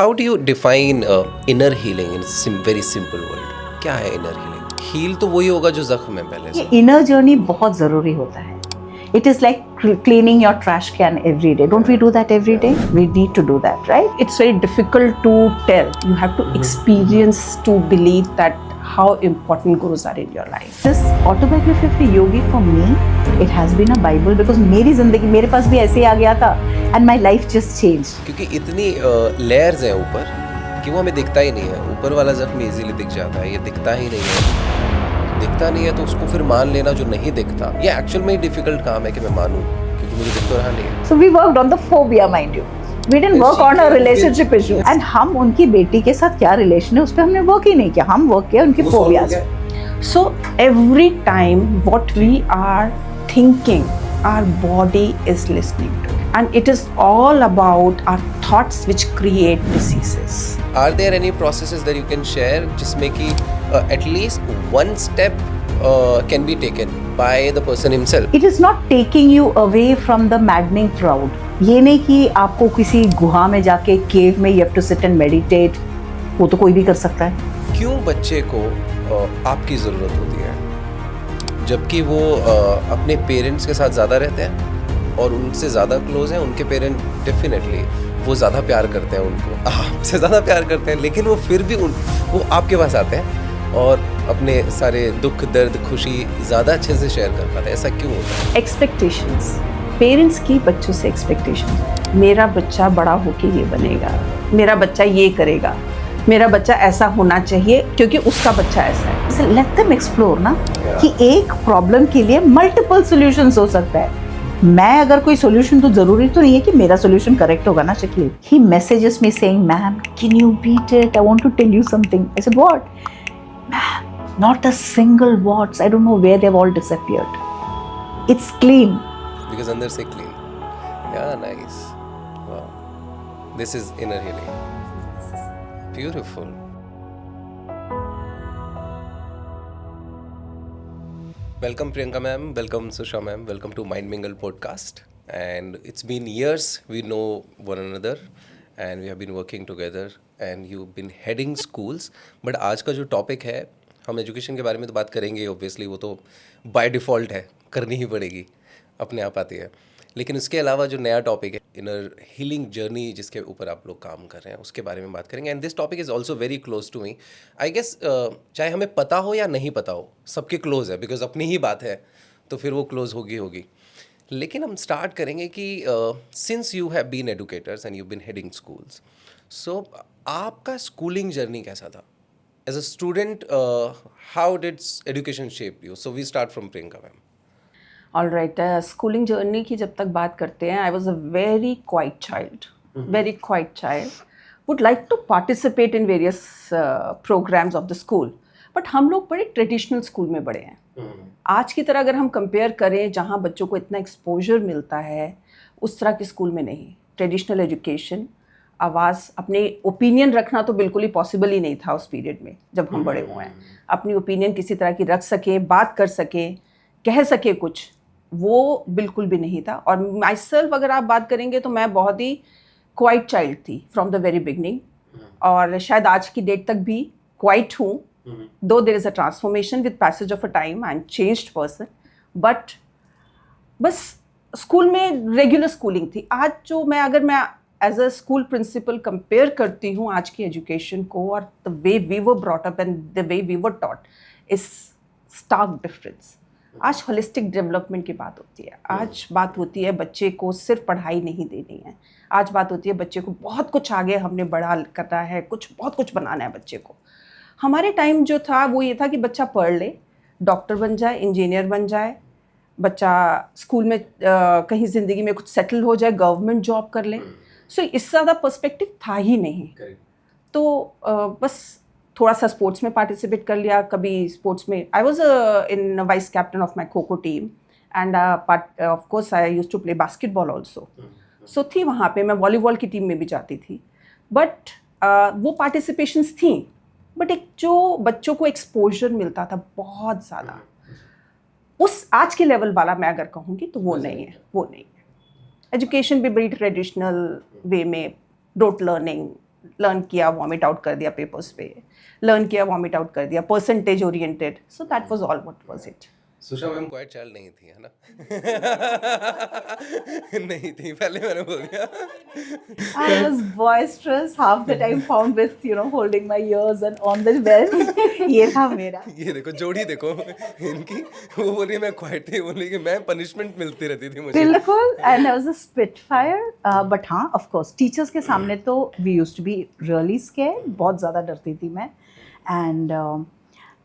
How do you define inner healing in very simple word? क्या है inner healing? Heal तो वही होगा जो जख्म है पहले से। इनर जर्नी बहुत जरूरी होता है. It is like cleaning your trash can every day. Don't we do that every day? We need to do that, right? It's very difficult to tell. You have to experience to believe that how important gurus are in your life. This autobiography of a yogi for me, it has been a Bible because मेरी जिंदगी मेरे पास भी ऐसे ही आ गया था and my life just changed. क्योंकि इतनी layers हैं ऊपर कि वो हमें दिखता ही नहीं है. ऊपर वाला जख्म इजीली दिख जाता है, ये दिखता ही नहीं है. दिखता नहीं है तो उसको फिर मान लेना जो नहीं दिखता, ये एक्चुअल में ही डिफिकल्ट काम है कि मैं मानूं, क्योंकि मुझे दिख तो रहा नहीं है. So we worked on the phobia, mind you. We didn't work on a relationship issue. And हम उनकी बेटी के साथ क्या रिलेशन है उस पर हमने वर्क ही नहीं किया. हम वर्क किया उनकी phobias. So every time what we are thinking, our body is listening to it. And it is all about our thoughts which create diseases. Are there any processes that you can share जिसमें कि at least one step can be taken by the person himself? It is not taking you away from the maddening crowd. ये नहीं कि आपको किसी गुहा में जाके केव में you have to sit and meditate. वो तो कोई भी कर सकता है. क्यों बच्चे को आपकी ज़रूरत होती है जबकि वो अपने पेरेंट्स के साथ ज़्यादा रहते हैं और उनसे ज़्यादा क्लोज हैं? उनके पेरेंट डेफिनेटली वो ज़्यादा प्यार करते हैं, उनको आपसे ज़्यादा प्यार करते हैं, लेकिन वो फिर भी वो आपके पास आते हैं और अपने सारे दुख दर्द खुशी ज़्यादा अच्छे से शेयर कर पाते हैं. ऐसा क्यों होता है? Expectations. पेरेंट्स की बच्चों से एक्सपेक्टेशन. मेरा बच्चा बड़ा होके ये बनेगा, मेरा बच्चा ये करेगा, मेरा बच्चा ऐसा होना चाहिए क्योंकि उसका बच्चा ऐसा है. लेट देम एक्सप्लोर ना कि एक प्रॉब्लम के लिए मल्टीपल सॉल्यूशंस हो सकता है. मैं अगर कोई सॉल्यूशन तो जरूरी तो नहीं है कि मेरा सॉल्यूशन करेक्ट होगा ना. शक्ल ही messages me saying ma'am can you beat it, I want to tell you something. I said what? Ma'am not a single words, I don't know where they have all disappeared. It's clean because अंदर से clean. Yeah nice. Wow, this is inner healing. Beautiful. Welcome Priyanka ma'am, welcome Susha ma'am, welcome to Mind Mingle podcast. And it's been years we know one another and we have been working together and you've been heading schools. But आज का जो topic है, हम education के बारे में तो बात करेंगे obviously, वो तो by default है, करनी ही पड़ेगी, अपने आप आती है. लेकिन उसके अलावा जो नया टॉपिक है इनर हीलिंग जर्नी जिसके ऊपर आप लोग काम कर रहे हैं उसके बारे में बात करेंगे. And this topic is also very close to me. I guess चाहे हमें पता हो या नहीं पता हो सबके क्लोज है बिकॉज अपनी ही बात है तो फिर वो क्लोज होगी. लेकिन हम स्टार्ट करेंगे कि since you have been educators and you been heading schools, so आपका स्कूलिंग जर्नी कैसा था as a student? How did education shape you? So we start from Priyanka ma'am. All right. Schooling journey की जब तक बात करते हैं, I was a very quiet child, very quiet child. Would like to participate in various programmes of the school. But हम लोग बड़े traditional school में बड़े हैं. आज की तरह अगर हम कंपेयर करें जहाँ बच्चों को इतना एक्सपोजर मिलता है, उस तरह के स्कूल में नहीं. ट्रेडिशनल एजुकेशन, आवाज़, अपने ओपिनियन रखना तो बिल्कुल ही पॉसिबल ही नहीं था उस पीरियड में जब हम बड़े हुए हैं. अपनी ओपिनियन किसी तरह की रख सकें, बात कर सकें, कह सके कुछ, वो बिल्कुल भी नहीं था. और माई सेल्फ अगर आप बात करेंगे तो मैं बहुत ही क्वाइट चाइल्ड थी फ्रॉम द वेरी बिगनिंग. और शायद आज की डेट तक भी क्वाइट हूँ. Though there is a transformation with passage of a time, I am changed person. But बस स्कूल में रेगुलर स्कूलिंग थी. आज जो मैं as a school principal compare करती हूँ आज की एजुकेशन को और the way we were brought up and the way we were taught is stark difference. आज होलिस्टिक डेवलपमेंट की बात होती है. आज बात होती है बच्चे को सिर्फ पढ़ाई नहीं देनी है. आज बात होती है बच्चे को बहुत कुछ आगे हमने बड़ा करना है, बहुत कुछ बनाना है बच्चे को. हमारे टाइम जो था वो ये था कि बच्चा पढ़ ले, डॉक्टर बन जाए, इंजीनियर बन जाए, बच्चा स्कूल में कहीं ज़िंदगी में कुछ सेटल हो जाए, गवर्नमेंट जॉब कर ले. सो इससे ज़्यादा पर्सपेक्टिव था ही नहीं. तो बस थोड़ा सा स्पोर्ट्स में पार्टिसिपेट कर लिया. कभी स्पोर्ट्स में I was in vice captain of my kho team and of course I used to play basketball also. So थी वहाँ पे, मैं वॉलीबॉल की टीम में भी जाती थी. बट वो पार्टिसिपेशंस थी. बट एक जो बच्चों को एक्सपोजर मिलता था बहुत ज़्यादा, उस आज के लेवल वाला मैं अगर कहूँगी तो वो नहीं है. एजुकेशन भी बड़ी ट्रेडिशनल वे में, रोट लर्निंग, लर्न किया, वॉमिट आउट कर दिया पेपर्स पे, लर्न किया, वॉमिट आउट कर दिया, percentage oriented, so that was all what was it. Susha ma'am quiet child नहीं थी, है ना? नहीं थी, पहले मैंने बोल दिया. I was boisterous half the time, found with holding my ears and on the bed. ये था मेरा. ये देखो जोड़ी देखो इनकी, वो बोली मैं क्वाइट थी, बोली कि मैं पनिशमेंट मिलती रहती थी मुझे. बिल्कुल. And I was a spitfire. But हाँ, of course, teachers के सामने तो we used to be really scared. बहुत ज़्यादा डरती थी मैं. And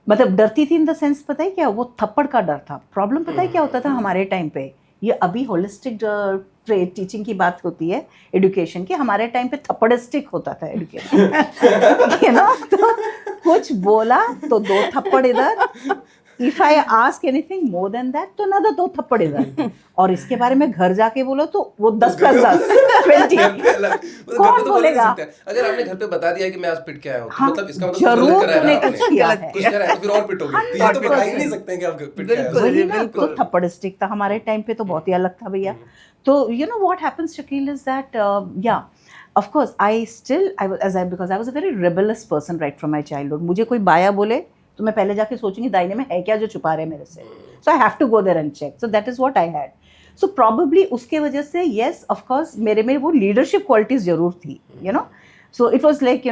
मतलब डरती थी इन द सेंस, पता है क्या, वो थप्पड़ का डर था. प्रॉब्लम पता है क्या होता था हमारे टाइम पे, ये अभी होलिस्टिक ट्रेड टीचिंग की बात होती है एजुकेशन की, हमारे टाइम पे थप्पड़िस्टिक होता था एजुकेशन. तो कुछ बोला तो 2 थप्पड़ इधर, if I ask anything more than that तो ना 2 थप्पड़ इधर, और इसके बारे में घर जाके बोलो तो वो 10 + 10 20. कौन बोलेगा? अगर आपने घर पे बता दिया कि मैं आज पिट के आया हूँ, हाँ, मतलब इसका मतलब जरूर गलत कराया तूने ना कुछ आपने. किया है. कुछ करा है तो फिर और पिटोगे. तो ये तो बता ही नहीं सकते हैं कि आप पिट के आए हो. वही ना, तो थप्पड़िस्टिक था हमारे टाइम पे, तो बहुत ही अलग था भैया. तो what happens Shakeel is that yeah of course I still because I was a very rebellious person right from my childhood. मुझे कोई बाया बोले तो मैं पहले जाके सोचूंगी दाहिने में है क्या जो छुपा रहे मेरे से. So I have to go there and check. So that is what I had. So probably उसके वजह से येस ऑफ कोर्स मेरे में वो लीडरशिप क्वालिटीज जरूर थी. सो इट वाज लाइक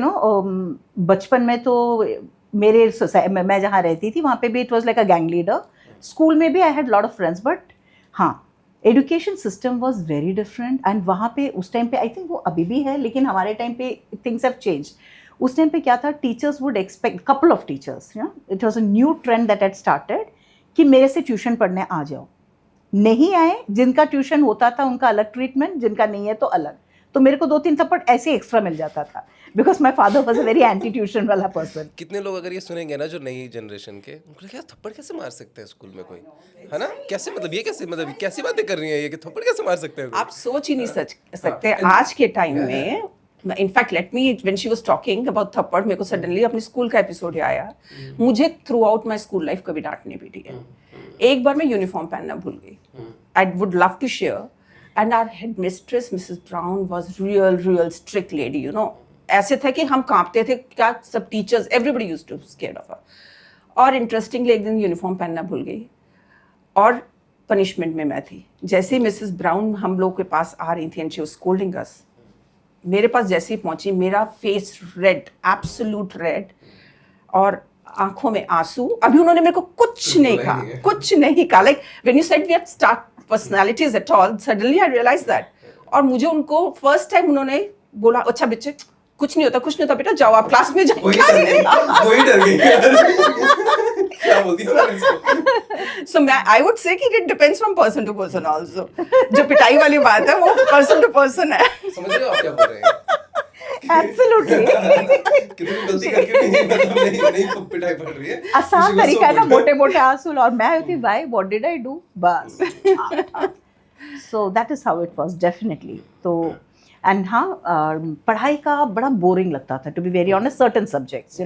बचपन में तो मेरे मैं जहाँ रहती थी वहाँ पे भी it was like a gang leader. School में भी I had lot of friends. But हाँ, education system was very different. And वहाँ पे उस टाइम पे आई थिंक वो अभी भी है, लेकिन हमारे टाइम पे थिंग्स हैव चेंज. उस टाइम पे क्या था, teachers would expect, couple of teachers, it was a new trend that had started कि मेरे से ट्यूशन पढ़ने आ जाओ. नहीं आए, जिनका ट्यूशन होता था उनका अलग ट्रीटमेंट, जिनका नहीं है तो अलग. तो मेरे को 2-3 थप्पड़ ऐसे एक्स्ट्रा मिल जाता था, because my father was a very anti tuition वाला पर्सन. कितने लोग अगर ये सुनेंगे ना जो नई जनरेशन के, उनको क्या थप्पड़ कैसे मार सकते हैं स्कूल में कोई, है ना? कैसे, मतलब ये कैसे, मतलब कैसी बातें कर रही हैं ये कि थप्पड़ कैसे मार सकते हैं? आप सोच ही नहीं सकते आज के टाइम में. In fact let me, when she was talking about थप्पड़, मेरे को सडनली अपने स्कूल का एपिसोड आया. मुझे through out my school life कभी डांट नहीं पीटी है. एक बार मैं यूनिफॉर्म पहनना भूल गई. I would love to share. And our head mistress Mrs Brown was real strict lady. ऐसे था कि हम कांपते थे, क्या सब teachers, everybody used to scared of her. और इंटरेस्टिंगली एक दिन यूनिफॉर्म पहनना भूल गई और पनिशमेंट में मैं थी. जैसे ही मिसेस ब्राउन हम लोग के पास आ रही थी एंड शी वाज स्कोल्डिंग अस, मेरे पास जैसे ही पहुंची, मेरा फेस रेड, एब्सोल्यूट रेड, और आंखों में आंसू. अभी उन्होंने मेरे को कुछ नहीं कहा. Like when you said we have start personalities at all, suddenly I realise that. और मुझे उनको फर्स्ट टाइम उन्होंने बोला, अच्छा बच्चे कुछ नहीं होता बेटा, जाओ आप क्लास में जाओ. वही डर गई. क्या बोलती है? So I would say कि it depends from person to person also. जो पिटाई वाली बात है वो person to person है. समझ रहे हो आप क्या बोल रहे हैं? Absolutely. कितनी गलती करके नहीं पिटाई पड़ रही है. आसान तरीका है ना, मोटे आंसू. और मैं होती भाई what did I do? बस. So that is how it was definitely. तो एंड हाँ, पढ़ाई का बड़ा बोरिंग लगता था, to be very honest. Certain subjects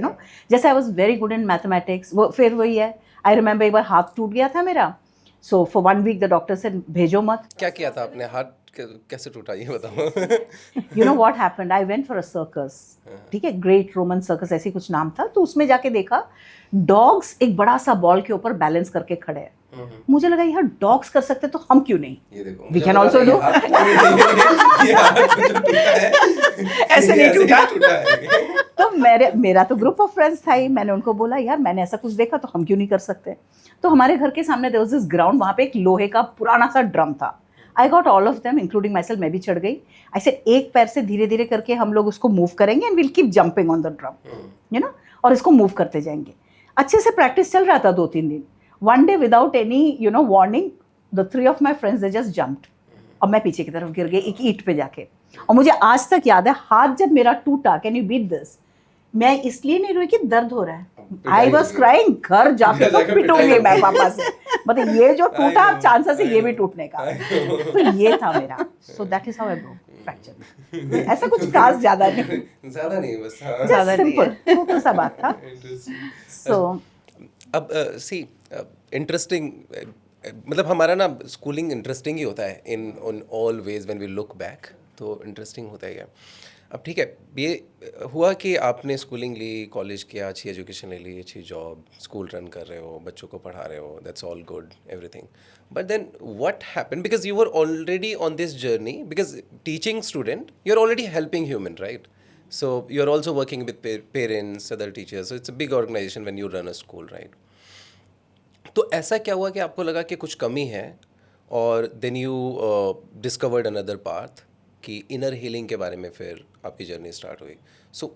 जैसे I was very good in mathematics, वो फिर वही है. आई रिमेंबर एक बार हाथ टूट गया था मेरा. So for 1 week the doctor से भेजो मत. क्या किया था आपने? हाथ कैसे टूटा ये बताओ. You know what happened, I went for a circus. ठीक है, ग्रेट रोमन सर्कस ऐसी कुछ नाम था. तो उसमें जाके देखा डॉग्स एक बड़ा सा बॉल के ऊपर बैलेंस करके खड़े हैं. मुझे लगा यार डॉग्स कर सकते तो हम क्यों नहीं, वी कैन ऑल्सो डू. ऐसे नहीं टूटा. तो मेरा तो ग्रुप ऑफ फ्रेंड्स था ही. मैंने उनको बोला यार मैंने ऐसा कुछ देखा तो हम क्यों नहीं कर सकते. तो हमारे घर के सामने देयर वाज दिस ग्राउंड, वहाँ पे एक लोहे का पुराना सा ड्रम था. I got all of them including my self. मैं भी चढ़ गई. आई सेड एक पैर से धीरे धीरे करके हम लोग उसको मूव करेंगे and will keep jumping on the drum, और इसको मूव करते जाएंगे. अच्छे से प्रैक्टिस चल रहा था 2-3 दिन. One day without any warning, the 3 of my friends they just jumped. और मैं पीछे की तरफ गिर गई एक ईंट पे जाके. और मुझे आज तक याद है हाथ जब मेरा टूटा, कैन यू बीट दिस, मैं इसलिए नहीं रोई कि दर्द हो रहा है. I was crying. घर जाके तो पिटूंगी मैं पापा से. मतलब ये जो टूटा चांसेस है ये भी टूटने का. तो ये था मेरा. सो that is how I broke fracture. ऐसा कुछ खास ज्यादा नहीं बस ज्यादा सिंपल छोटा सा बात था. सो अब सी इंटरेस्टिंग, मतलब हमारा ना स्कूलिंग इंटरेस्टिंग ही होता है in all ways when we look back, तो इंटरेस्टिंग होता है. अब ठीक है, ये हुआ कि आपने स्कूलिंग ली, कॉलेज किया, अच्छी एजुकेशन ले ली, अच्छी जॉब, स्कूल रन कर रहे हो, बच्चों को पढ़ा रहे हो, that's all good, everything. But then what happened, because you were already on this journey, because teaching student you are already helping human, right? So you're also working with parents, other teachers. So it's a big organization when you run a school, right? तो ऐसा क्या हुआ कि आपको लगा कि कुछ कमी है और then you discovered another path कि इनर हीलिंग के बारे में फिर आपकी जर्नी स्टार्ट हुई. सो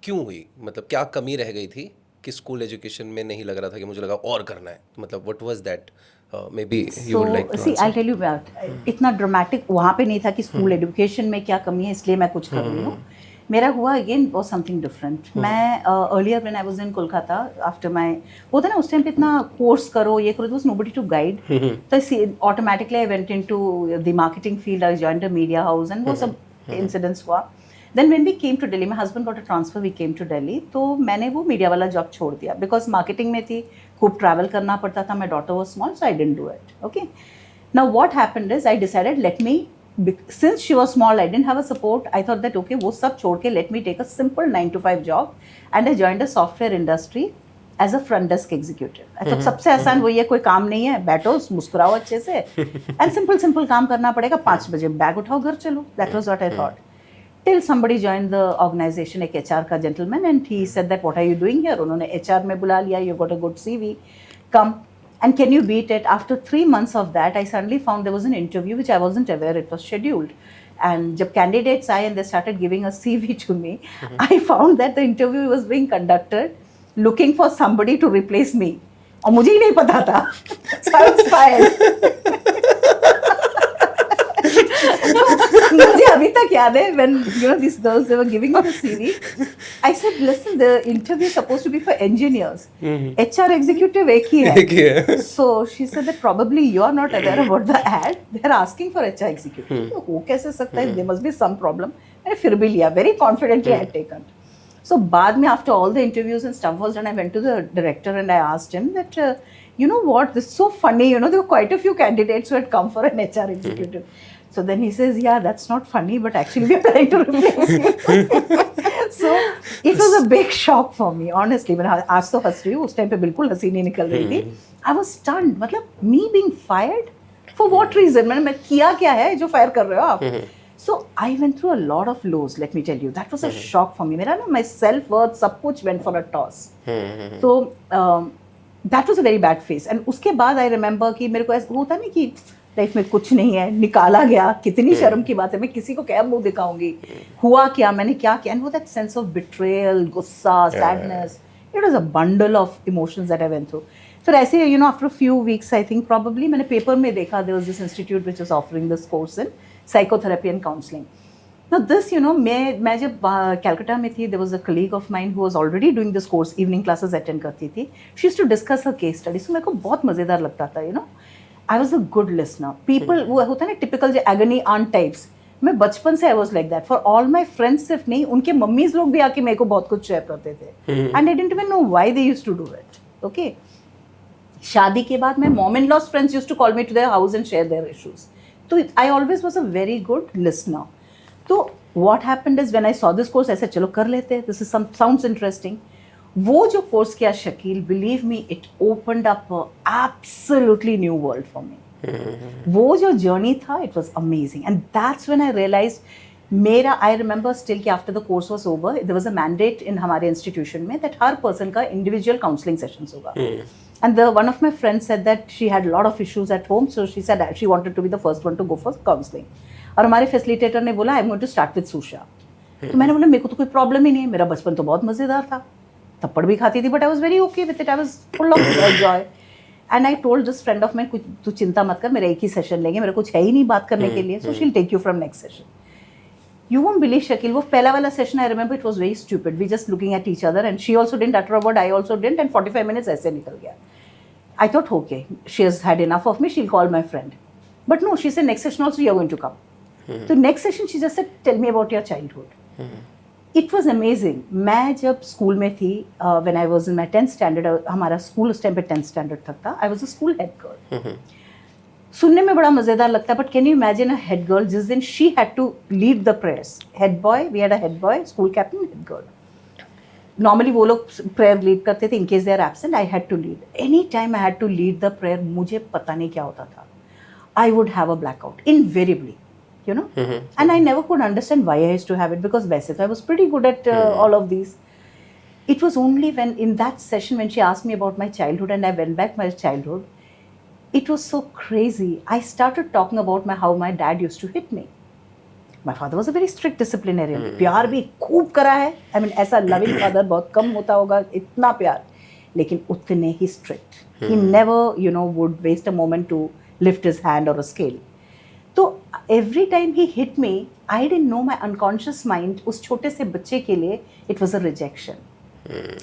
क्यों हुई, मतलब क्या कमी रह गई थी कि स्कूल एजुकेशन में नहीं लग रहा था कि मुझे लगा और करना है, मतलब what was that? Maybe you would like to see I answer. Tell you इतना ड्रामेटिक वहाँ पे नहीं था कि स्कूल एजुकेशन में क्या कमी है इसलिए मैं कुछ कर रही हूँ. मेरा हुआ अगेन वॉज समथिंग डिफरेंट. मैं earlier when I was in Kolkata after my, होता ना उस टाइम पे इतना कोर्स करो ये करो, वाज नोबडी टू गाइड. तो automatically I went into the marketing field, I joined a media house and वो सब इंसिडेंट्स हुआ. Then when we came to Delhi, my husband got a transfer, we came to Delhi. तो मैंने वो media वाला job छोड़ दिया बिकॉज मार्केटिंग में थी, खूब ट्रैवल करना पड़ता था. My daughter was small so I didn't do it. Okay, now what happened is I decided let me, since she was small, I didn't have a support. I thought that okay, वो सब छोड़ के let me take a simple 9 to 5 job, and I joined a software industry as a front desk executive. I thought सबसे आसान वही है, कोई काम नहीं है, बैठो मुस्कुराओ अच्छे से and simple काम करना पड़ेगा. 5 बजे बैग उठाओ घर चलो. That was what I thought. Till somebody joined the organization, एक HR का gentleman, and he said that what are you doing here? उन्होंने HR में बुला लिया, you got a good CV, come. And can you beat it? After 3 months of that, I suddenly found there was an interview which I wasn't aware it was scheduled. And जब candidates आए and they started giving a CV to me, I found that the interview was being conducted looking for somebody to replace me. और मुझे ही नहीं पता था. So I was fired. मुझे अभी तक याद है when you know these girls they were giving me the CV. I said, listen, the interview is supposed to be for engineers. HR executive एक ही है. So she said that probably you are not aware about the ad. They are asking for HR executive. तो हो कैसे सकता है? There must be some problem. मैंने फिर भी लिया. Very confidently I had taken. So बाद में after all the interviews and stuff was done, I went to the director and I asked him that you know what, this is so funny. You know there were quite a few candidates who had come for an HR executive. So then he says, yeah, that's not funny, but actually we're trying to replace you. So it was a big shock for me, honestly. मैंने आज तो हंस रही हूँ, उस time पे बिल्कुल हंसी नहीं निकल रही थी. I was stunned. मतलब me being fired for what reason? मैं किया क्या है जो फायर कर रहे हो आप? So I went through a lot of lows. Let me tell you, that was a shock for me. मेरा ना my self worth सब कुछ went for a toss. So that was a very bad phase. And उसके बाद I remember कि मेरे को ऐसा होता नहीं कि लाइफ में कुछ नहीं है, निकाला गया, कितनी शर्म की बात है, मैं किसी को क्या मुंह दिखाऊंगी, हुआ क्या, मैंने क्या किया. एंड वो दैट सेंस ऑफ बिट्रेयल, गुस्सा, sadness, it was a bundle of emotions that I went through. फिर ऐसे you know after few weeks I think probably मैंने पेपर में देखा there was this institute which was offering this course in psychotherapy and counselling. Now this, you know, मैं जब कैलकाटा में थी, there was a colleague of mine who was already doing this course, evening classes attend करती थी. She used to discuss her case study. So मेरे को बहुत मज़ेदार लगता था, you know. I was a good listener. People वो होता है ना typical जो agony aunt types. मैं बचपन से I was like that. For all my friends सिर्फ नहीं, उनके मम्मीज लोग भी आके मेरे को बहुत कुछ शेयर करते थे. And I didn't even know why they used to do it. Okay. शादी के बाद मैं mom-in-law's friends used to call me to their house and share their issues. तो I always was a very good listener. तो what happened is when I saw this course, ऐसे चलो कर लेते हैं. This is sounds interesting. वो जो course किया Shakeel, believe me, it opened up absolutely new world for me. वो जो जर्नी था, it was amazing. And that's when I realised मेरा, आई रिमेंबर स्टिल कि after the course was over there was a mandate in हमारे institution में that हर person का individual counselling sessions होगा. And one of my friends said that she had lot of issues at home, so she said she wanted to be the first one to go for counselling. और हमारे facilitator ने बोला I am going to start with Susha. तो मैंने बोला मेरे को तो कोई प्रॉब्लम ही नहीं है, मेरा बचपन तो बहुत मज़ेदार था, थप्पड़ भी खाती थी, but I was very okay with it. I was full of Joy. And I told this friend of mine, कुछ तू चिंता मत कर, मेरा एक ही सेशन लेंगे, मेरा कुछ है ही नहीं बात करने के लिए, so she will take you from next session. You won't believe Shakeel, वो पहला वाला session I remember it was very stupid. We just looking at each other and she also didn't utter a word, I also didn't, and 45 minutes ऐसे निकल गया. I thought okay she has had enough of me, she will call my friend. But no, she said next session also you are going to come. तो next session she just said tell me about your childhood. It was amazing. मैं जब school में थी, when I was in my 10th standard, हमारा school उस time पे 10th standard तक था, I was a school head girl. सुनने में बड़ा मजेदार लगता है, but can you imagine a head girl, जिस दिन she had to lead the prayers, head boy, we had a head boy, school captain, head girl, normally वो लोग प्रेयर लीड करते थे, in case they are absent I had to lead, any time I had to lead the prayer, मुझे पता नहीं क्या होता था, I would have a blackout invariably, you know. And I never could understand why I used to have it, because वैसे तो I was pretty good at all of these. It was only when in that session when she asked me about my childhood and I went back my childhood, it was so crazy. I started talking about how my dad used to hit me. My father was a very strict disciplinarian. प्यार भी खूब करा है. I mean ऐसा loving father बहुत कम होता होगा, इतना प्यार, लेकिन उतने ही strict. He never, you know, would waste a moment to lift his hand or a scale. तो every time he hit me, I didn't know my unconscious mind उस छोटे से बच्चे के लिए it was a rejection.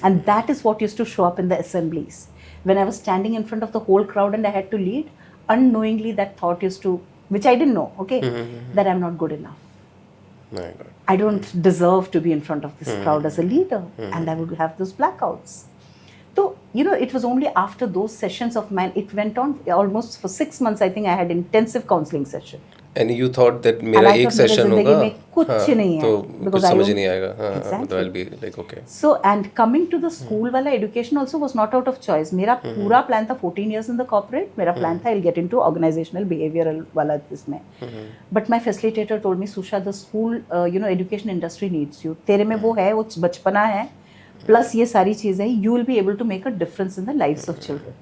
And that is what used to show up in the assemblies. When I was standing in front of the whole crowd and I had to lead, unknowingly that thought used to, which I didn't know, okay, that I'm not good enough. My God. I don't deserve to be in front of this crowd as a leader. And I would have those blackouts. So, you know, it was only after those sessions of mine, it went on almost for 6 months, I think I had intensive counseling session. And you thought that मेरा एक session होगा, कुछ नहीं है, तो because कुछ I समझ don't- नहीं आएगा, हाँ, Exactly. तो I'll be like okay. So, and coming to the school वाला education also was not out of choice. मेरा पूरा plan था 14 years in the corporate. मेरा plan था I'll get into organizational behavioral वाला इसमें. But my facilitator told me, Susha, the school, you know, education industry needs you. तेरे में वो है, वो बचपना है, plus ये सारी चीज़ें, you will be able to make a difference in the lives of children.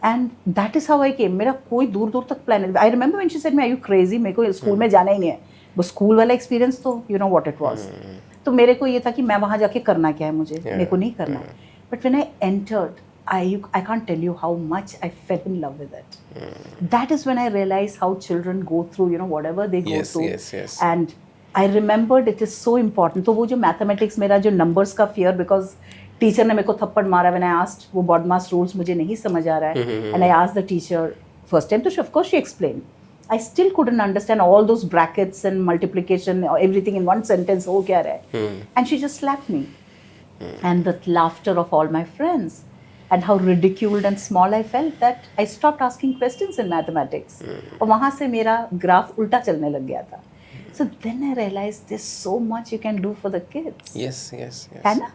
And that is how I came. मेरा कोई दूर दूर तक प्लान नहीं. I remember when she said me, are you crazy? मेरे को स्कूल में जाना ही नहीं है. वो स्कूल वाला एक्सपीरियंस तो you know what it was. तो मेरे को ये था कि मैं वहाँ जाके करना क्या है मुझे, मेरे को नहीं करना है. But when I entered, I can't tell you how much I fell in love with it. That is when I realized how children go through, you know, whatever they go Yes, through. yes. And I remembered it is so important. तो वो जो mathematics, मेरा जो numbers का fear, because teacher ने मेरे को थप्पड़ मारा व्हेन आई आस्क्ड, वो बॉडमास रूल्स मुझे नहीं समझ आ रहा है, and I asked the teacher first time, तो of course she explain, I still couldn't understand all those brackets and multiplication everything in one sentence, हो क्या रहा है, and she just slapped me, and the laughter of all my friends and how ridiculed and small I felt that I stopped asking questions in mathematics. और वहाँ से मेरा graph उल्टा चलने लग गया था. So then I realized there's so much you can do for the kids. Yes. है ना?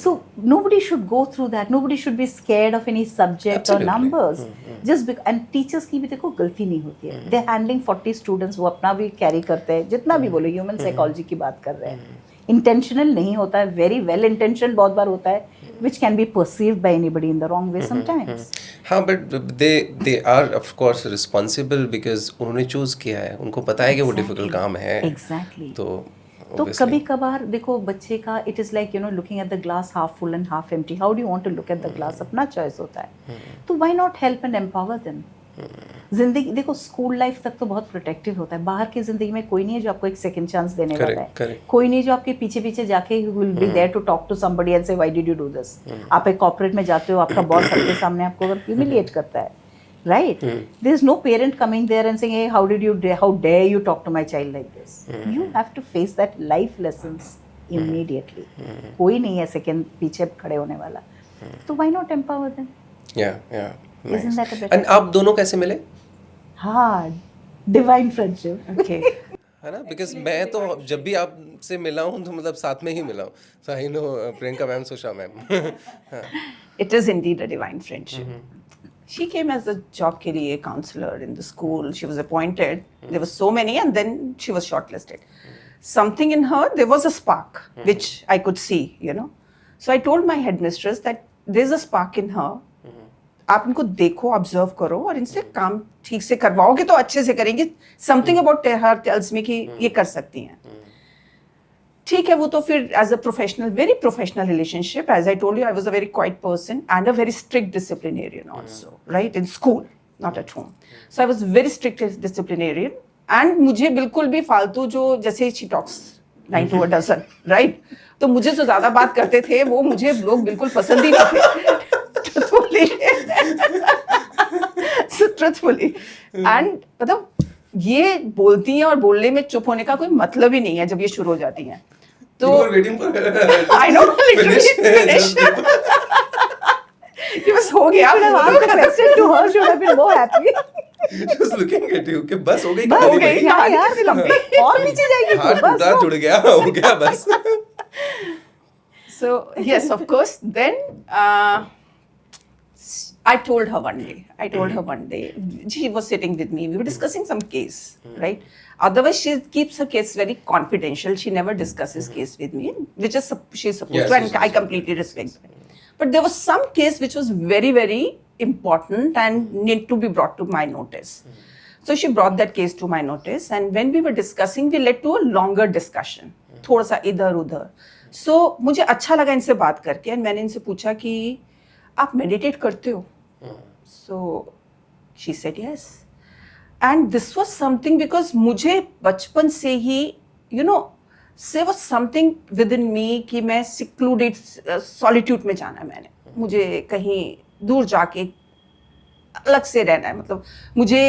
So nobody should go through that. Nobody should be scared of any subject Absolutely. or numbers. Just because, and teachers की भी देखो गलती नहीं होती है. They're handling 40 students, वो अपना भी कैरी करते हैं. जितना भी बोलो, ह्यूमन साइकोलॉजी की बात कर रहे हैं. Intentional नहीं होता है, very well intentioned बहुत बार होता है, which can be perceived by anybody in the wrong way sometimes. हाँ, but they are of course responsible because उन्होंने choose किया है, उनको पता है कि वो difficult काम है. Exactly. तो तो कभी कभार देखो बच्चे का, it is like, you know, looking at the glass half full and half empty. How do you want to look at the glass, अपना चॉइस होता है. तो why not help and empower them. जिंदगी देखो, स्कूल लाइफ तक तो बहुत protective होता है. बाहर की जिंदगी में कोई नहीं है जो आपको एक सेकंड चांस देने वाला है. correct. कोई नहीं जो आपके पीछे पीछे जाके will be there to talk to somebody and say why did you do this. आप एक कॉर्पोरेट में जाते हो, आपका बॉस आपके सामने आपको अगर ह्यूमिलिएट करता है, right? There is no parent coming there and saying, hey, how dare you talk to my child like this. You have to face that life lessons immediately. कोई नहीं है सेकंड पीछे खड़े होने वाला. तो why not empower them? Yeah. Nice. Isn't that a better And आप दोनों कैसे मिले? हाँ, divine friendship. Okay. है ना, बिकॉज मैं तो जब भी आपसे मिला हूँ तो मतलब साथ में ही मिला हूँ. So I know Priyanka ma'am, Susha ma'am. It is indeed a divine friendship. She came as a job के लिए counselor in the school. She was appointed. There were so many, and then she was shortlisted. Something in her, there was a spark which I could see, you know. So I told my headmistress that there's a spark in her. आप इनको देखो, observe करो, और इनसे काम ठीक से करवाओगे तो अच्छे से करेंगे. Something about her tells me कि ये कर सकती हैं. ठीक है, वो तो फिर as a professional, very professional relationship. As I told you, I was a very quiet person and a very strict disciplinarian also, right, in school, not at home. So I was very strict disciplinarian, and मुझे बिल्कुल भी फालतू जो, जैसे she talks 9 to a dozen, राइट, तो मुझे जो ज्यादा बात करते थे वो मुझे लोग बिल्कुल पसंद ही नहीं थे. ट्रूथफुली. एंड मतलब ये बोलती हैं और बोलने में चुप होने का कोई मतलब ही नहीं है जब ये शुरू हो जाती हैं. तो आई नो, लिटरली फिनिश. ये बस हो गया. The question to her should have been more happy. She was looking at you कि बस हो गई बस कहानी हो गई भाई। हाँ यार, और नीचे जाएगी हाथ तू, बस टूटा हो। जुड़ गया हो गया बस। So yes, of course. Then I told her one day. She was sitting with me. We were discussing some case, right? Otherwise, she keeps her case very confidential. She never discusses case with me, which is she's supposed Yes, to, yes, and yes, I yes. completely respect that. But there was some case which was very, very important and need to be brought to my notice. So she brought that case to my notice, and when we were discussing, we led to a longer discussion. थोड़ा सा इधर उधर. So मुझे अच्छा लगा इनसे बात करके, and मैंने इनसे पूछा कि आप मेडिटेट करते हो? So she said yes. And this was something because मुझे बचपन से ही, you know, there was something within me कि मैं secluded, solitude में जाना है मैंने. मुझे कहीं दूर जाके अलग से रहना है. मतलब मुझे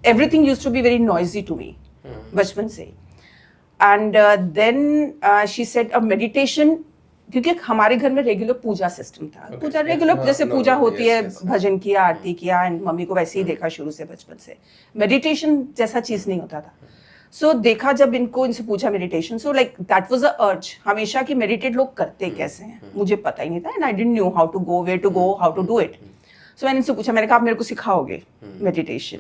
everything used to be very noisy to me बचपन से. And then she said a meditation, क्योंकि हमारे घर में रेगुलर पूजा सिस्टम था. Okay. पूजा रेगुलर हाँ, जैसे पूजा normal, होती yes, है, yes. भजन किया, आरती किया, एंड मम्मी को वैसे ही देखा शुरू से बचपन से. मेडिटेशन जैसा चीज नहीं होता था. सो देखा जब इनसे पूछा meditation, so like that was a अर्ज हमेशा कि मेडिटेट लोग करते कैसे हैं. मुझे पता ही नहीं था, and I didn't knew how to go, where to go, how to do it. So मैंने इनसे पूछा, मैंने कहा आप मेरे को सिखाओगे meditation?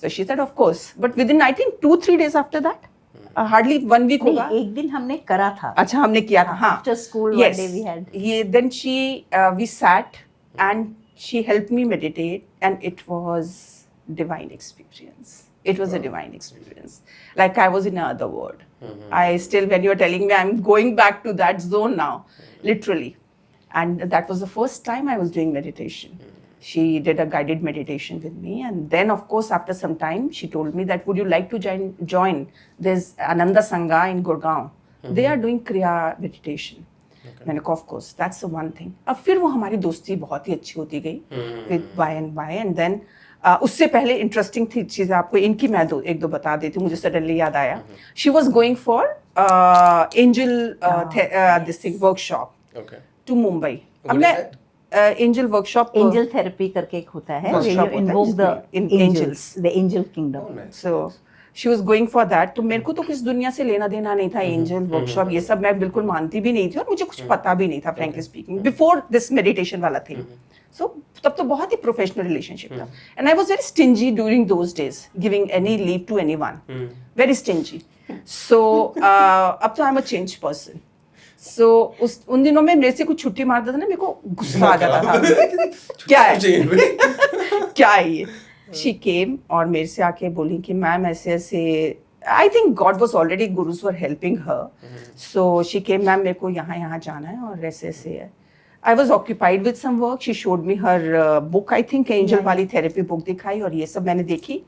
So she said of course, but within I think 2-3 days after that, hardly 1 week होगा. नहीं, एक दिन हमने करा था. अच्छा हमने किया था. हाँ, After school, one yes. day we had. ये then we sat and she helped me meditate, and it was divine experience. It was a divine experience. Like I was in another world. I still, when you're telling me, I'm going back to that zone now, literally. And that was the first time I was doing meditation. She did a guided meditation with me, and then of course after some time she told me that would you like to join this Ananda Sangha in Gurgaon. They are doing Kriya meditation. मैंने कहा of course that's the one thing. अब फिर वो हमारी दोस्ती बहुत ही अच्छी होती गई with by and then उससे पहले इंटरेस्टिंग थी चीज़ आपको इनकी मैं एक दो बता देती हूँ, मुझे सडनली याद आया. She was going for angel this thing workshop Okay. To Mumbai. अब What is मैं that? Angel workshop, angel therapy करके एक होता है, where you Workshop होता है invoke the जिसमें angels, the angel kingdom. Oh, nice. So she was going for that. तो मेरे को तो किस दुनिया से लेना देना नहीं था, एंजल वर्कशॉप ये सब मैं बिल्कुल मानती भी नहीं थी, और मुझे कुछ पता भी नहीं था frankly speaking, before this meditation वाला थिंग. सो तब तो बहुत ही प्रोफेशनल रिलेशनशिप था, and I was very stingy during those days, giving any leave to anyone, very stingy. So अब तो I am a change person. So उन दिनों में मेरे से कुछ छुट्टी मारता था ना, मेरे को गुस्सा आ जाता था. क्या है क्या है ये. शी केम और मेरे से आके बोली कि मैम ऐसे ऐसे, I think God was already, gurus were helping her. So she came, ma'am मेरे को यहाँ जाना है और ऐसे ऐसे है. I was occupied with some work. She showed me her book, I think angel वाली थेरेपी बुक दिखाई, और ये सब मैंने देखी.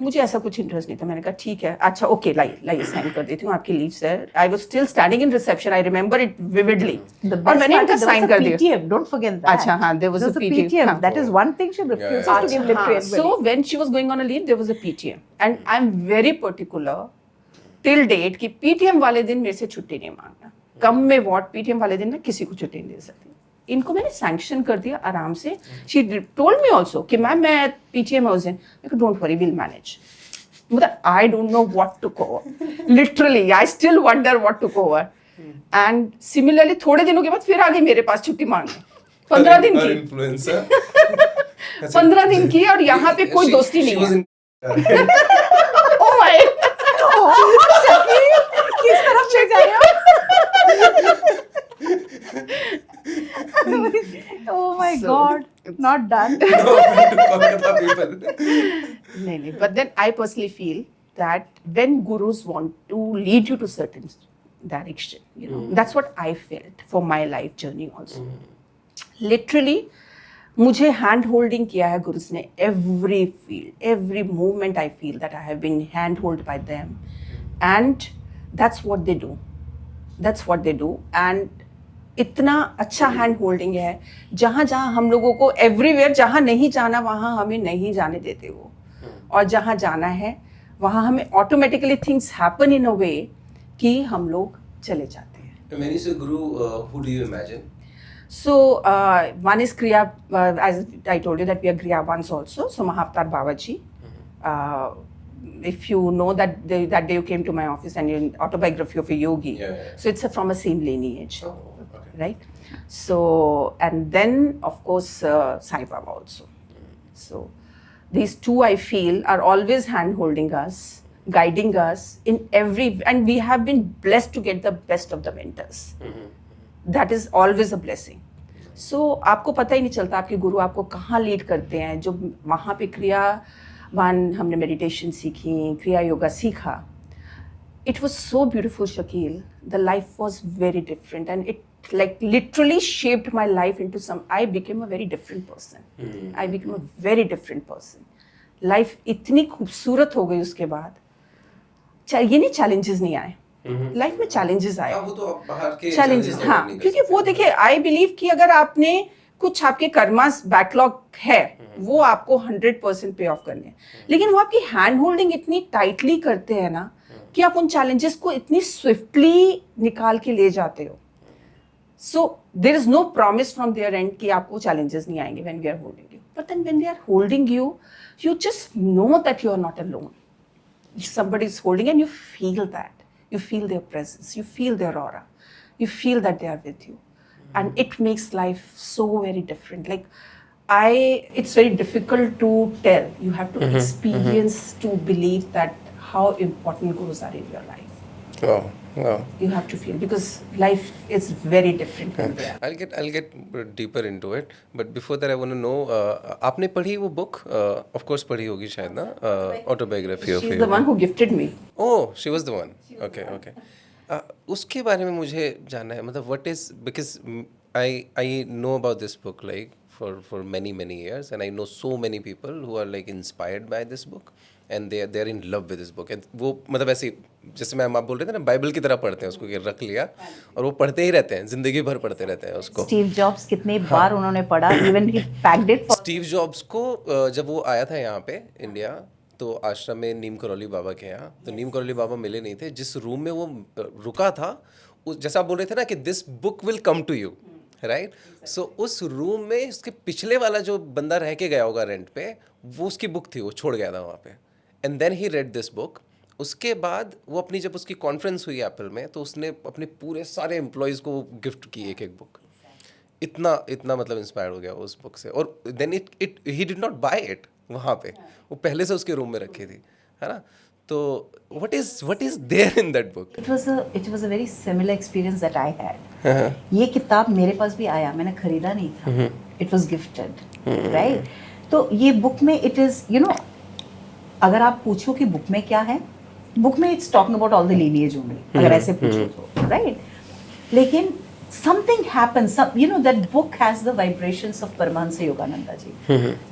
मुझे ऐसा कुछ इंटरेस्ट नहीं था. मैंने कहा ठीक है, अच्छा ओके, लाइए साइन कर देती हूँ, आपकी leave sir. I was still standing in reception, I remember it vividly. और मैंने इनका साइन कर दिया. PTM, don't forget that. अच्छा हाँ, there was a PTM. हाँ. That is one thing she refuses to give lip to anybody. So when she was going on a leave, there was a PTM, and I'm very particular till date कि PTM वाले दिन मेरे से छुट्टी नहीं मांगना. कम में वॉट, PTM वाले दिन मैं किसी को छुट्टी नहीं दे सकती. इनको मैंने सैंक्शन कर दिया आराम से. शी टोल्ड मी ऑल्सो कि मैम मैं PTM है उस दिन. मैं कहा डोंट वरी, विल मैनेज. मतलब I don't know what to cover, literally I still wonder what to cover. And similarly थोड़े दिनों के बाद फिर आ गई मेरे पास छुट्टी मांगने. 15 दिन की. 15 दिन की, और यहाँ पे कोई दोस्ती नहीं है. Oh my! किस तरफ ले जा रहे हो? Oh my God, not done. नहीं, but then I personally feel that when gurus want to lead you to certain direction, you know, that's what I felt for my life journey also. Literally, मुझे hand holding किया है गुरुज ने. Every field, every movement I feel that I have been hand held by them, and that's what they do. That's what they do. And इतना अच्छा hand holding है. जहाँ जहाँ हम लोगों को एवरीवेयर, जहाँ नहीं जाना वहाँ हमें नहीं जाने देते वो, और जहाँ जाना है वहाँ हमें ऑटोमेटिकली थिंग्स हैपन इन अ वे कि हम लोग चले जाते हैं. When you say guru, who do you imagine? So one is Kriya, as I told you that we are Kriya ones also. So Mahavtar Babaji, if you know that that day you came to my office and you autobiography of a yogi. Yeah. So it's from a same lineage, Oh, okay. right? So, and then of course Sai Baba also. So these two I feel are always hand holding us, guiding us in every, and we have been blessed to get the best of the mentors. That is always a blessing. So आपको पता ही नहीं चलता आपके गुरु आपको कहाँ lead करते हैं. जो वहाँ पे क्रियावान हमने मेडिटेशन सीखी, क्रिया योगा सीखा. It was so beautiful, Shakil. The life was very different, and it like literally shaped my life into some. I became a very different person. I became a very different person. Life इतनी खूबसूरत हो गई उसके बाद. ये नहीं challenges नहीं आए. लाइफ में challenges आए. वो तो बाहर के challenges, challenges हाँ, नहीं कर क्योंकि सकते। वो देखिए आई बिलीव कि अगर आपने कुछ आपके कर्मास बैकलॉग है वो आपको 100% पे ऑफ करने हैं, लेकिन वो आपकी हैंड होल्डिंग इतनी टाइटली करते हैं ना कि आप उन चैलेंजेस को इतनी स्विफ्टली निकाल के ले जाते हो. So there is no promise from there and कि आपको चैलेंजेस नहीं आएंगे when we are holding you, but then when they are holding you, you just know that you are not alone. Somebody is holding and you feel that. You feel their presence, you feel their aura, you feel that they are with you. And it makes life so very different. Like it's very difficult to tell. You have to experience to believe that how important gurus are in your life. Wow. You have to feel, because life is very different when they are. I'll get deeper into it, but before that I want to know, आपने पढ़ी वो book? Of course पढ़ी होगी शायद ना, autobiography of She's the one who gifted me. Oh, she was the one. Okay. उसके बारे में मुझे जानना है, मतलब what is, because I know about this book like for many years, and I know so many people who are like inspired by this book, and they are in love with this book. And वो मतलब ऐसे जैसे ma'am आप बोल रहे थे ना, Bible की तरह पढ़ते हैं उसको, कि रख लिया और वो पढ़ते ही रहते हैं, जिंदगी भर पढ़ते रहते हैं उसको. स्टीव जॉब्स कितने बार उन्होंने पढ़ा, even he packed it. Steve jobs को जब वो आया था यहाँ पे इंडिया, तो आश्रम में नीम करौली बाबा के यहाँ, तो नीम करौली बाबा मिले नहीं थे. जिस रूम में वो रुका था, जैसा आप बोल रहे थे ना कि this book will come to you, right? So उस रूम में उसके पिछले वाला जो बंदा रह के गया होगा रेंट पे, वो उसकी बुक थी, वो छोड़ गया था वहाँ पे. And then he read this book. उसके बाद वो अपनी, जब उसकी कॉन्फ्रेंस हुई एप्पल में, तो उसने अपने पूरे सारे एम्प्लॉयज़ को गिफ्ट की एक बुक. इतना मतलब इंस्पायर हो गया उस बुक से. और then it he did not buy it वहाँ पे, वो पहले से उसके रूम में रखी थी, है ना? तो what is there in that book? It was a very similar experience that I had. ये किताब मेरे पास भी आया, मैंने खरीदा नहीं था. It was gifted, right? तो ये बुक में it is, you know, अगर आप पूछो कि बुक में क्या है, बुक में it's talking about all the lineage only. अगर ऐसे पूछो तो, right? लेकिन something happens. You know, that book has the vibrations of Paramahansa Yogananda ji.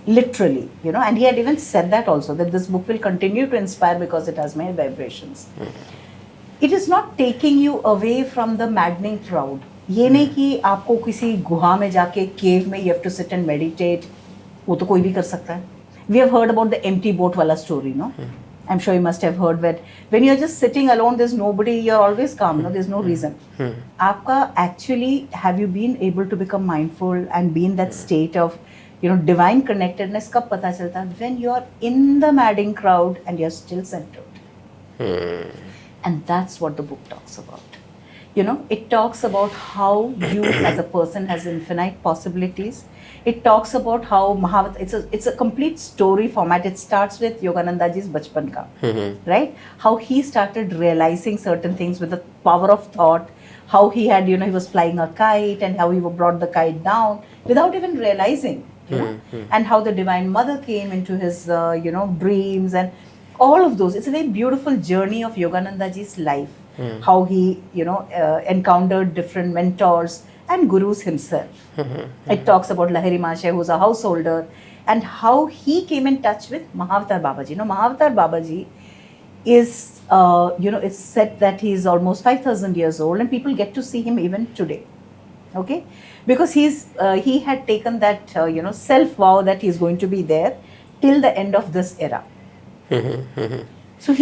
Literally, you know, and he had even said that also, that this book will continue to inspire because it has my vibrations. It is not taking you away from the maddening crowd. ये नहीं कि आपको किसी गुहा में जाके केव में you have to sit and meditate. वो तो कोई भी कर सकता है. We have heard about the empty boat वाला story, no? I'm sure you must have heard that when you're just sitting alone, there's nobody, you're always calm, no? There's no reason. आपका actually, have you been able to become mindful and be in that state of, you know, divine connectedness? कब पता चलता है? When you're in the madding crowd and you're still centered. And that's what the book talks about. You know, it talks about how you as a person has infinite possibilities. It talks about how Mahavatar, it's a complete story format. It starts with Yogananda ji's bachpan ka, right? How he started realizing certain things with the power of thought. How he had, you know, he was flying a kite and how he brought the kite down without even realizing, you know, and how the Divine Mother came into his, you know, dreams and all of those. It's a very beautiful journey of Yogananda ji's life. How he, you know, encountered different mentors and gurus himself. It talks about Lahiri Mahasaya, who's a householder, and how he came in touch with Mahavatar Babaji. You know, Mahavatar Babaji is, you know, it's said that he is almost 5,000 years old, and people get to see him even today. Okay, because he had taken that, you know, self vow that he's going to be there till the end of this era. So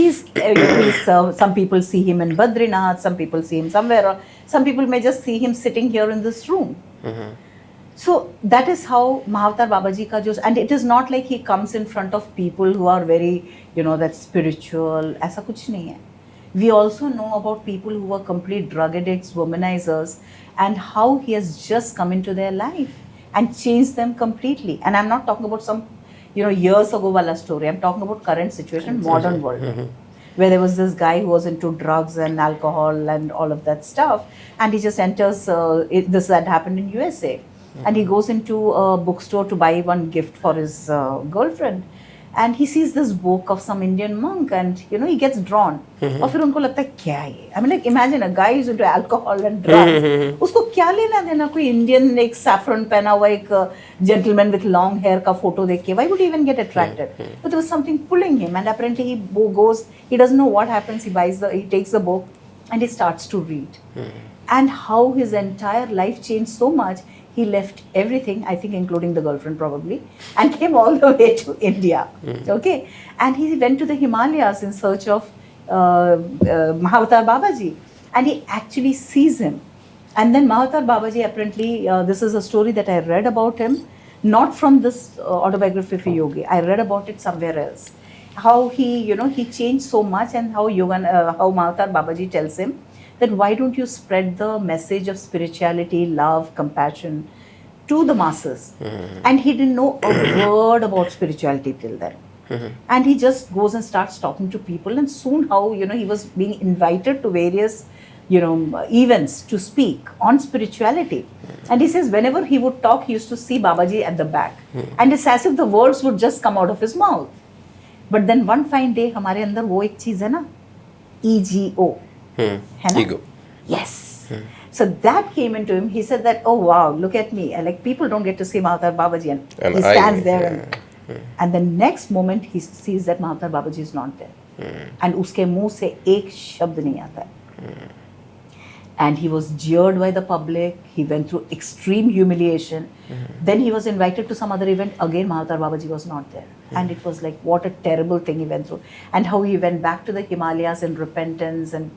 some people see him in Badrinath, some people see him somewhere, or some people may just see him sitting here in this room. So that is how Mahavatar Babaji ka jo, and it is not like he comes in front of people who are very, that spiritual. ऐसा कुछ नहीं है. We also know about people who are complete drug addicts, womanizers, and how he has just come into their life and changed them completely. And I'm not talking about some, years ago wala story. I'm talking about current situation, modern world. Where there was this guy who was into drugs and alcohol and all of that stuff, and he just enters. This had happened in USA, and he goes into a bookstore to buy one gift for his girlfriend, and he sees this book of some Indian monk, and he gets drawn. और फिर उनको लगता है क्या ये? I mean, like imagine a guy who's into alcohol and drugs. उसको क्या लेना देना कोई Indian एक saffron पहना हुआ एक gentleman with long hair का photo देख के? Why would he even get attracted? But there was something pulling him, and apparently he goes. He doesn't know what happens. He takes the book, and he starts to read. And how his entire life changed so much. He left everything, I think, including the girlfriend probably, and came all the way to India. Okay, and he went to the Himalayas in search of Mahavatar Babaji, and he actually sees him. And then Mahavatar Babaji, apparently, this is a story that I read about him, not from this autobiography of a yogi. I read about it somewhere else. How he, he changed so much, and how how Mahavatar Babaji tells him that why don't you spread the message of spirituality, love, compassion to the masses? And he didn't know a word about spirituality till then. And he just goes and starts talking to people, and soon how, he was being invited to various, events to speak on spirituality. And he says whenever he would talk, he used to see Babaji at the back. And it's as if the words would just come out of his mouth. But then one fine day, हमारे अंदर वो एक चीज़ है ना, EGO. Ego. Yes. So that came into him. He said that, oh wow, look at me. Like people don't get to see Mahavatar Babaji, and he stands there, and the next moment he sees that Mahavatar Babaji is not there, and उसके मुंह से एक शब्द नहीं आता है. And he was jeered by the public. He went through extreme humiliation. Then he was invited to some other event. Again, Mahavatar Babaji was not there. And it was like, what a terrible thing he went through. And how he went back to the Himalayas in repentance, and,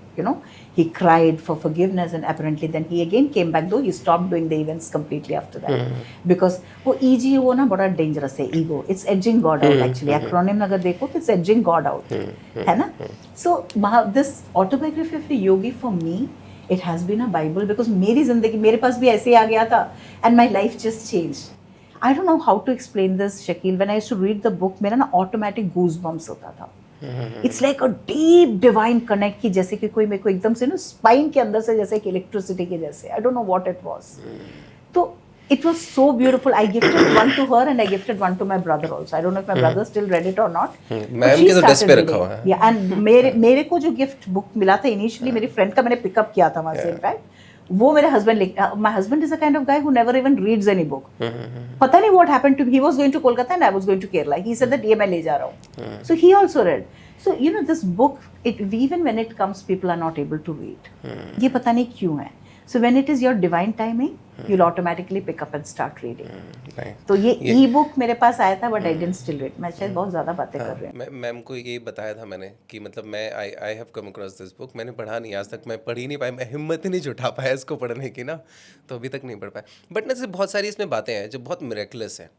he cried for forgiveness. And apparently then he again came back, though he stopped doing the events completely after that. Because वो ego ना बड़ा dangerous है, ego. It's edging God out actually. Acronym अगर देखो, it's edging God out. है ना? So this autobiography of a yogi for me, it has been a Bible, because मेरी ज़िंदगी मेरे पास भी ऐसे ही आ गया था, and my life just changed. I don't know how to explain this, Shakil. When I used to read the book, मेरा ना automatic goosebumps होता था. It's like a deep divine connect की जैसे कि कोई मेरे को एकदम से ना spine के अंदर से जैसे एक electricity के जैसे. I don't know what it was. तो it was so beautiful. I gifted one to her, and I gifted one to my brother also. I don't know if my brother still read it or not. Ma'am के तो desk पे रखा हुआ है. Yeah, and मेरे को जो gift book मिला था इनिशियली मेरी फ्रेंड का, मैंने पिकअप किया था वहाँ से. इनफैक्ट वो मेरे husband, my husband is a kind of guy who never even reads any book. पता नहीं what happened to him. He was going to Kolkata and I was going to Kerala. He said that ये मैं ले जा रहा हूँ. So he also read. So this book, even when it comes, people are not able to read. ये पता नहीं क्यों है. So when it is your divine timing, you'll automatically pick up and start reading. तो ये e-book मेरे पास आया था, but I didn't still read. मैं शायद बहुत ज़्यादा बातें कर रही हूँ. मैम को ये बताया था मैंने कि मतलब मैं I have come across this book. मैंने पढ़ा नहीं आज तक, मैं पढ़ ही नहीं पाया, मैं हिम्मत ही नहीं जुटा पाया इसको पढ़ने की ना, तो अभी तक नहीं पढ़ पाया. बट ना जैसे बहुत सारी इसमें बातें हैं जो बहुत मिरेकलस है.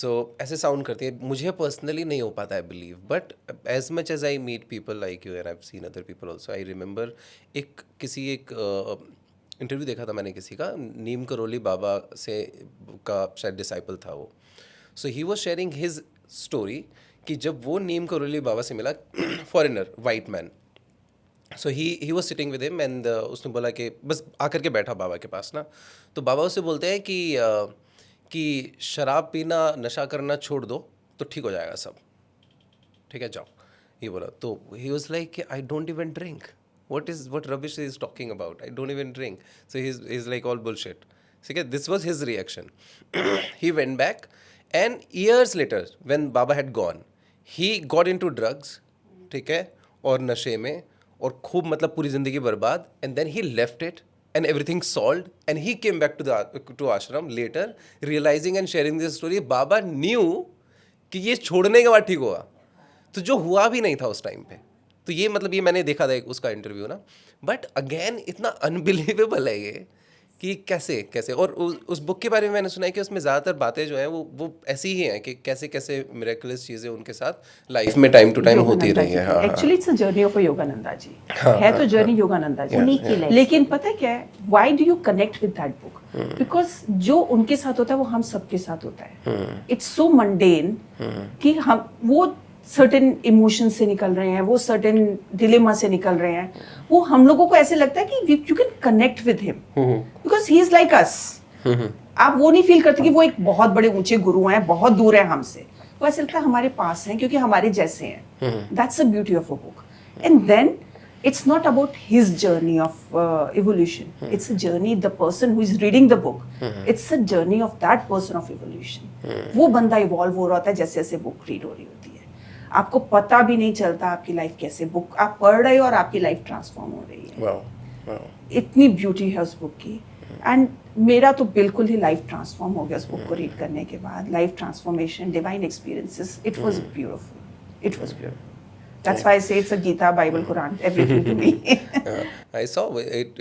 सो ऐसे साउंड करती है. मुझे पर्सनली नहीं हो पाता, I believe, but as much as I meet people like you and I have seen other people also. I remember एक इंटरव्यू देखा था मैंने किसी का, नीम करोली बाबा से का शायद डिसाइपल था वो. So he was sharing his story कि जब वो नीम करोली बाबा से मिला, foreigner white man, so he was sitting with him and उसने बोला कि बस आकर के बैठा बाबा के पास ना, तो बाबा उससे बोलते हैं कि शराब पीना नशा करना छोड़ दो तो ठीक हो जाएगा सब, ठीक है जाओ, ये बोला. तो he was like I don't even drink. What rubbish he is talking about? I don't even drink. So he's like all bullshit. So this was his reaction. He went back, and years later, when Baba had gone, he got into drugs, ठीक है, और नशे में, और खूब मतलब पूरी जिंदगी बर्बाद. And then he left it, and everything solved, and he came back to ashram later, realizing and sharing this story. Baba knew कि ये छोड़ने के बाद ठीक होगा, तो जो हुआ भी नहीं था उस टाइम पे. तो ये मतलब ये मैंने देखा था उसका इंटरव्यू ना. बट अगेन इतना अनबिलीवेबल है ये कि कैसे कैसे, और उस बुक के बारे में मैंने सुना है कि उसमें ज़्यादातर बातें जो हैं वो ऐसी ही हैं कि कैसे कैसे मिरेकुलस चीज़ें उनके साथ लाइफ में टाइम टू टाइम होती रही हैं. हाँ, actually it's a journey of Yogananda ji. हाँ, है हाँ, तो जर्नी योगानंदा जी. उन्हीं की life. लेकिन पता है क्या है, why do you connect with that book? Because जो उनके साथ होता है वो हम सबके साथ होता है. इट्स सो मंडेन कि हम वो सर्टेन इमोशन से निकल रहे हैं, वो सर्टेन डिलेमा से निकल रहे हैं, वो हम लोगों को ऐसे लगता है कि you can connect with him because he is like us. आप वो नहीं फील करते कि वो एक बहुत बड़े ऊंचे गुरु हैं, बहुत दूर है हमसे. वो ऐसे लगता है हमारे पास हैं क्योंकि हमारे जैसे हैं. That's the beauty of a book. And then it's not about his journey of evolution. It's a journey, the person who is reading the book, it's a journey of that person of evolution. वो बंदा evolve हो रहा होता है जैसे जैसे book read हो रही होती है. आपको पता भी नहीं चलता आपकी लाइफ कैसे, बुक आप पढ़ रहे हो और आपकी लाइफ ट्रांसफॉर्म हो रही है. wow. इतनी ब्यूटी है उस बुक की. एंड मेरा तो बिल्कुल ही लाइफ ट्रांसफॉर्म हो गया उस बुक को रीड करने के बाद. Life transformation, divine experiences, it was beautiful. It was beautiful. That's why I say it's a Gita, Bible, Quran, everything to me. I saw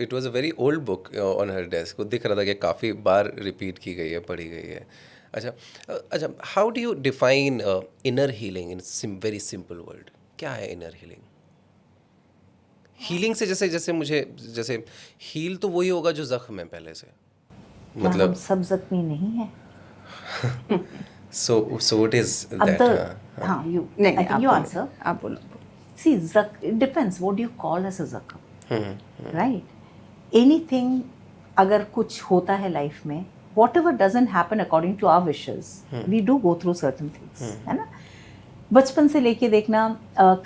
it was a very old book on her desk. वो दिख रहा था कि काफ़ी बार repeat की गई है, पढ़ी गई है. अच्छा, how do you define inner healing in very simple word? क्या है इनर हीलिंग? हीलिंग से जैसे मुझे जैसे हील तो वही होगा जो जख्म है पहले से, मतलब हम सब जख्मी नहीं है. So what is that? हाँ, you. नहीं, I think you answer. आप बोलो. See, it depends. What do you call as a zakam? Right? Anything, अगर कुछ होता है लाइफ में, whatever doesn't happen according to our wishes, we do go through certain things, है ना? बचपन से लेके देखना,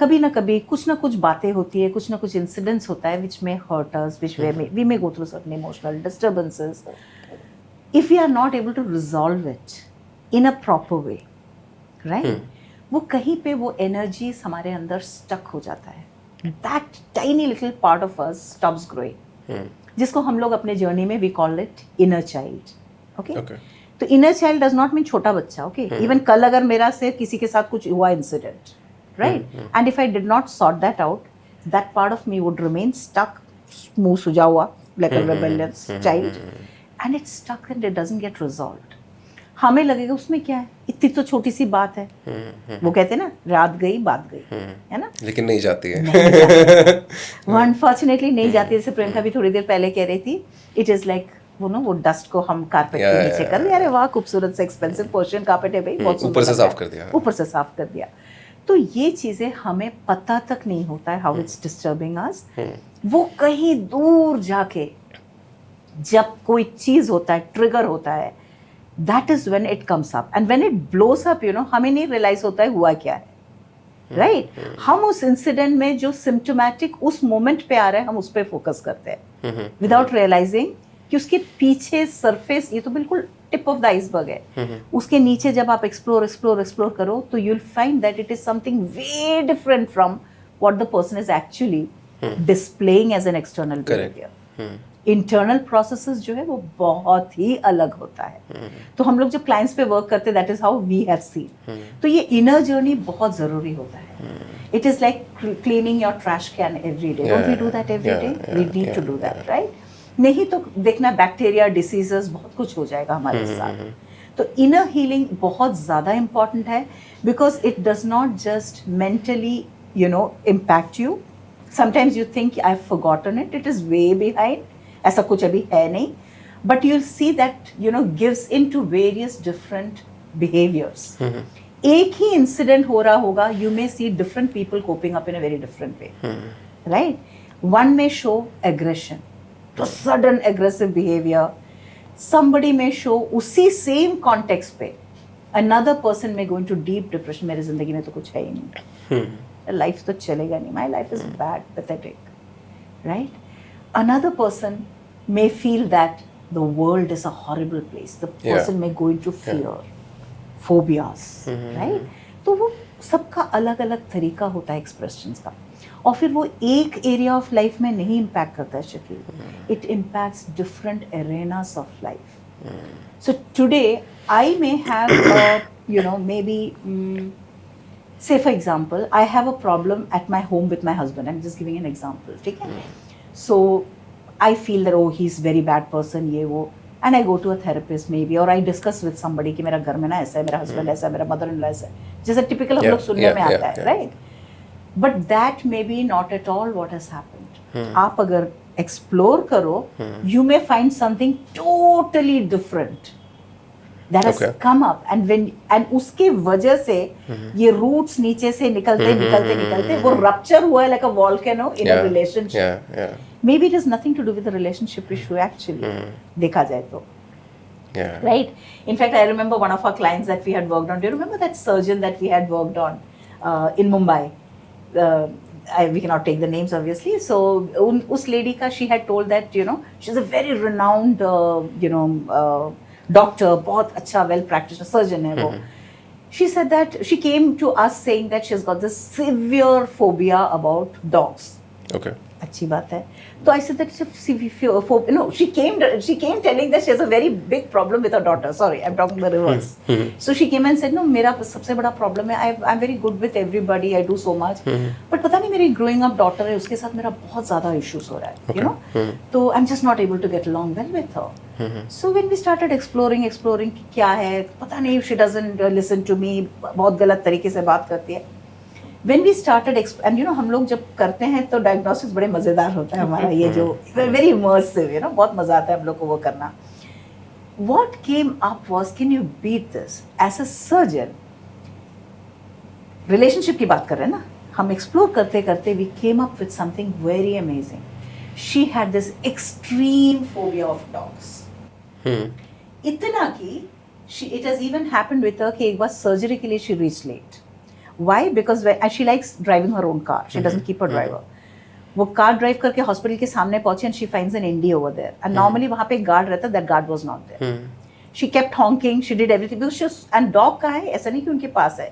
कभी ना कभी कुछ ना कुछ बातें होती है, कुछ ना कुछ इंसिडेंट्स होता है which may hurt us, which we may go through certain emotional disturbances. If we are not able to resolve it in a proper way, right? वो कहीं पे वो एनर्जीज हमारे अंदर स्टक हो जाता है. That tiny little part of us stops growing. जिसको हम लोग अपने जर्नी में we call it inner child. Okay? तो inner child does not mean छोटा बच्चा. Okay? Even कल अगर मेरा से किसी के साथ कुछ हुआ incident, right? And if I did not sort that out, that part of me would remain stuck, मुंह सुजा हुआ, like a rebellious child, and it's stuck and it doesn't get resolved. हमें लगेगा उसमें क्या है, इतनी तो छोटी सी बात है. वो कहते हैं ना, रात गई बात गई, है ना, लेकिन नहीं जाती है. वो अनफॉर्चुनेटली नहीं जाती. जैसे प्रियंका भी थोड़ी देर पहले कह रही थी, इट इज लाइक वो डस्ट को हम कारपेट के नीचे कर दिया. अरे वाह, खूबसूरत से एक्सपेंसिव पर्शियन कारपेट है भाई, बहुत ऊपर से साफ कर दिया, ऊपर से साफ कर दिया. तो ये चीजें हमें पता तक नहीं होता है हाउ इट्स डिस्टर्बिंग अस. वो कहीं दूर जाके जब कोई चीज होता है, ट्रिगर होता है, that is when it comes up, and when it blows up, हमें नहीं रियलाइज होता है हुआ क्या है. राइट? हम उस इंसिडेंट में जो सिम्टोमेटिक उस मोमेंट पे आ रहा है, हम उस पर फोकस करते हैं विदाउट रियलाइजिंग कि उसके पीछे सरफेस, ये तो बिल्कुल टिप ऑफ द आइसबर्ग है. उसके नीचे जब आप एक्सप्लोर करो तो you will find that it is something way different from what the person is actually displaying as an external behaviour. Internal processes जो है वो बहुत ही अलग होता है. तो हम लोग जब क्लाइंट्स पे वर्क करते हैं, that is how we have seen. तो ये इनर जर्नी बहुत जरूरी होता है. It is like cleaning your trash can every day. Don't we do that every day? We need to do that, right? नहीं तो देखना, बैक्टीरिया, डिसीजेस, बहुत कुछ हो जाएगा हमारे साथ. तो इनर हीलिंग बहुत ज़्यादा इम्पॉर्टेंट है, because it does not just mentally impact you. Sometimes you think I have forgotten it, it is way behind, ऐसा कुछ अभी है नहीं, but you will see that gives in to various different behaviours. एक ही incident हो रहा होगा, you may see different people coping up in a very different way, right? One may show aggression, तो sudden aggressive behaviour. somebody may show उसी same context पे, another person may go into deep depression, मेरी जिंदगी में तो कुछ है ही नहीं, लाइफ तो चलेगा नहीं, my life is bad, pathetic, right? Another person may feel that the world is a horrible place. The person may go into fear, phobias, right? तो वो सबका अलग अलग तरीका होता है एक्सप्रेशंस का. और फिर वो एक एरिया ऑफ लाइफ में नहीं इम्पैक्ट करता है Shakeel, it impacts different arenas of life. So today I may have maybe say for example I have a problem at my home with my husband. I'm just giving an example, ठीक है? So I feel that, oh, he's very bad person, ये वो, and I go to a therapist maybe, or I discuss with somebody कि मेरा घर में ना ऐसा है, मेरा husband ऐसा है, मेरा mother-in-law ऐसा है, जैसे typical हम लोग सुनने में आता है, right? But that may be not at all what has happened. आप अगर explore करो, you may find something totally different that has come up, and उसके वजह से ये roots नीचे से निकलते वो rupture हुआ है like a volcano in a relationship. Maybe it has nothing to do with the relationship issue actually. देखा जाए तो. Right? In fact, I remember one of our clients that we had worked on. Do you remember that surgeon that we had worked on in Mumbai? We cannot take the names obviously. So उस lady का, she had told that, you know, she's a very renowned doctor, बहुत अच्छा well practitioner surgeon है वो. She said that she came to us saying that she's got this severe phobia about dogs. Okay. अच्छी बात है. So I said that she came telling that she has a very big problem with her daughter. Sorry, I'm talking the reverse. So she came and said, no, मेरा सबसे बड़ा problem है, I'm very good with everybody, I do so much. But पता नहीं मेरी growing up daughter है, उसके साथ मेरा बहुत ज़्यादा issues हो रहा है, you know. तो I'm just not able to get along well with her. So when we started exploring कि क्या है, पता नहीं, she doesn't listen to me, बहुत गलत तरीके से बात करती है. When we started and you know, हम लोग जब करते हैं तो diagnostics बड़े मज़ेदार होता है हमारा, ये जो very immersive, you know, बहुत मज़ा आता है हम लोग को वो करना. What came up was, can you beat this? As a surgeon, relationship की बात कर रहे हैं ना, हम explore करते करते we came up with something very amazing. She had this extreme phobia of dogs. इतना कि it has even happened with her कि एक बार surgery के लिए she reached late. Why? Because she likes driving her own car. She doesn't keep a driver. वो car drive करके hospital के सामने पहुंची and she finds an ND over there. And normally वहाँ पे एक guard रहता, that guard was not there. She kept honking. She did everything because she was, and dog कहाँ है? ऐसा नहीं कि उनके पास है.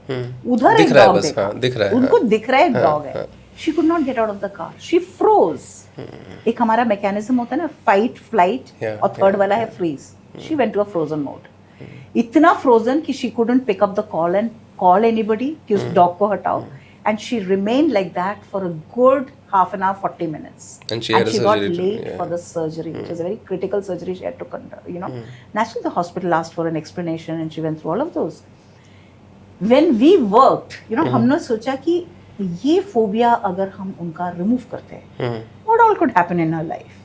उधर एक dog देखा. दिख रहा है. उनको दिख रहा है एक dog है. She could not get out of the car. She froze. एक हमारा mechanism होता है ना, fight, flight, और third वाला है freeze. She went to a frozen mode. इतना frozen कि she couldn't pick up the call and call anybody कि उस dog को हटाओ, and she remained like that for a good half an hour, 40 minutes. And she got late for the surgery, which was a very critical surgery she had to conduct, you know. Naturally, the hospital asked for an explanation, and she went through all of those. When we worked, you know, हमने सोचा कि ये phobia अगर हम उनका remove करते हैं, what all could happen in her life?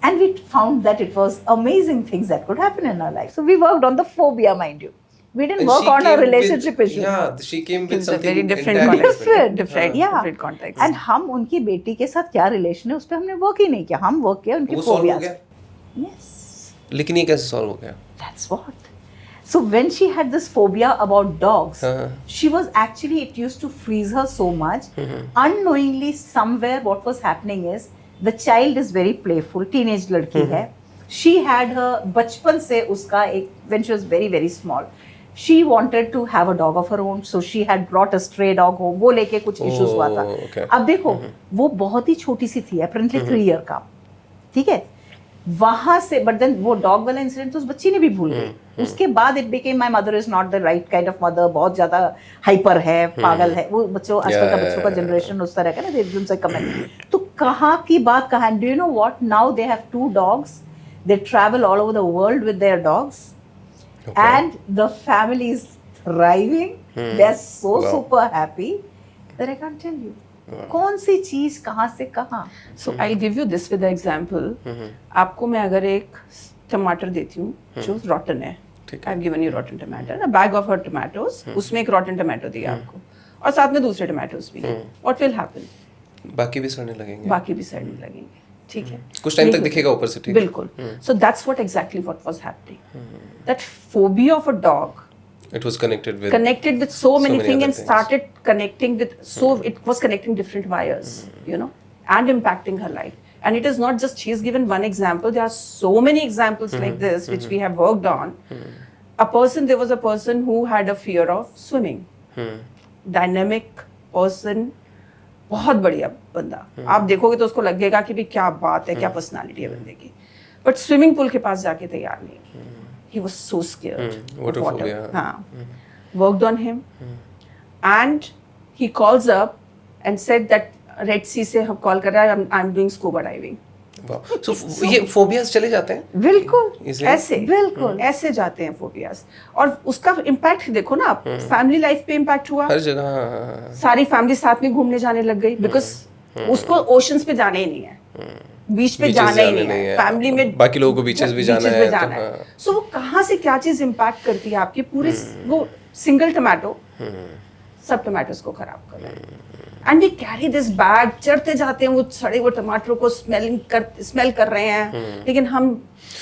And we found that it was amazing things that could happen in her life. So we worked on the phobia, mind you. We didn't work on a relationship issue. Yeah, she came with something very different different context. And हम उनकी बेटी के साथ क्या relation है, उस पे हमने work ही नहीं किया. हम work किया उनकी phobias. Yes. लेकिन ये कैसे solve हो गया? That's what. So when she had this phobia about dogs, she was actually, it used to freeze her so much. Unknowingly, somewhere what was happening is, the child is very playful, teenage लड़की है. She had her बचपन से उसका एक, when she was very very small, she wanted to have a dog of her own, so she had brought a stray dog home. वो लेके कुछ issues हुआ था. अब देखो, वो बहुत ही छोटी सी थी, apparently 3 year का, ठीक है. वहाँ से, but then वो dog वाला incident तो उस बच्ची ने भी भूल गई. उसके बाद it became, my mother is not the right kind of mother, बहुत ज़्यादा hyper है, पागल है. वो बच्चों, आजकल का बच्चों का generation उस तरह का ना, they एकदम से comment. तो कहाँ की बात कहाँ? Do you know what? Now they have 2 dogs. They travel all over the world with their dogs. And the family is thriving. They're so super happy that I can't tell you. कौन सी चीज कहाँ से कहाँ? So I'll give you this with the example. आपको मैं अगर एक टमाटर देती हूँ जो rotten है, I've given you rotten tomato, a bag of her tomatoes, उसमें एक rotten tomato दिया आपको, और साथ में दूसरे tomatoes भी. What will happen? बाकी भी सड़ने लगेंगे. बाकी भी सड़ने लगेंगे. ठीक है. कुछ टाइम तक दिखेगा ऊपर से, ठीक है. बिल्कुल. So that's what exactly what was happening. That phobia of a dog. It was connected with so many things and things. started connecting with, so it was connecting different wires, you know, and impacting her life. And it is not just, she's given one example, there are so many examples like this which we have worked on. There was a person who had a fear of swimming. Dynamic person, बहुत बढ़िया बंदा. आप देखोगे तो उसको लगेगा कि भी क्या बात है, क्या पर्सनालिटी है बंदे की. But swimming pool के पास जाके तैयार नहीं. He was so scared. Water phobia. हाँ. Worked on him. And he calls up and said that Red Sea से हम कॉल कर रहा है, I'm doing scuba diving. सो ये फोबियाज चले जाते हैं बिल्कुल इसे? ऐसे बिल्कुल। ऐसे जाते हैं फोबियाज। और उसका इम्पैक्ट देखो ना, फैमिली लाइफ पे इम्पैक्ट हुआ, हर जगह। हाँ। सारी फैमिली साथ में घूमने जाने लग गई, बिकॉज उसको ओशंस पे जाना ही नहीं है, बीच पे Beaches जाना ही जाने नहीं है, है। फैमिली में बाकी लोगों को beaches भी जाना है, तो हाँ। सो वो कहाँ से क्या चीज इम्पैक्ट करती है आपके पूरे, वो सिंगल टमाटो सब टमाटोज को खराब कर रहा है। And we carry this bag, चढ़ते जाते हैं वो सड़े हुए टमाटरों को स्मेल कर रहे हैं, लेकिन हम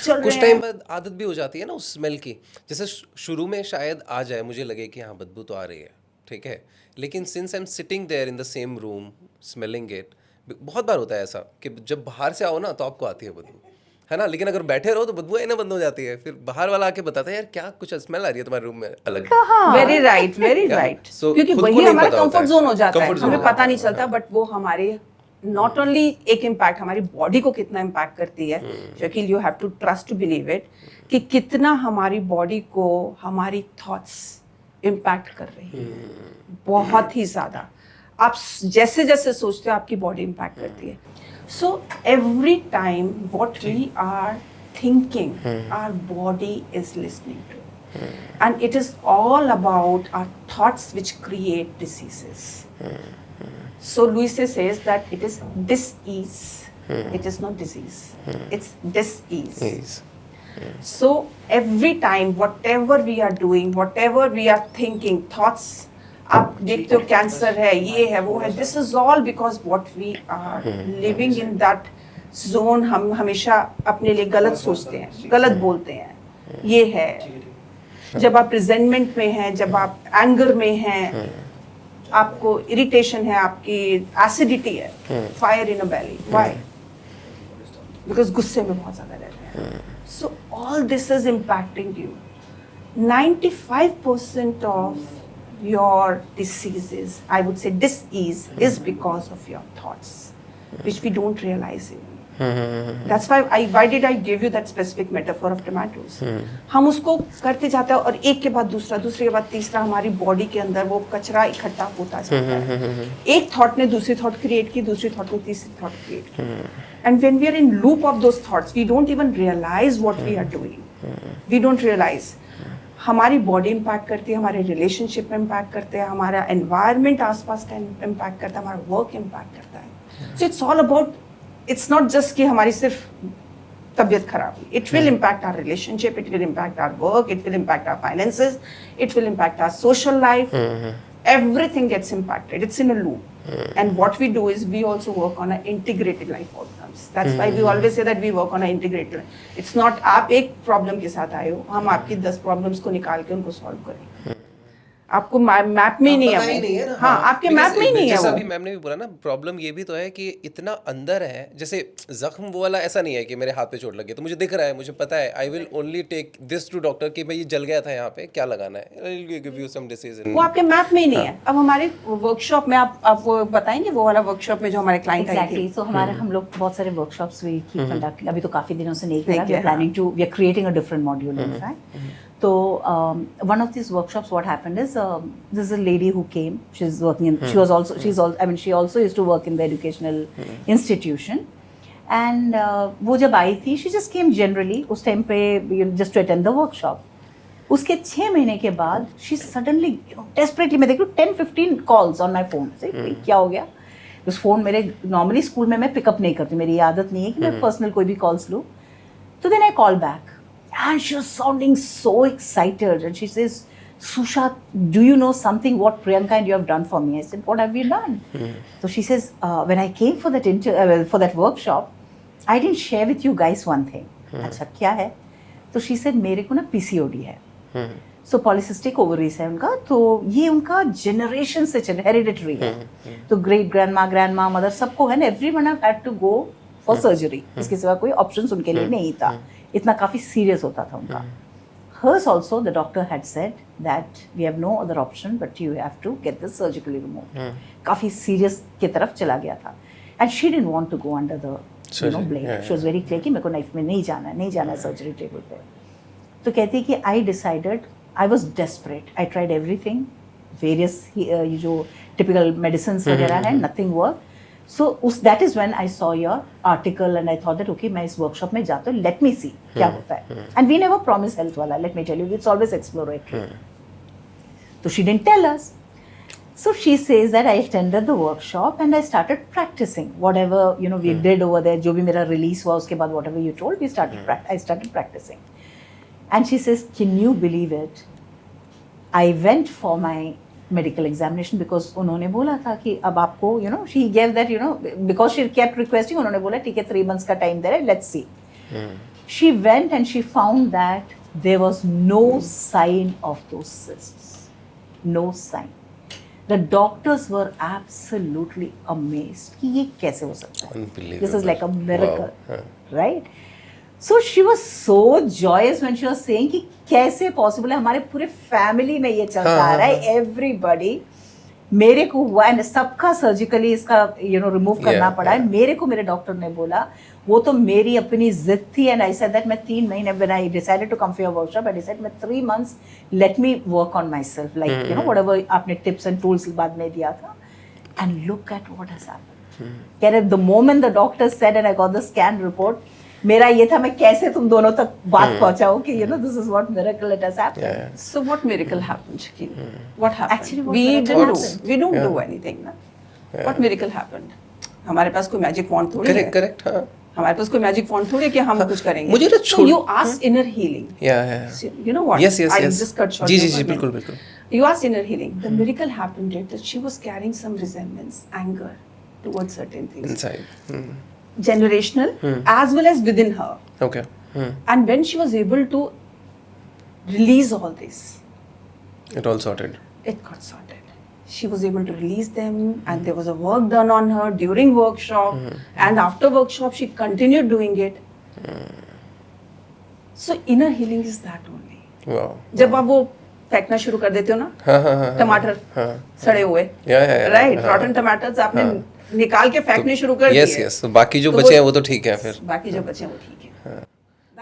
चल रहे कुछ हैं। टाइम बाद आदत भी हो जाती है ना उस स्मेल की। जैसे शुरू में शायद आ जाए, मुझे लगे कि हाँ बदबू तो आ रही है, ठीक है, लेकिन since I am sitting there in the same room smelling it, बहुत बार होता है ऐसा कि जब बाहर से आओ ना तो आपको आती है बदबू, है ना, लेकिन अगर बैठे रहो तो बदबू आना बंद हो जाती है। फिर बाहर वाला आके बताता है यार क्या कुछ स्मेल आ रही है तुम्हारे रूम में अलग। Very right, very Yeah. Right. So, क्योंकि खुद को वही नहीं हमारा पता होता कंफर्ट है। जोन हो जाता है, Comfort हमें zone पता नहीं होता है। चलता, बट वो हमारे नॉट ओनली एक इम्पैक्ट हमारी बॉडी को कितना इम्पैक्ट करती है, Shakeel you have to trust to believe it, कि कितना हमारी बॉडी को हमारी थॉट्स इम्पैक्ट कर रही है, बहुत ही ज्यादा। आप जैसे जैसे सोचते हो आपकी बॉडी इम्पैक्ट करती है। So every time what we are thinking, our body is listening to, and it is all about our thoughts which create diseases. So Louis says that it is dis-ease, it is not disease, it's dis-ease. Yes. So every time whatever we are doing, whatever we are thinking, thoughts, आप देखते हो cancer है, ये है, वो है, this is all because what we are living in that zone. हम हमेशा अपने लिए गलत सोचते हैं, गलत बोलते हैं, ये है। जब आप रिजेंटमेंट में हैं, जब आप एंगर में हैं, आपको इरिटेशन है, आपकी एसिडिटी है, fire in a belly, why? Because गुस्से में बहुत ज्यादा रहते हैं। So all this is impacting you. 95% of your diseases, I would say disease, is because of your thoughts which we don't realize even. That's why did I give you that specific metaphor of tomatoes? हम उसको करते जाते हैं और एक के बाद दूसरा, दूसरे के बाद तीसरा, हमारी बॉडी के अंदर वो कचरा इकट्ठा होता जाता है। एक थॉट ने दूसरी थॉट क्रिएट की, दूसरी थॉट ने तीसरी थॉट क्रिएट की, and when we are in loop of those thoughts we don't even realise what we are doing, we don't realise. हमारी बॉडी इम्पैक्ट करती है, हमारे रिलेशनशिप में इम्पैक्ट करते हैं, हमारा एनवायरनमेंट आसपास का इम्पैक्ट करता है, हमारा वर्क इम्पैक्ट करता है। So it's all about, it's not just कि हमारी सिर्फ तबीयत खराब हुई, it will impact our relationship, it will impact our work, it will impact our finances, it will impact our social life, everything gets impacted, it's in a loop. And what we do is we also work on an integrated life outcomes. That's why we always say that we work on an integrated life. It's not आप एक problem के साथ आए हो, हम आपकी 10 problems को निकाल के उनको सॉल्व करें। आपको मैप में ही नहीं है वो। हाँ, आपके मैप में ही नहीं है जैसा वो। अभी मैम ने भी बोला ना, प्रॉब्लम ये भी तो है कि इतना अंदर है। जैसे जख्म वो वाला ऐसा नहीं है कि मेरे हाथ पे चोट लगी तो मुझे दिख रहा है, मुझे पता है, I will only take this to doctor कि भाई ये जल गया था यहाँ पे, क्या लगाना है, I will give you some decision. वो आपके मैप में ही नहीं है। अब हमारे वर्कशॉप में आप वो बताएंगे, वो वाला वर्कशॉप में जो हमारे क्लाइंट आए थे। एग्जैक्टली। सो हमारा हम लोग बहुत सारे वर्कशॉप्स भी कंडक्ट, अभी तो काफी दिनों से नहीं नहीं करा, वी किया, are planning to, we are creating a different module in fact. So one of these workshops, what happened is this is a lady who came. She's working in. She was also. She's also. I mean, she also used to work in the educational institution. And वो जब आई थी, she just came generally. उस time पे just to attend the workshop. उसके 6 महीने के बाद she suddenly desperately, मैं देख रही हूँ 10-15 calls on my phone. से क्या हो गया? उस फोन मेरे नॉर्मली स्कूल में मैं पिकअप नहीं करती, मेरी आदत नहीं है कि मैं पर्सनल कोई भी कॉल्स लूँ। तो then I call back and she was sounding so excited and she says, Susha, do you know something what Priyanka and you have done for me? I said, what have you done? So she says, when I came for that workshop, I didn't share with you guys one thing. अच्छा क्या है? तो she said, मेरे को ना PCOD है। So polycystic ovaries है उनका, तो ये उनका जनरेशन से हेरिडिटरी है। तो ग्रेट ग्रैंडमा मदर सबको है ना, everyone have had to go for surgery. इसके सिवा कोई ऑप्शन उनके लिए नहीं था, इतना काफ़ी सीरियस होता था उनका। Hers also, the doctor had said that we have no other option but you have to get this surgically removed. काफ़ी सीरियस की तरफ चला गया था। And she didn't want to go under the blade. She was very clear कि मेरे को knife में नहीं जाना सर्जरी टेबल पे। तो कहती कि I decided, I was desperate. I tried everything, various ये जो typical medicines वगैरह है, nothing worked. So that is when I saw your article and I thought that okay, मैं इस workshop में जाता हूँ, let me see क्या होता है. And we never promise health वाला, let me tell you, it's always exploratory. So she didn't tell us. So she says that I attended the workshop and I started practicing whatever we did over there. जो भी मेरा release हुआ उसके बाद whatever you told, I started practicing. And she says, can you believe it? I went for my medical examination because उन्होंने बोला था कि अब आपको she gave that because she kept requesting, उन्होंने बोला ठीक है 3 months का time दे रहे, let's see. She went and she found that there was no sign of those cysts. No sign. The doctors were absolutely amazed कि ये कैसे हो सकता है. Unbelievable. This is like a miracle, Wow. right? So she was so joyous when she was saying कि कैसे possible है, हमारे पूरे family में ये चलता आ रहा है, everybody. मेरे को हुआ है, सबका सर्जिकली इसका रिमूव करना पड़ा है. मेरे को मेरे डॉक्टर ने बोला, वो तो मेरी अपनी जिद थी. एंड आई सेड दैट मैं 3 महीने when I decided to come for your workshop, I decide मैं 3 months let me work on myself, like whatever आपने टिप्स एंड टूल्स बाद में दिया था. And look at what has happened. Can at the moment the doctor said and I got the scan report, मेरा ये था मैं कैसे तुम दोनों तक बात पहुंचाऊं कि this is what miracle it has happened. So what miracle happened, Shakil? What happened? Actually, what we miracle didn't happened? do. We don't do anything, na. What miracle happened? हमारे पास कोई मैजिक वॉन्ड थोड़ी है. Correct. हाँ. हमारे पास कोई magic wand थोड़ी है कि हम कुछ करेंगे. मुझे ना So you asked inner healing. Yeah. You know what? Yes. I just cut short. Ji, your बिल्कुल. You asked inner healing. The miracle happened that she was carrying some resentments, anger towards certain things. Inside. Generational as well as within her. Okay. And when she was able to release all this, It all sorted. it got sorted. She was able to release them, and there was a work done on her during workshop, and after workshop she continued doing it. So inner healing is that only. Wow. जब आप वो फेंकना शुरू कर देते हो ना, टमाटर सड़े हुए, Yeah. राइट, रॉटन टमाटर्स आपने निकाल के फेंकने शुरू कर दिए. Yes. तो बाकी जो बचे हैं वो तो ठीक है फिर. बाकी जो बचे हैं वो ठीक है.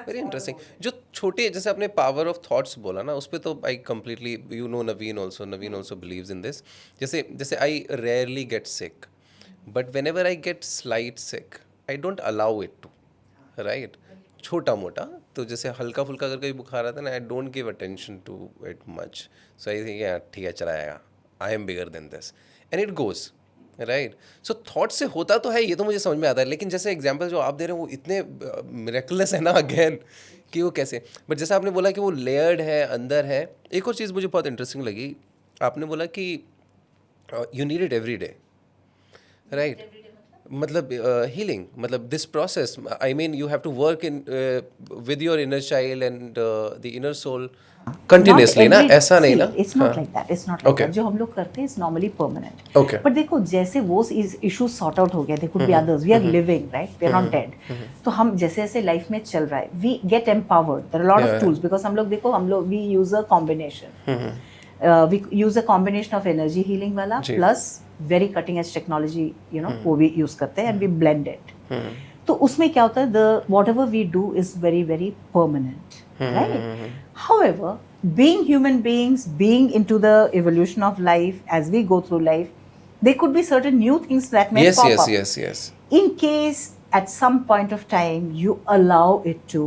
Very interesting. जो छोटे जैसे आपने पावर ऑफ थॉट्स बोला ना, उस पे तो I completely Naveen also believes in this. जैसे I rarely get sick, but whenever I get slight sick I don't allow it to, right. छोटा मोटा तो जैसे हल्का फुल्का अगर कहीं बुखार आता है ना, I don't give attention to it much. So I think यार ठीक है चला आएगा, I am bigger than this and it goes, right. So thought से होता तो है, ये तो मुझे समझ में आता है. लेकिन जैसे एग्जांपल जो आप दे रहे हैं वो इतने मिरेकलस है ना अगेन, कि वो कैसे. बट जैसे आपने बोला कि वो लेयर्ड है, अंदर है. एक और चीज़ मुझे बहुत इंटरेस्टिंग लगी, आपने बोला कि you need it every day, right. मतलब हीलिंग, मतलब this process, I mean you have to work in with your inner child and the inner soul continuously ना, ऐसा नहीं ना. It's not like that, it's not like that. जो हम लोग करते हैं it's normally permanent. Okay. But देखो जैसे वो इश्यूज सॉर्ट आउट हो गए, they could be others, we are living, right, we are not dead. तो हम जैसे जैसे लाइफ में चल रहा है, we get empowered, there are lot of tools, because हम लोग देखो we use a combination, we use a combination of energy healing वाला plus very cutting edge technology, वो भी यूज करते हैं, एंड वी ब्लेंड इट. तो उसमें क्या होता है, the whatever we do is very very permanent, right? However, being human beings, being into the evolution of life, as we go through life, there could be certain new things that may pop up. Yes. In case at some point of time you allow it to,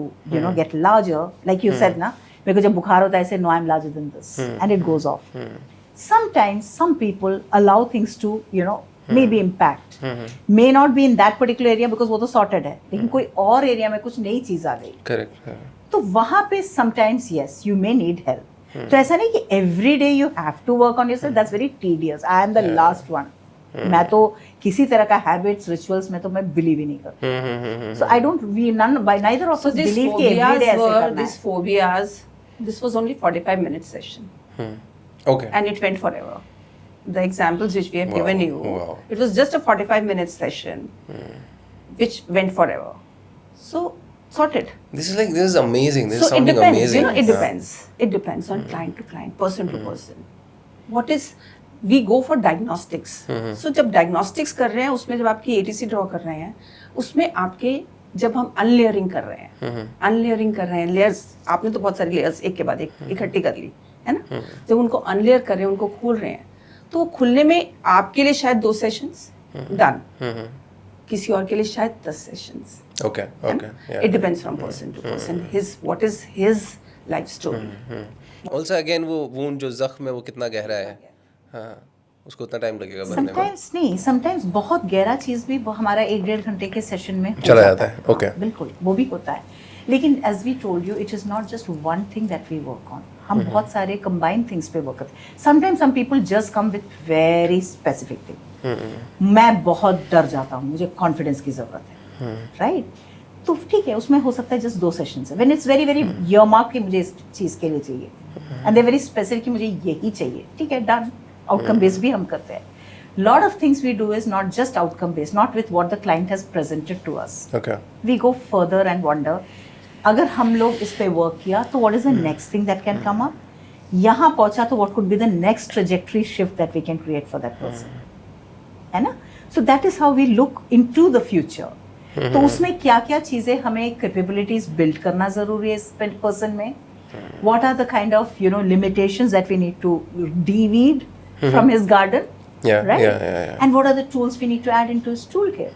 get larger, like you said, na, मेरे को जब बुखार होता है ऐसे, no, I'm larger than this, and it goes off. Sometimes some people allow things to, maybe impact. May not be in that particular area because वो तो sorted है, लेकिन कोई और एरिया में कुछ नई चीज आ गई. Correct. तो वहाँ पे sometimes yes you may need help. तो ऐसा नहीं कि every day you have to work on yourself, that's very tedious. I am the last one. मैं तो किसी तरह का habits rituals में तो मैं believe ही नहीं करती. So I don't, neither of us believe कि every day ऐसे करना है. These phobias, this was only 45-minute session. Okay. And it went forever. The examples which we have given you, Wow. it was just a 45-minute session, which went forever. So sorted. This is amazing. This is So it sounding depends. amazing. It depends. It depends on client to client, person to person. What is, we go for diagnostics. So जब diagnostics कर रहे हैं, उसमें जब आपकी ATC draw कर रहे हैं, उसमें आपके जब हम अनलेयरिंग कर रहे हैं, लेयर्स, आपने तो बहुत सारी लेयर्स एक के बाद एक इकट्ठी कर ली है ना. जब उनको अनलेयर कर रहे हैं, उनको खोल रहे हैं, तो खुलने में आपके लिए शायद 2 सेशंस, डन. किसी और के लिए शायद 10 sessions. Okay. Yeah. It depends from person to person. What is his life story. Also again वो wound जो जख्म है वो कितना गहरा है. हाँ, उसको उतना टाइम लगेगा भरने में. समटाइम्स नहीं, समटाइम्स बहुत गहरा चीज भी वो हमारा 1-1.5 घंटे के सेशन में हो चला जाता है. Okay. बिल्कुल, वो भी होता है. लेकिन as we told you, it is not just one thing that we work on. हम बहुत सारे कंबाइंड थिंग्स पे वर्क करते हैं. Sometimes some people just come with very specific thing. मैं बहुत डर जाता हूँ, मुझे कॉन्फिडेंस की जरूरत है, राइट? तो ठीक है, उसमें हो सकता है जस्ट 2 सेशन है. When it's very very earmark कि मुझे इस चीज के लिए चाहिए एंड दे वेरी स्पेसिफिक कि मुझे यही चाहिए, ठीक है, डन. आउटकम बेस्ड भी हम करते हैं. Lot of things we do is not just outcome based, not with what the client has presented to us. Okay. We go further and wonder, अगर हम लोग इस पे वर्क किया तो what is the next thing that can come up? यहाँ पहुंचा तो what could be the next trajectory shift that we can create for that person? है ना? So that is how we look into the future. तो उसमें क्या क्या चीजें हमें capabilities build करना जरूरी है इस person में? What are the kind of limitations that we need to deweed from his garden? Yeah, right? yeah. And what are the tools we need to add into his toolkit?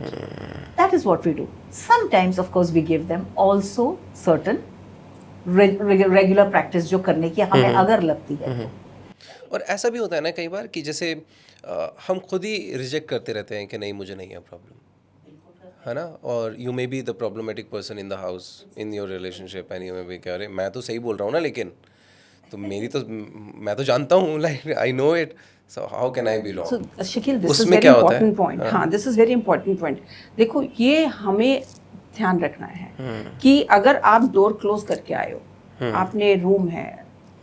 That is what we do. Sometimes, of course, we give them also certain regular practice जो करने की हमें अगर लगती है. और ऐसा भी होता है ना कई बार कि जैसे हम खुद ही रिजेक्ट करते रहते हैं कि नहीं मुझे नहीं है प्रॉब्लम, है ना? और you may be the problematic person in the house in your relationship and you may be कह रहे मैं तो सही बोल रहा हूँ ना, लेकिन तो मैं तो जानता हूँ, like I know it. So how can I be wrong? So Shakil, this is very important point. हाँ, this is very important point. देखो ये हमें ध्यान रखना है कि अगर आप डोर क्लोज करके आए हो, आपने रूम है,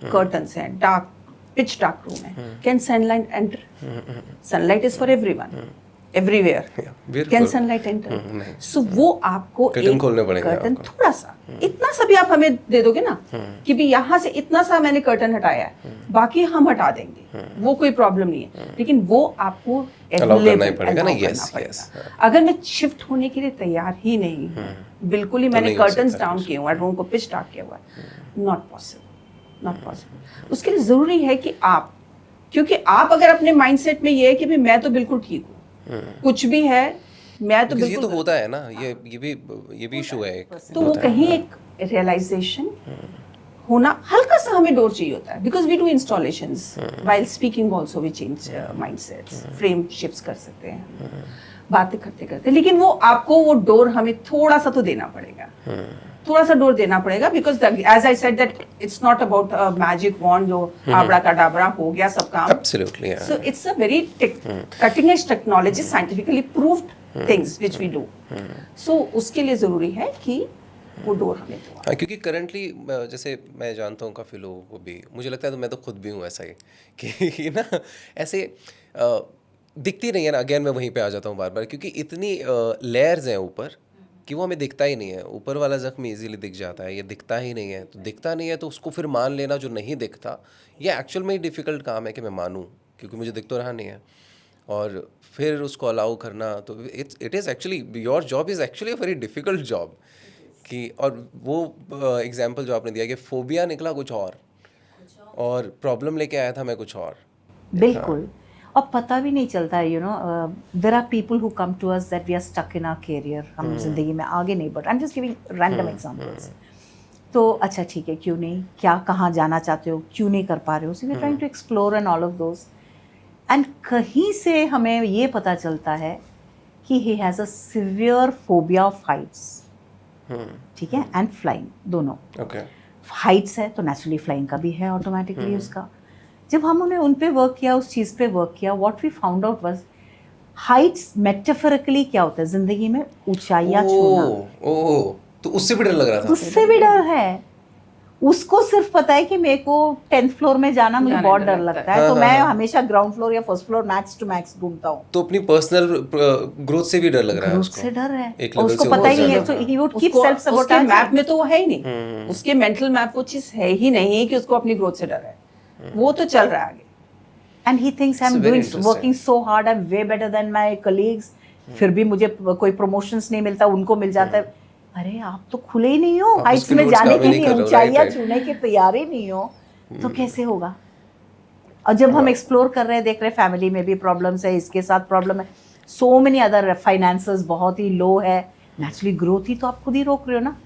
कर्टन्स हैं, डार्क पिच डार्क रूम है, can sunlight enter? Sunlight is for everyone, everywhere. Can sunlight enter? So वो आपको कर्टन खोलने पड़ेगा. कर्टन थोड़ा सा, इतना सा भी आप हमें दे दोगे ना कि भी यहाँ से इतना सा मैंने कर्टन हटाया है, बाकी हम हटा देंगे, वो कोई प्रॉब्लम नहीं है. लेकिन वो आपको करना ही पड़ेगा ना. यस. अगर मैं शिफ्ट होने के लिए तैयार ही नहीं हूँ, बिल्कुल ही मैंने कर्टन्स डाउन किए हुआ, रूम को पिच डार्क किया हुआ, नॉट पॉसिबल. उसके लिए जरूरी है कि आप, क्योंकि आप अगर अपने माइंडसेट में ये है कि भी मैं तो बिल्कुल ठीक हूँ, कुछ भी है मैं तो बिल्कुल, ये तो होता है ना, ये भी इशू है एक. तो वो कहीं एक रियलाइजेशन होना, हल्का सा हमें डोर चाहिए होता है. Because we do installations while speaking also, we change mindsets, frame shifts कर सकते हैं बातें करते करते. लेकिन वो आपको वो डोर हमें थोड़ा सा तो देना पड़ेगा, थोड़ा सा डोर देना पड़ेगा. Because as I said that it's not about magic wand जो आबड़ा का डाबड़ा हो गया सब काम. Absolutely, yeah. So it's a very cutting edge technology, scientifically proved things which we do. So उसके लिए जरूरी है कि वो डोर हमें दो. हाँ, क्योंकि करंटली जैसे मैं जानता हूँ काफ़ी लोगों को भी, मुझे लगता है तो मैं तो खुद भी हूँ ऐसा ही कि ना ऐसे दिखती नहीं है ना. अगेन मैं वहीं पे आ जाता हूँ बार बार, क्योंकि इतनी लेयर्स हैं ऊपर कि वो हमें दिखता ही नहीं है. ऊपर वाला जख्म इजीली दिख जाता है, ये दिखता ही नहीं है. तो दिखता नहीं है तो उसको फिर मान लेना जो नहीं दिखता, ये एक्चुअल में ही डिफ़िकल्ट काम है कि मैं मानूँ, क्योंकि मुझे दिख तो रहा नहीं है. और फिर उसको अलाउ करना, तो it is actually your job is actually a very difficult job. कि और वो एग्जांपल जो आपने दिया कि फोबिया निकला कुछ और प्रॉब्लम लेके आया था मैं कुछ और. बिल्कुल. और पता भी नहीं चलता है, there are people who come to us that we are stuck in our career, हम जिंदगी में आगे नहीं बढ़. I am just giving random examples. तो अच्छा ठीक है, क्यों नहीं, क्या कहाँ जाना चाहते हो, क्यों नहीं कर पा रहे हो, so we are trying to explore and all of those. And कहीं से हमें ये पता चलता है कि he has a severe phobia of heights. ठीक है, एंड फ्लाइंग दोनों. ओके. हाइट्स है तो नेचुरली फ्लाइंग का भी है ऑटोमेटिकली उसका. जब हम उन्हें उन पे वर्क किया, उस चीज़ पे वर्क किया, what we found out was heights metaphorically क्या होता है ज़िंदगी में, ऊंचाइयाँ छूना. ओह, तो उससे भी डर लग रहा था. उससे भी डर है. उसको सिर्फ पता है कि मेरे को 10th फ्लोर में जाना मुझे बहुत डर लगता है, तो मैं हमेशा ग्राउंड फ्लोर या first floor max to max घूमता हूँ. तो अपनी पर्सनल ग्रोथ से भी डर लग रहा है उसको. उससे डर है, एक लेवल उसको से पता ही ऊपर नहीं है. जाना. तो ही वुड कीप सेल्फ उसके सबोटाज. मैप में तो वो है ही नहीं, उसके मेंटल मैप वो चीज है ही नहीं कि उसको अपनी ग्रोथ से डर है. वो तो चल रहा है आगे. And he thinks I'm very doing working so hard, I'm way better than my colleagues. फिर भी मुझे कोई प्रमोशंस नहीं मिलता, उनको मिल जाता है. अरे आप तो खुले ही नहीं हो, हाइट्स में जाने के लिए ऊंचाइयां छूने के तैयार ही नहीं हो, तो कैसे होगा. और जब हम एक्सप्लोर कर रहे हैं, देख रहे हैं फैमिली में भी प्रॉब्लम्स है, इसके साथ प्रॉब्लम है, सो मेनी अदर फाइनेंसेस बहुत ही लो है, नेचुरली ग्रोथ ही तो आप खुद ही रोक रहे हो ना.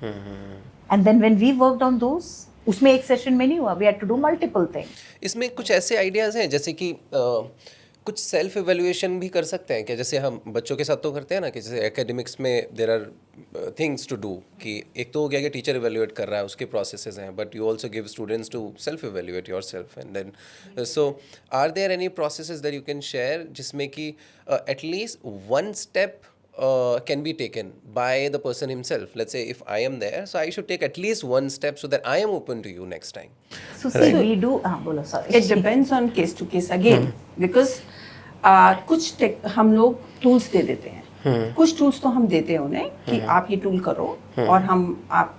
And then when we worked on those, उसमें एक सेशन में नहीं हुआ, we had to do multiple thing. इसमें कुछ ऐसे आइडियाज़ हैं जैसे कि कुछ सेल्फ एवेल्युएशन भी कर सकते हैं क्या? जैसे हम बच्चों के साथ तो करते हैं ना कि जैसे एकेडमिक्स में there are things to do, कि एक तो हो गया कि टीचर एवेल्युएट कर रहा है, उसके प्रोसेसेस हैं, but you also give students to self evaluate yourself. And then so are there any processes that you can share जिसमें कि at least one step can be taken by the person himself? Let's say if I am there, so I should take at least one step so that I am open to you next time. So see, we do. बोलो, sorry. It depends on case to case again, because कुछ हम लोग tools दे देते हैं, कुछ tools तो हम देते हैं उन्हें कि आप ये टूल करो और आप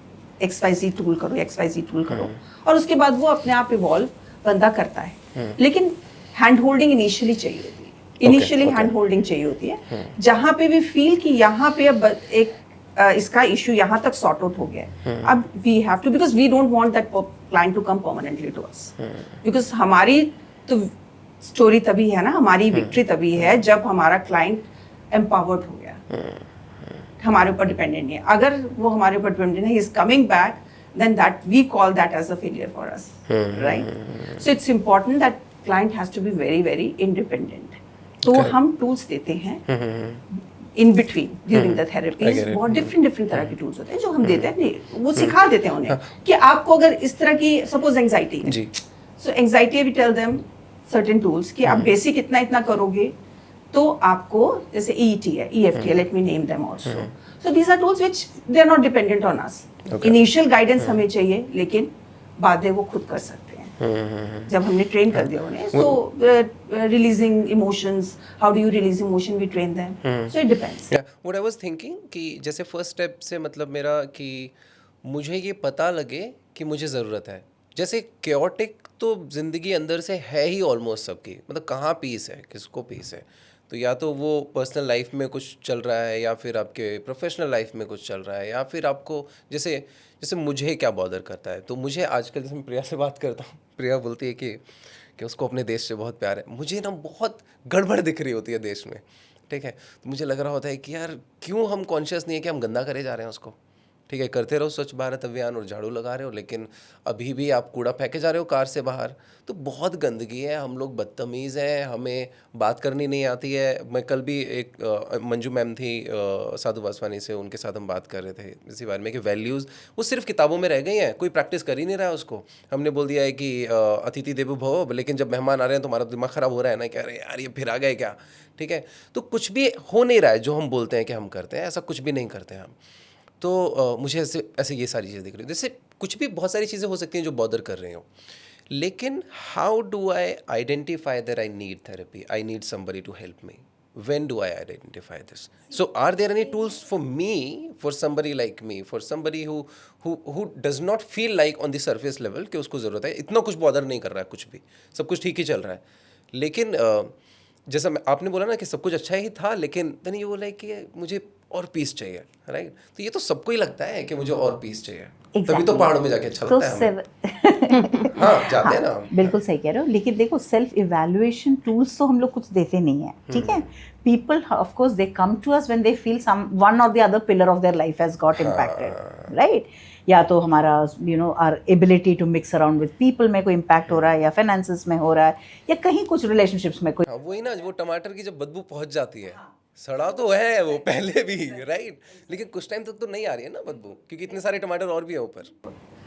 XYZ टूल करो, XYZ टूल करो, और उसके बाद वो अपने आप इवॉल्व बंदा करता है. लेकिन हैंड होल्डिंग इनिशियली चाहिए होती है, इनिशियली हैंड होल्डिंग चाहिए होती है. जहाँ पे भी फील कि यहाँ पे अब एक इसका इशू यहाँ तक सॉर्ट आउट हो गया है, अब we have to, because we don't want that client to come permanently to us, because हमारी तो स्टोरी तभी है ना, हमारी विक्ट्री तभी है जब हमारा क्लाइंट एम्पावर्ड हो गया, हमारे ऊपर डिपेंडेंट नहीं है. अगर वो हमारे ऊपर डिपेंडेंट है, he is coming back, then that we call that as a failure for us, right? So it's important that client has to be very very independent. तो हम टूल्स देते हैं in between during the therapies. बहुत different तरह के tools होते हैं जो हम देते हैं, वो सिखा देते हैं उन्हें कि आपको अगर इस तरह की सपोज एंजाइटी है, so anxiety we tell them certain tools कि आप बेसिक इतना करोगे तो आपको, जैसे EET है, EFT है, let me name them also. So these are tools which they are not dependent on us. Initial guidance हमें चाहिए, लेकिन बाद में वो खुद कर सकते हैं जब हमने ट्रेन कर दिया उन्हें. So releasing emotions, how do you release emotion, we train them. So it depends. What I was thinking कि जैसे फर्स्ट स्टेप से मतलब मेरा कि मुझे ये पता लगे कि मुझे ज़रूरत है. जैसे क्योटिक तो ज़िंदगी अंदर से है ही ऑलमोस्ट सबकी, मतलब कहाँ पीस है, किसको पीस है, तो या तो वो पर्सनल लाइफ में कुछ चल रहा है, या फिर आपके प्रोफेशनल लाइफ में कुछ चल रहा है, या फिर आपको जैसे जैसे मुझे क्या बॉदर करता है. तो मुझे आजकल जैसे मैं प्रिया से बात करता हूँ, प्रिया बोलती है कि उसको अपने देश से बहुत प्यार है. मुझे ना बहुत गड़बड़ दिख रही होती है देश में, ठीक है. तो मुझे लग रहा होता है कि यार क्यों हम कॉन्शियस नहीं है कि हम गंदा करे जा रहे हैं उसको. ठीक है, करते रहो स्वच्छ भारत अभियान और झाड़ू लगा रहे हो, लेकिन अभी भी आप कूड़ा फेंके जा रहे हो कार से बाहर, तो बहुत गंदगी है. हम लोग बदतमीज़ हैं, हमें बात करनी नहीं आती है. मैं कल भी एक मंजू मैम थी साधु वासवानी से, उनके साथ हम बात कर रहे थे इसी बारे में कि वैल्यूज़ वो सिर्फ किताबों में रह गई हैं, कोई प्रैक्टिस कर ही नहीं रहा है उसको. हमने बोल दिया है कि अतिथि देवो भव, लेकिन जब मेहमान आ रहे हैं तो हमारा दिमाग ख़राब हो रहा है ना, कह रहे हैं यार ये फिर आ गए क्या. ठीक है, तो कुछ भी हो नहीं रहा है जो हम बोलते हैं कि हम करते हैं, ऐसा कुछ भी नहीं करते हैं हम. तो मुझे ऐसे ये सारी चीज़ें दिख रही हैं. जैसे कुछ भी बहुत सारी चीज़ें हो सकती हैं जो बॉदर कर रहे हो, लेकिन how do I identify that I need therapy, I need somebody to help me. When do I identify this? So are there any tools for me, for somebody like me, for somebody who does not feel like on the surface level कि उसको ज़रूरत है, इतना कुछ bother नहीं कर रहा है, कुछ भी सब कुछ ठीक ही चल रहा है, लेकिन जैसा आपने बोला ना कि सब कुछ अच्छा ही था, लेकिन then ये बोला कि मुझे और पीस चाहिए, राइट. तो ये तो सबको ही लगता है कि मुझे और पीस चाहिए, तभी तो पहाड़ों में जाके अच्छा लगता है हमें. हाँ, जाते हैं ना. बिल्कुल सही कह रहे हो, लेकिन देखो सेल्फ इवैल्यूएशन टूल्स तो हम लोग कुछ देते नहीं है, ठीक है. People of course they come to us when they feel someone और the other pillar of their life has got impacted, right. या तो हमारा our ability to mix around with people में कोई इम्पैक्ट हो रहा है, या फाइनेंसेस में हो रहा है, या कहीं कुछ रिलेशनशिप्स में कोई. वही ना, वो टमाटर की जब बदबू पहुंच जाती है, सड़ा तो है वो पहले भी, राइट, लेकिन कुछ टाइम तक तो नहीं आ रही है ना बदबू, क्योंकि इतने सारे टमाटर और भी है ऊपर.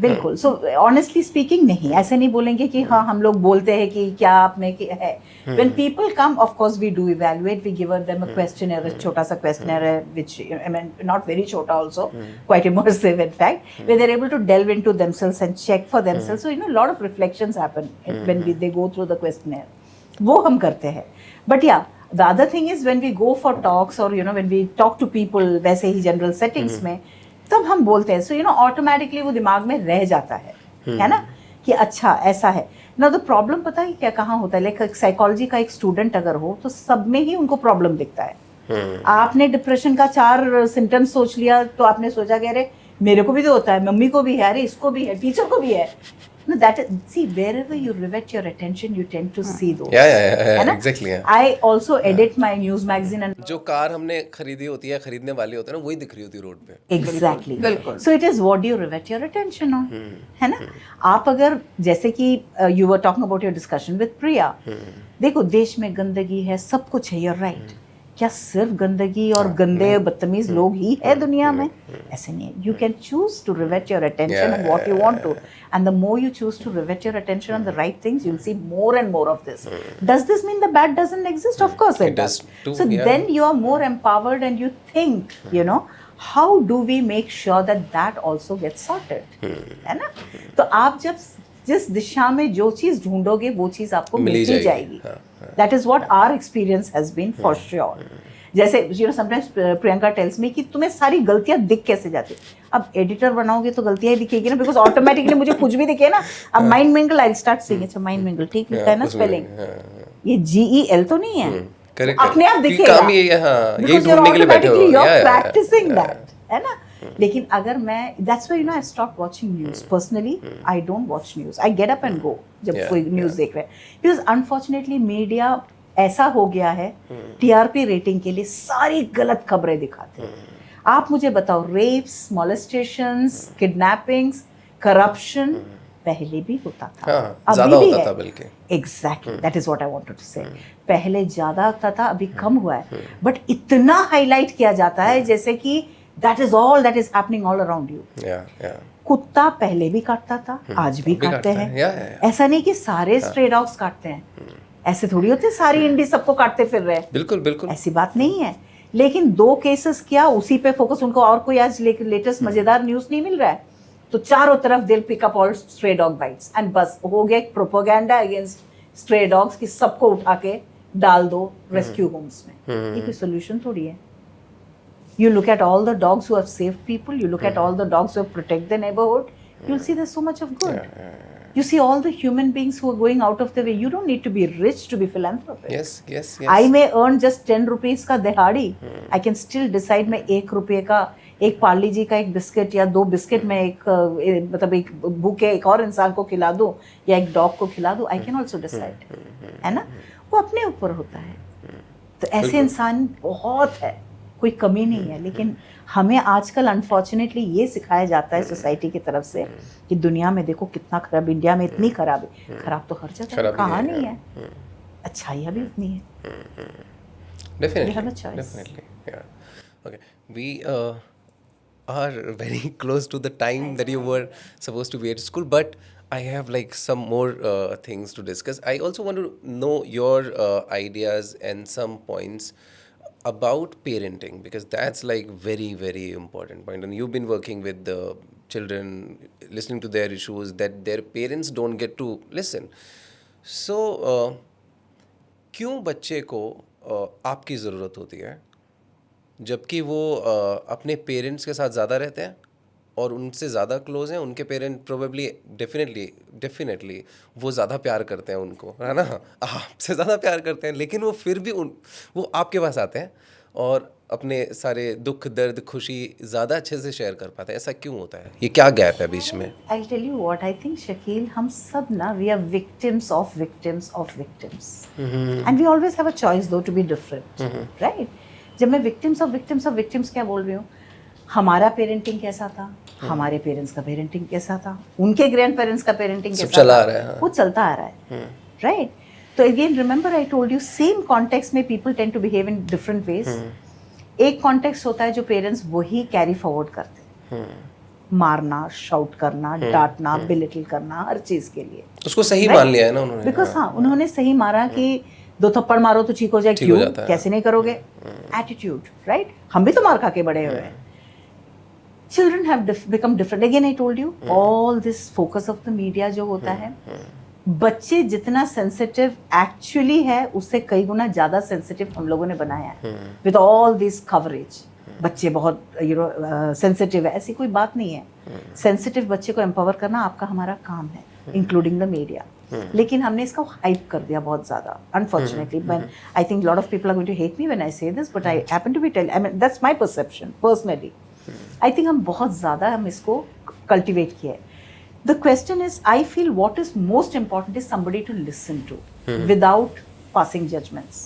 बिल्कुल. सो ऑनेस्टली स्पीकिंग नहीं, ऐसे नहीं बोलेंगे कि हाँ हम लोग बोलते हैं कि क्या आप में है. When people come, of course we do evaluate, we give them a questionnaire, छोटा सा क्वेश्चनर है, which I mean not very छोटा, also quite immersive in fact, where they're able to delve into themselves and check for themselves. So a lot of reflections happen when they go through the questionnaire. वो हम करते हैं. But yeah, the other thing is when we go for talks or when we talk to people वैसे ही general settings में, तब हम बोलते हैं. So automatically वो दिमाग में रह जाता है ना, कि अच्छा ऐसा है. Now the problem पता है क्या कहाँ होता है, लाइक साइकोलॉजी का एक स्टूडेंट अगर हो तो सब में ही उनको प्रॉब्लम दिखता है. आपने डिप्रेशन का 4 सिम्टम्स सोच लिया तो आपने सोचा कि अरे मेरे को भी तो होता है, मम्मी को भी है, अरे इसको भी है, टीचर को भी है. No, that is, see, wherever you rivet your attention, you tend to see those. Yeah, है ना? exactly, yeah. I also edit my news magazine and जो कार हमने खरीदी होती है, खरीदने वाली होते हैं ना, वही दिख रही होती है रोड पे. exactly. बिल्कुल. So it is what do you rivet your attention on, है ना? आप अगर जैसे कि you were talking about your discussion with Priya, देखो देश में गंदगी है, सब कुछ है, you're right. क्या सिर्फ गंदगी और गंदे बदतमीज लोग ही है दुनिया में? ऐसे नहीं है. You can choose to rivet your attention on what you want to, and the more you choose to rivet your attention on the right things, you'll see more and more of this. Does this mean the bad doesn't exist? Of course it does. too, So yeah. then you are more empowered and you think, you know, how do we make sure that that also gets sorted? है ना? तो आप जब जिस दिशा में जो चीज ढूंढोगे वो चीज आपको मिल ही मिलती जाएगी. जाएगी. That is what our experience has been for sure. जैसे you know sometimes Priyanka tells me कि तुम्हें सारी गलतियां दिख कैसे जाती. अब एडिटर बनाओगे तो गलतियां ही दिखेगी ना, बिकॉज ऑटोमेटिकली मुझे कुछ भी दिखे ना. अब mind mingle I start seeing, अच्छा माइंड मिंगल ठीक लिखा है ना स्पेलिंग, ये GEL तो नहीं है. Correct. अपने आप क्योंकि दिखेगा. काम यही है, हाँ, यही Because you're ढूंढने के लिए बैठे हो. automatically you're Yeah, yeah, practicing yeah. that, है ना? लेकिन अगर मैं that's why you know I stopped watching news personally. I don't watch news. I get up and go जब Yeah, कोई न्यूज़ देख रहे हैं, because unfortunately मीडिया ऐसा हो गया है TRP रेटिंग के लिए सारी गलत खबरें दिखाते हैं. आप मुझे बताओ, रेप्स, मोलेस्टेशंस, किडनैपिंग्स, करप्शन पहले भी होता था, हाँ, अभी ज़्यादा भी होता है. था बल्कि. Exactly, that is what I wanted to say. पहले ज्यादा होता था, अभी कम हुआ है, बट इतना हाईलाइट किया जाता है जैसे कि that is all that is happening all around you. कुत्ता पहले भी काटता था, आज भी काटते हैं. ऐसा नहीं कि सारे स्ट्रे डॉग्स काटते हैं, ऐसे थोड़ी होते सारी इंडी सबको काटते फिर रहे. बिल्कुल बिल्कुल. ऐसी बात नहीं है. लेकिन 2 केसेस किया, उसी पे फोकस, उनको और कोई आज लेटेस्ट मजेदार न्यूज नहीं मिल रहा है, तो चारों तरफ दिल pick up all stray dog bites and बस हो गया एक प्रोपेगेंडा अगेंस्ट स्ट्रे डॉग्स कि सबको उठा के डाल दो रेस्क्यू होम्स में. ये कोई सोल्यूशन थोड़ी है. You look at all the dogs who have saved people, you look at all the dogs who have protected the neighborhood, you'll see there's so much of good. You see all the human beings who are going out of their way. You don't need to be rich to be philanthropic. Yes. I may earn just 10 rupees का दिहाड़ी. I can still decide मैं 1 रुपये का एक Parly जी का एक biscuit या 2 biscuit में एक मतलब एक भूखे एक और इंसान को खिला दूँ या एक डॉग को खिला दूँ. I can also decide. है ना? वो अपने ऊपर होता है. तो ऐसे इंसान बहुत है, कोई कमी नहीं है. लेकिन हमें आजकल अनफॉर्चुनेटली ये सिखाया जाता है सोसाइटी की तरफ से कि दुनिया में देखो कितना खराब, इंडिया में इतनी खराब है. खराब तो हर जगह, कहाँ नहीं है, अच्छाइयाँ भी उतनी है. Definitely. We have a choice. Definitely. Yeah. Okay. We are very close to the time that you were supposed to be at school, but I have like some more things to discuss. I also want to know your ideas and some points about parenting, because that's like very important point, and you've been working with the children, listening to their issues that their parents don't get to listen. So क्यों बच्चे को आपकी ज़रूरत होती है जबकि वो अपने पेरेंट्स के साथ ज़्यादा रहते हैं और उनसे ज़्यादा क्लोज हैं? उनके पेरेंट प्रोबेबली डेफिनेटली वो ज़्यादा प्यार करते हैं उनको, है ना, आपसे ज़्यादा प्यार करते हैं, लेकिन वो फिर भी वो आपके पास आते हैं और अपने सारे दुख दर्द खुशी ज़्यादा अच्छे से शेयर कर पाते हैं. ऐसा क्यों होता है? ये क्या गैप है बीच में? I'll tell you what I think, Shakeel, हम सब ना we are victims of victims of victims. And we always have a choice though to be different, right? जब मैं victims of victims of victims क्या बोल रही हूँ, हमारा पेरेंटिंग कैसा था, हमारे पेरेंट्स का पेरेंटिंग कैसा था, उनके ग्रैंड पेरेंट्स का पेरेंटिंग कैसा चला था, आ रहा है, वो चलता आ रहा है, राइट? तो again remember I told you, same context में people tend to behave in different ways. एक कॉन्टेक्स्ट होता है जो पेरेंट्स वही कैरी फॉरवर्ड करते हैं, मारना, शाउट करना, डांटना, बिलिटल करना, हर चीज के लिए उसको सही मान लिया है ना उन्होंने. बिकॉज हाँ, उन्होंने सही मारा कि 2 थप्पड़ मारो तो ठीक हो जाए, क्यों, कैसे नहीं करोगे, एटीट्यूड, राइट? हम भी तो मार खा के बड़े हुए हैं. Children have become different. Again, I told you, all this focus of the media जो होता है, बच्चे जितना सेंसिटिव एक्चुअली है उससे कई गुना ज़्यादा सेंसिटिव हम लोगों ने बनाया है विद ऑल दिस कवरेज. बच्चे बहुत सेंसिटिव है, ऐसी कोई बात नहीं है. सेंसिटिव बच्चे को एम्पावर करना आपका हमारा काम है, इंक्लूडिंग द मीडिया. लेकिन हमने इसका हाइप कर दिया बहुत ज़्यादा, unfortunately. I think lot of people are going to hate me when I say this, but I happen to be tell, I mean that's my perception personally. I think हम बहुत ज़्यादा हम इसको कल्टिवेट किए. The question is, I feel what is most important is somebody to listen to without passing judgments.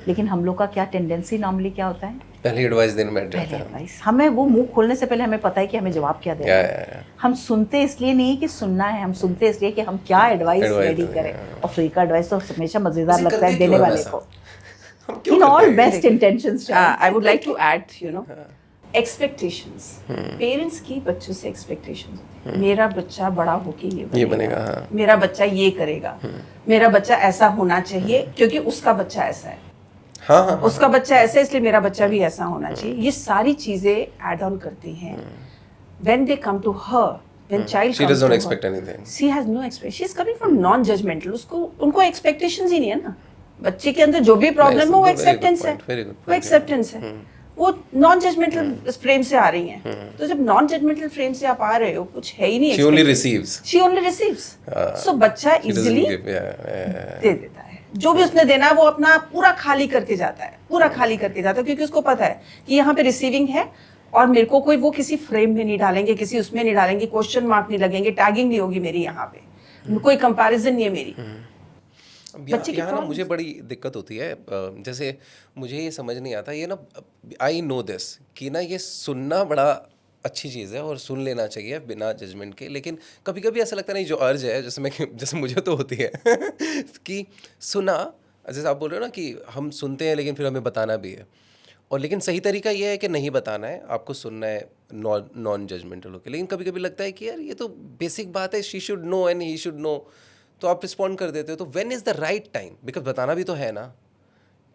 लेकिन हम लोग का क्या टेंडेंसी नॉर्मली क्या होता है, पहले एडवाइस देने बैठ जाते पहले हैं. एडवाइस. हमें वो मुंह खोलने से पहले हमें पता है कि हमें जवाब क्या देना है. हम सुनते इसलिए नहीं कि सुनना है, हम सुनते इसलिए कि हम क्या एडवाइस रेडी करें. और फ्री का एडवाइस तो हमेशा मजेदार लगता है देने वाले को. In all best intentions. I would like to add, you know, expectations. Parents की बच्चों से expectations होती है. मेरा बच्चा बड़ा होके ये बनेगा. हाँ. मेरा बच्चा ये करेगा. मेरा बच्चा ऐसा होना चाहिए क्योंकि उसका बच्चा ऐसा है. हाँ. उसका बच्चा ऐसा है इसलिए मेरा बच्चा भी ऐसा होना चाहिए. ये सारी चीजें ऐड ऑन करती हैं. When they come to her, when child She comes does not to expect her, anything. she has no expectation. She is coming from non-judgmental. उसको उनको expectations ही नहीं है ना. बच्चे के अंदर जो भी प्रॉब्लम है वो Very good एक्सेप्टेंस है. point, very good point, वो एक्सेप्टेंस है. वो नॉन जजमेंटल फ्रेम से आ रही हैं. तो जब नॉन जजमेंटल फ्रेम से आप आ रहे हो, कुछ है ही नहीं. She only receives. She only receives. So बच्चा She doesn't easily give, yeah. दे देता है. जो भी उसने देना है वो अपना पूरा खाली करके जाता है. पूरा खाली करके जाता है क्योंकि उसको पता है कि यहाँ पे रिसीविंग है और मेरे को कोई वो किसी फ्रेम में नहीं डालेंगे, किसी उसमें नहीं डालेंगे, क्वेश्चन मार्क नहीं लगेंगे, टैगिंग नहीं होगी मेरी यहाँ पे, कोई कंपैरिजन नहीं है मेरी. बच्चे की यहाँ ना problems. मुझे बड़ी दिक्कत होती है. जैसे मुझे ये समझ नहीं आता, ये ना आई नो दिस कि ना ये सुनना बड़ा अच्छी चीज़ है और सुन लेना चाहिए बिना जजमेंट के. लेकिन कभी कभी ऐसा लगता नहीं, जो अर्ज है जैसे मुझे तो होती है कि सुना, जैसे आप बोल रहे हो ना कि हम सुनते हैं लेकिन फिर हमें बताना भी है. और लेकिन सही तरीका ये है कि नहीं बताना है, आपको सुनना है नॉन जजमेंटल होकर. लेकिन कभी कभी लगता है कि यार ये तो बेसिक बात है, she should know and he should know, तो आप रिस्पॉन्ड कर देते हो. तो when is the right time, because बताना भी तो है ना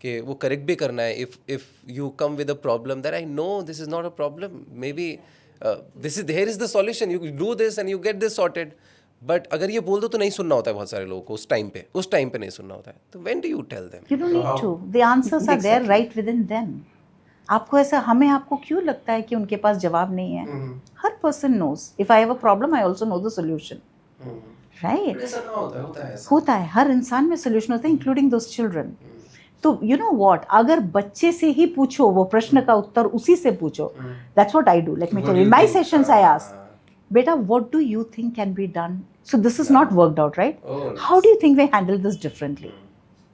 कि वो करेक्ट भी करना है. If you come with a problem that I know this is not a problem, maybe this is there is the solution, you do this and you get this sorted. But अगर ये बोल दो तो नहीं सुनना होता है बहुत सारे लोगों को उस टाइम पे नहीं सुनना होता है. तो when do you tell them? You don't need to. The answers are there right within them. आपको ऐसा, हमें आपको क्यों लगता है कि उनके पास जवाब नहीं है? हर person knows. If I have a problem, I also know the solution. Right? होता है, हर इंसान में सोल्यूशन होता है, इंक्लूडिंग दोस चिल्ड्रन. तो यू नो व्हाट, अगर बच्चे से ही पूछो वो प्रश्न का उत्तर उसी से पूछो. That's what I do. Let me tell you, in my sessions I ask, बेटा what do you think can be done? So this is not worked out, right? How do you think we handle this differently?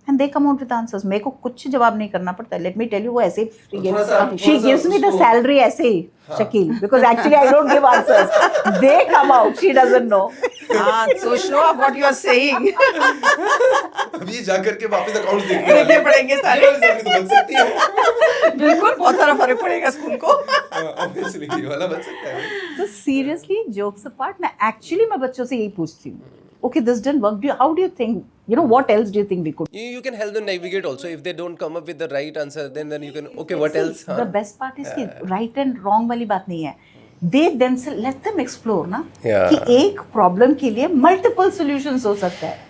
And they come out with answers. मेरे को कुछ जवाब नहीं करना पड़ता. Late me tell you, वो ऐसे she gives me the salary ऐसे ही, Shakeel, because actually I don't give answers. They come out, she doesn't know. So show up what you are saying. अभी जाकर के वापस अकाउंट्स देखने पड़ेंगे सारे. तो बन सकती है. बिल्कुल, बहुत सारा फर्क पड़ेगा स्कूल को. ऑब्वियसली ये वाला बन सकता है. So seriously, jokes apart, मैं बच्चों से यही पूछती हूँ. Okay, this didn't work. How do you think? You know, what else do you think we could? You can help them navigate also. If they don't come up with the right answer, then you can. Okay, what See, else? The best part is कि right and wrong वाली बात नहीं है. They themselves let them explore ना. Yeah. कि एक problem के लिए multiple solutions हो सकता है.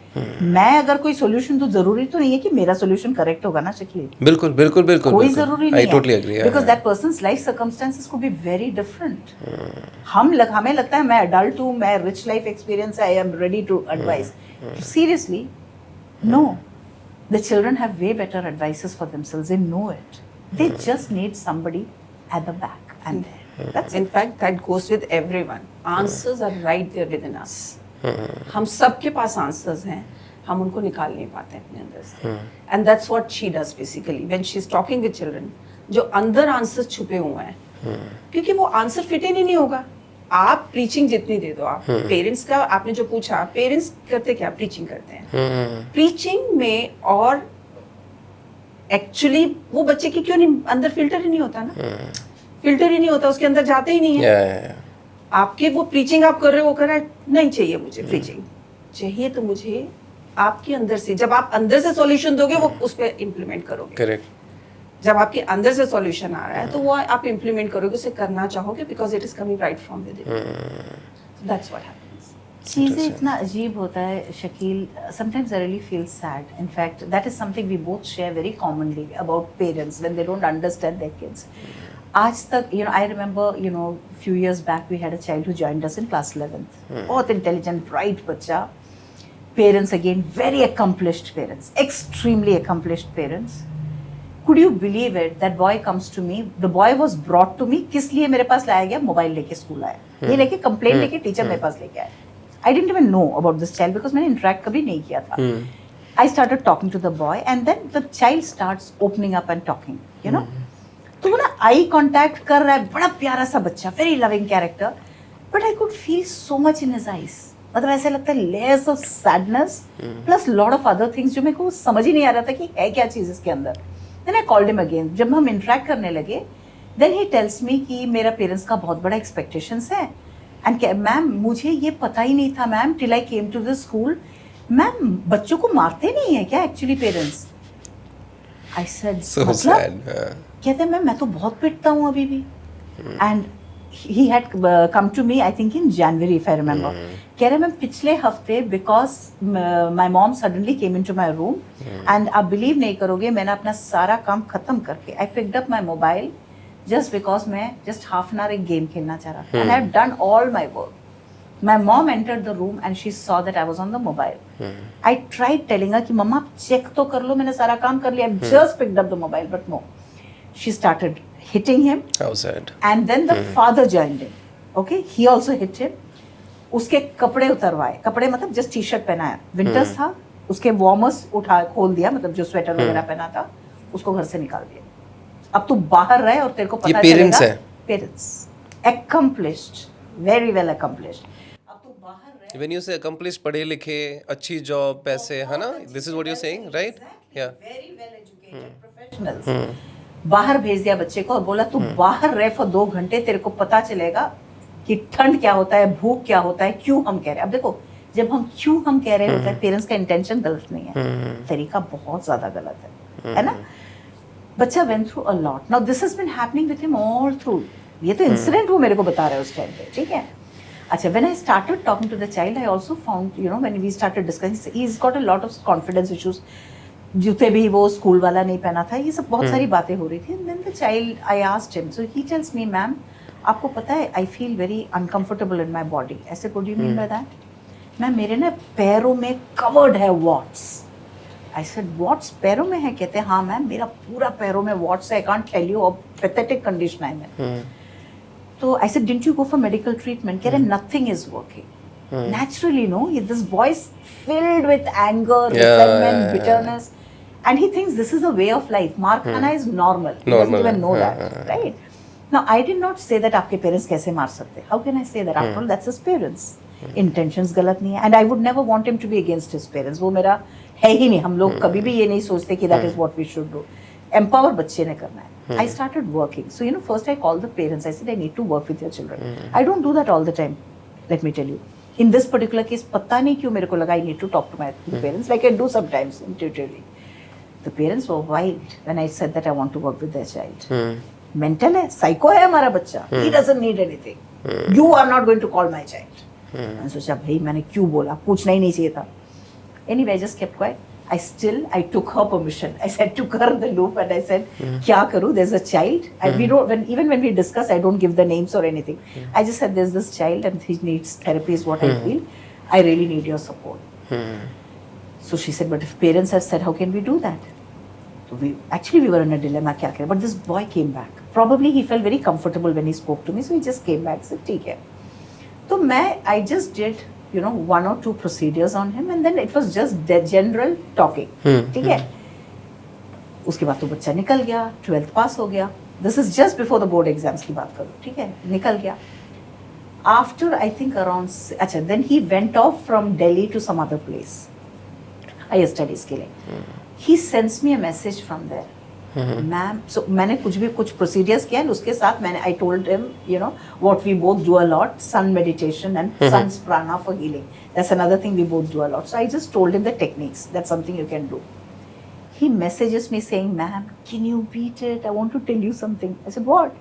मैं अगर कोई solution, तो जरूरी तो नहीं है कि मेरा solution correct होगा ना शकील. बिल्कुल. कोई जरूरी नहीं है. I totally agree. Because that person's life circumstances could be very different. हमें लगता है मैं adult हूँ, मैं rich life experience है, I am ready to advise. Seriously, no. The children have way better advices for themselves. They know it. They just need somebody at the back and there. That's In fact, that goes with everyone. Answers are right there within us. हम सबके पास answers हैं, हम उनको निकाल नहीं पाते अपने अंदर से. And that's what she does basically when she is talking with children. जो अंदर आंसर्स छुपे हुए हैं, क्योंकि वो आंसर फिट ही नहीं होगा. आप प्रीचिंग जितनी दे दो, आप पेरेंट्स का, आपने जो पूछा, पेरेंट्स करते क्या? प्रीचिंग करते हैं. प्रीचिंग में और एक्चुअली वो बच्चे की क्यों नहीं अंदर फिल्टर ही नहीं होता ना. फिल्टर ही नहीं होता, उसके अंदर जाते ही नहीं है. आपके वो प्रीचिंग आप कर रहे हो, वो कर रहा है, नहीं चाहिए मुझे प्रीचिंग, चाहिए तो मुझे आपके अंदर से. जब आप अंदर से सॉल्यूशन दोगे, वो उस पर इम्प्लीमेंट करोगे. करेक्ट. जब आपके अंदर से सॉल्यूशन आ रहा है तो वो आप इम्प्लीमेंट करोगे, उसे करना चाहोगे, because it is coming right from within. That's what happens. चीज़ें इतना अजीब होता है Shakeel. Sometimes I really feel sad. In fact that is something we both share very commonly about parents when they don't understand their kids. आज तक, you know, I remember, you know, few years back we had a child who joined us in class 11th. बहुत intelligent, bright बच्चा. Parents again, very accomplished parents, extremely accomplished parents. Could you believe it? That boy comes to me. The boy was brought to me. किस लिए मेरे पास लाया गया? Mobile लेके school आया. ये लेके कंप्लेंट लेके टीचर मेरे पास लेके आया. I didn't even know about this child because मैंने interact कभी नहीं किया था. I started talking to the boy and then the child starts opening up and talking, you know. तो वो ना आई कांटेक्ट कर रहा है, बड़ा प्यारा सा बच्चा, very loving character, but I could feel so much in his eyes. मतलब ऐसे लगता है layers of sadness plus lot of other things जो मेरे को समझ ही नहीं आ रहा था कि है क्या चीज़ इसके अंदर. Then I called him again. जब हम इंटरेक्ट करने लगे देन ही टेल्स मी कि मेरा पेरेंट्स का बहुत बड़ा एक्सपेक्टेशंस है एंड मैम मुझे ये पता ही नहीं था ma'am till I came to the school. Ma'am बच्चों को मारते नहीं है क्या एक्चुअली पेरेंट्स? आई सेड कहते हैं मैम मैं तो बहुत पिटता हूँ अभी भी. And he had come to me I think in January if I remember. कह रहे मैम पिछले हफ्ते because my mom suddenly came in to my room and आप बिलीव नहीं करोगे मैंने अपना सारा काम खत्म करके I picked up my mobile just because मैं जस्ट हाफ एन आवर एक गेम खेलना चाह रहा था. And I have done all my work. My mom entered the room and she saw that I was on the mobile. I tried telling her कि मम्मा आप check तो कर लो मैंने सारा काम कर लिया. I've just picked up the mobile but no. She started hitting him. How sad. And then the father joined in. Okay, he also hit him. उसके कपड़े उतरवाए. कपड़े मतलब just टी-शर्ट पहनाया. Winters था. उसके warmers उठा खोल दिया मतलब जो स्वेटर वगैरह पहना था उसको घर से निकाल दिया. अब तू बाहर रहे और तेरे को पता चलेगा. पेरेंट्स है. Parents. Accomplished. Very well accomplished. When you say accomplished, पढ़े लिखे, अच्छी जॉब, पैसे, है ना? This is what you're saying, right? Yeah. Very well educated professionals. बाहर भेज दिया बच्चे को और बोला तू बाहर रह for 2 घंटे तेरे को पता चलेगा कि ठंड क्या होता है, भूख क्या होता है, क्यों हम कह रहे हैं. अब देखो जब हम क्यों हम कह रहे होते हैं पेरेंट्स का इंटेंशन गलत नहीं है, तरीका बहुत ज्यादा गलत है ना. बच्चा went through a lot. Now this has been happening with him all through. ये तो इंसिडेंट वो मेरे को बता रहा है उस टाइम पे, ठीक है. अच्छा, when I started talking to the child, I also found, you know, when we started discussing, he's got a lot of confidence issues. जूते भी वो स्कूल वाला नहीं पहना था, ये सब बहुत सारी बातें हो रही थी. And then the child, I asked him, so he tells me, ma'am, आपको पता है, I feel very uncomfortable in my body. ऐसे what do you mean by that? Ma'am मेरे ना पैरों में covered है warts. I said, warts पैरों में है? कहते हैं हाँ मैम मेरा पूरा पैरों में warts है. I can't tell you how pathetic condition I'm in. So I said, didn't you go for medical treatment? Kare, nothing is working. Naturally, no. This boy is filled with anger, resentment, bitterness. And he thinks this is a way of life. Mar khana is normal. He doesn't even know that, right? Now, I did not say that आपके parents कैसे मार सकते. How can I say that? After all, that's his parents. Intentions गलत नहीं है. And I would never want him to be against his parents. वो मेरा है ही नहीं. हम लोग कभी भी ये नहीं सोचते कि that is what we should do. Empower बच्चे ने करना है. I started working. So, you know, first I called the parents. I said, I need to work with your children. I don't do that all the time. Let me tell you. In this particular case, पता नहीं क्यों मेरे को लगा I need to talk to my parents like I do sometimes intuitively. The parents were wild when I said that I want to work with their child. Mental है, psycho है हमारा बच्चा. He doesn't need anything. You are not going to call my child. मैंने सोचा भाई मैंने क्यों बोला, पूछना ही नहीं चाहिए था. Anyway, I just kept quiet. I took her permission. I said, took her in the loop and I said, kya karu? There's a child. We don't, even when we discuss, I don't give the names or anything. I just said, there's this child and he needs therapy is what I feel. I really need your support. So she said, but if parents have said, how can we do that? So we were in a dilemma. Kya kare? But this boy came back. Probably he felt very comfortable when he spoke to me. So he just came back and said, theek hai. So I just did, you know, 1 or 2 procedures on him and then it was just general talking. ठीक है. उसके बाद तो बच्चा निकल गया, 12th पास हो गया. This is just before the board exams की बात करूँ, ठीक है, निकल गया. After I think around, अच्छा, then he went off from Delhi to some other place, higher studies के लिए. He sends me a message from there. Ma'am, so मैंने कुछ procedures किया and उसके साथ मैंने I told him, you know, what we both do a lot, sun meditation and sun's prana for healing. That's another thing we both do a lot. So I just told him the techniques. That's something you can do. He messages me saying, ma'am, can you beat it? I want to tell you something. I said, what?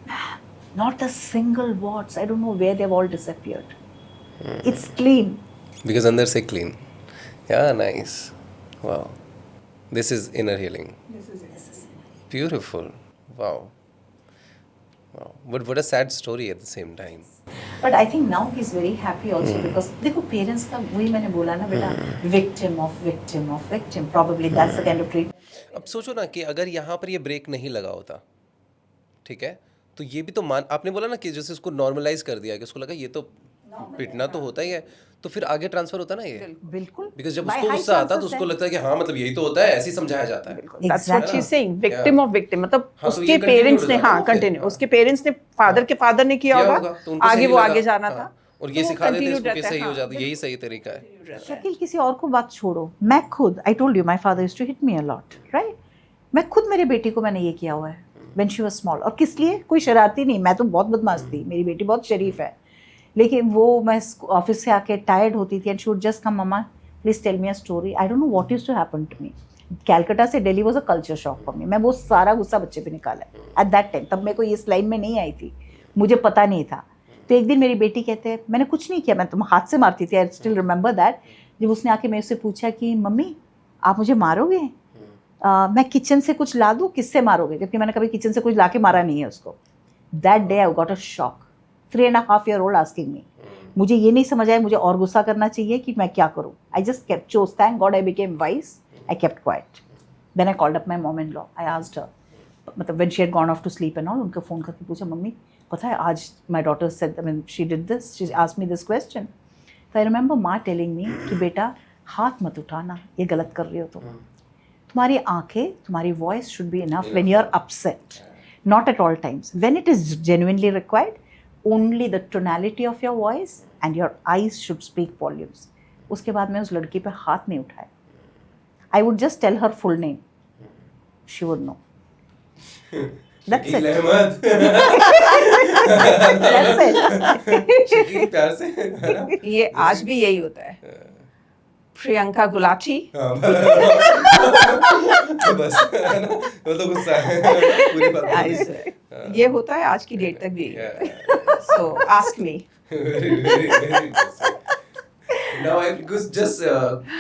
Ma'am, not a single warts. I don't know where they've all disappeared. It's clean. Because अंदर से clean. Yeah, nice. Wow. This is inner healing. Beautiful. Wow. But what a sad story at the same time. But I think now he's very happy also because देखो parents का वही मैंने बोला ना बेटा, victim of victim. Probably that's the kind of treatment. अब सोचो ना कि अगर यहाँ पर ये ब्रेक नहीं लगा होता, ठीक है, तो ये भी तो आपने बोला ना कि जैसे उसको नॉर्मलाइज कर दिया कि उसको लगा ये तो पिटना तो होता ही है, तो फिर आगे ट्रांसफर होता है ना ये, बिल्कुल बिकॉज जब By उसको high गुस्सा आता है तो chances उसको है। लगता है कि हाँ मतलब यही तो होता है, ऐसे ही समझाया जाता है। That's what she's saying, victim of victim. मतलब हाँ, तो उसके ये continue पेरेंट्स हो ने, जाता हाँ है फिर, कंटिन्यू, हाँ। उसके पेरेंट्स ने फादर के फादर ने किया क्या होगा, तो उनको आगे सही वो लगा, आगे जाना हाँ, था, और तो ये वो सिखा देते continued इसको कि रहता है, सही हो हाँ, जाता है, यही सही तरीका है। शकील किसी और को बात छोड़ो, मैं खुद, I told you my father used to hit me a lot, right? मैं खुद मेरी बेटी को मैंने ये किया हुआ है व्हेन शी वाज स्मॉल। और किस लिए? कोई शरारती नहीं, मैं तो बहुत बदमाश थी, मेरी बेटी बहुत शरीफ है, लेकिन वो मैं ऑफिस से आके टायर्ड होती थी and she would just come, मम्मा please tell me a story. I don't know what used to happen to me. Calcutta से Delhi was a culture shock for me. मैं वो सारा गुस्सा बच्चे पे निकाला एट दैट टाइम। तब मैं कोई इस लाइन में नहीं आई थी, मुझे पता नहीं था। तो एक दिन मेरी बेटी कहते हैं, मैंने कुछ नहीं किया, मैं तुम हाथ से मारती थी, आई स्टिल रिमेंबर दैट। जब उसने आके मेरे से पूछा कि मम्मी आप मुझे मारोगे, मैं किचन से कुछ ला दूँ, किससे मारोगे? जबकि मैंने कभी किचन से कुछ ला के मारा नहीं है उसको। That day I got a shock. 3.5 year old asking me. मुझे ये नहीं समझ आया मुझे और गुस्सा करना चाहिए कि मैं क्या करूँ। I just kept chose, thank god I became wise, I kept quiet. Then I called up my mom in law, I asked her, मतलब when she had gone off to sleep and all, उनको phone करके पूछा, mummy पता है आज my daughter said, I mean she did this, she asked me this question. तो I remember माँ telling me कि बेटा हाथ मत उठाना, ये गलत कर रही हो तो। तुम्हारी आंखें, तुम्हारी voice should be enough when you are upset, not at all times. When it is genuinely required, only the tonality of your voice and your eyes should speak volumes. उसके बाद मैं उस लड़की पे हाथ नहीं उठाया. I would just tell her full name. She would know. That's Shakeel it. Ahmad. That's it. Shakeel प्यार से, है ना? ये आज भी यही होता है। प्रियंका गुलाटी, बस, है ना? वो तो गुस्सा है, पूरी बात बोल दी। ये होता है आज की डेट तक भी। सो ask me. Very, very, very interesting. Now I just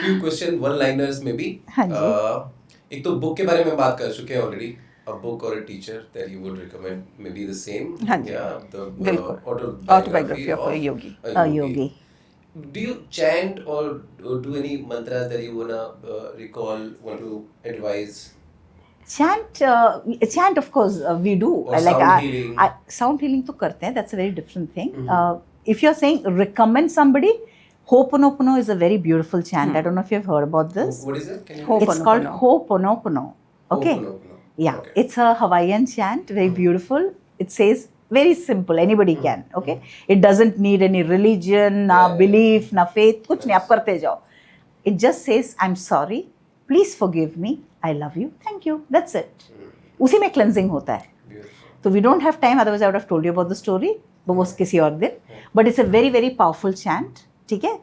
few question one-liners maybe. हाँ जी। एक तो बुक के बारे में बात कर चुके हैं already. A book or a teacher that you would recommend, maybe the same. हाँ जी। Yeah, the बिल्कुल। autobiography of a yogi. a Yogi. Do you chant or do any mantras that you wanna recall, want to advise? Chant of course we do. Or sound healing. Sound healing तो करते हैं, that's a very different thing. If you're saying recommend somebody, Ho'oponopono is a very beautiful chant. I don't know if you've heard about this. What is it? Can you? Ho'oponopono. It's called Ho'oponopono. Okay. Ho'oponopono. Yeah, Okay. it's a Hawaiian chant, very beautiful. It says very simple, anybody can. Okay, it doesn't need any religion, na Yeah. belief, na faith, कुछ नहीं, आप करते जाओ. It just says, I'm sorry, please forgive me, I love you, thank you. That's it. उसी में cleansing होता है. Beautiful. So we don't have time, otherwise I would have told you about the story. but वो किसी और दिन. But it's a very very powerful chant. ठीक है?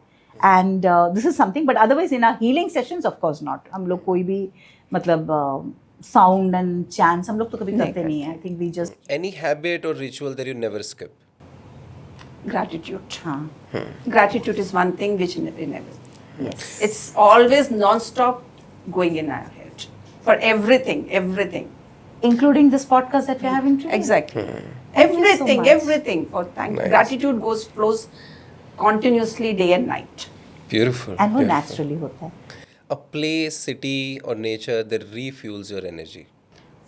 And this is something. But otherwise in our healing sessions, of course not. हम लोग कोई भी मतलब sound and chants हम लोग तो कभी करते नहीं हैं. I think we just Any habit or ritual that you never skip? Gratitude. हाँ. Gratitude is one thing which we never. Yes. It's always non-stop going in our head for everything, everything. Including this podcast that we're having today. Exactly. Thank you so Everything, much. everything. For Nice. gratitude flows continuously day and night. Beautiful. And वो beautiful. naturally होता है. A place, city, or nature that refuels your energy.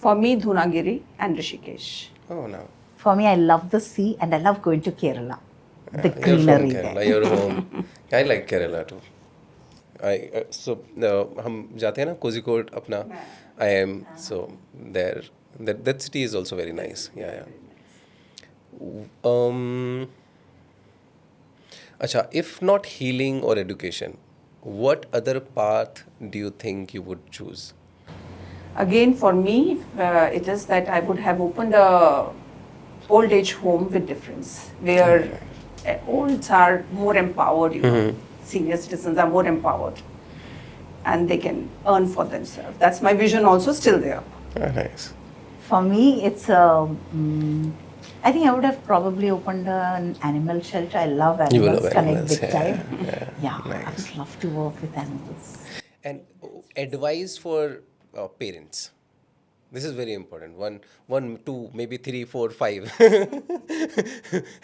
For me, Dhunagiri and Rishikesh. Oh no. For me, I love the sea and I love going to Kerala. The You're from greenery Kerala. there. You're home. I like Kerala too. हम जाते हैं ना कोझिकोड अपना. I am so there. That city is also very nice. Yeah. अच्छा, if not healing or education, what other path do you think you would choose? Again, for me, it is that I would have opened a old age home with difference, where olds are more empowered, you know. Senior citizens are more empowered, and they can earn for themselves. That's my vision also still there. Ah, nice. For me, it's I think I would have probably opened an animal shelter. I love You will animals, love connect animals, big yeah, time. yeah. I Nice. would love to work with animals. And advice for parents. This is very important. One, two, maybe 3, 4, 5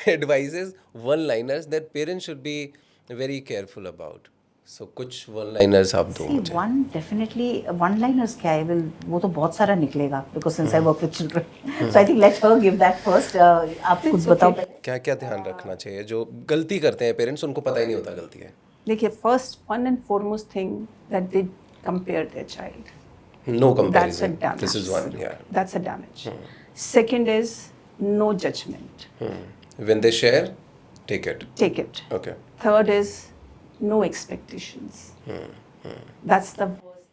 advices, one-liners that parents should be very careful about. सो कुछ one liners आप दो मुझे. One definitely one liners क्या है, will वो तो बहुत सारा निकलेगा because since I work with children, so I think let her give that first. आप कुछ बताओ पहले. क्या क्या ध्यान रखना चाहिए जो गलती करते हैं पेरेंट्स, उनको पता ही नहीं होता गलती है. देखिए, first one and foremost thing that they compare their child. No That's a comparison. damage. This is one, yeah. That's a damage. Second is no judgment. When they share, take it. Take it. Okay. Third is no expectations. That's the worst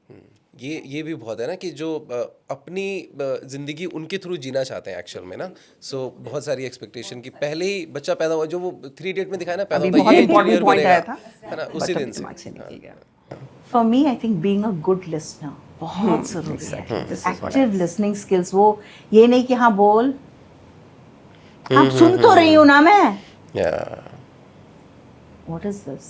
thing. ये भी बहुत है ना कि जो अपनी जिंदगी उनके थ्रू जीना चाहते हैं एक्चुअल में ना. सो बहुत सारी एक्सपेक्टेशन की पहले ही बच्चा पैदा हुआ, जो वो 3 डेट में दिखाया ना, पैदा अभी होता बहुत ये important इंजीनियर point बनेगा, आया था, है ना, but उसी अभी दिन दिमाग से से. निकल गया. For me I think being a good listener बहुत जरूरी है. This is what active listening skills, वो ये नहीं कि हाँ बोल, आप सुन तो रही हूँ ना मैं. Yeah. What is this?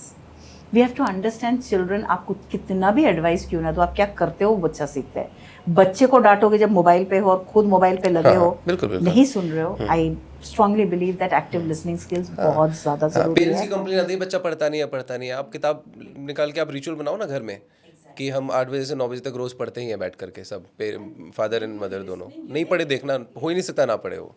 We have to understand children. आपको कितना भी एडवाइस क्यों ना दो, आप क्या करते हो वो बच्चा सीखता है. बच्चे को डांटोगे जब मोबाइल पे हो और खुद मोबाइल पे लगे हो, बिल्कुल, बिल्कुल. नहीं सुन रहे हो. I strongly believe that active listening skills बहुत ज्यादा जरूरी पेरेंट्स है. की कंप्लेन आती है बच्चा पढ़ता नहीं है. आप किताब निकाल के आप रिचुअल बनाओ ना घर में कि हम 8 बजे से 9 बजे तक रोज पढ़ते ही हैं बैठ करके, सब फादर एंड मदर दोनों. नहीं पढ़े देखना हो ही नहीं सकता ना पढ़े हो.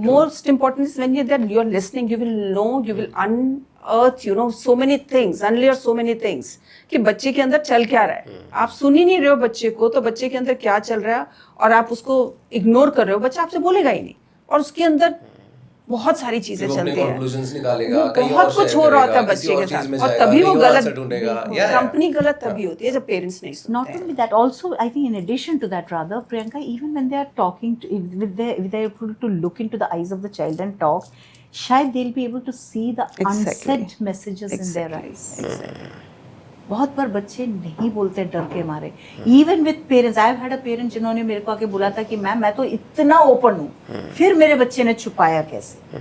Most important is when you're listening, you will know, you will unearth, so many things, unlayer so many things. कि बच्चे के अंदर चल क्या रहा है. आप सुन ही नहीं रहे हो बच्चे को, तो बच्चे के अंदर क्या चल रहा है और आप उसको इग्नोर कर रहे हो, बच्चा आपसे बोलेगा ही नहीं. और उसके अंदर बहुत सारी चीजें चलती हैं. कंक्लूजन्स निकालेगा, बहुत कुछ हो रहा होता है बच्चे के साथ, और तभी वो गलत कंपनी गलत तभी होती है जब पेरेंट्स नहीं सुनते. Not only that, also I think in addition to that, rather Priyanka, even when they are talking with they are able to look into the eyes of the child and talk, शायद they'll be able to see the unsaid messages in their eyes. बहुत बार बच्चे नहीं बोलते डर के मारे. Even with parents, I have had a parent जिन्होंने मेरे को आके बोला था कि मैम मैं तो इतना ओपन हूँ, फिर मेरे बच्चे ने छुपाया कैसे.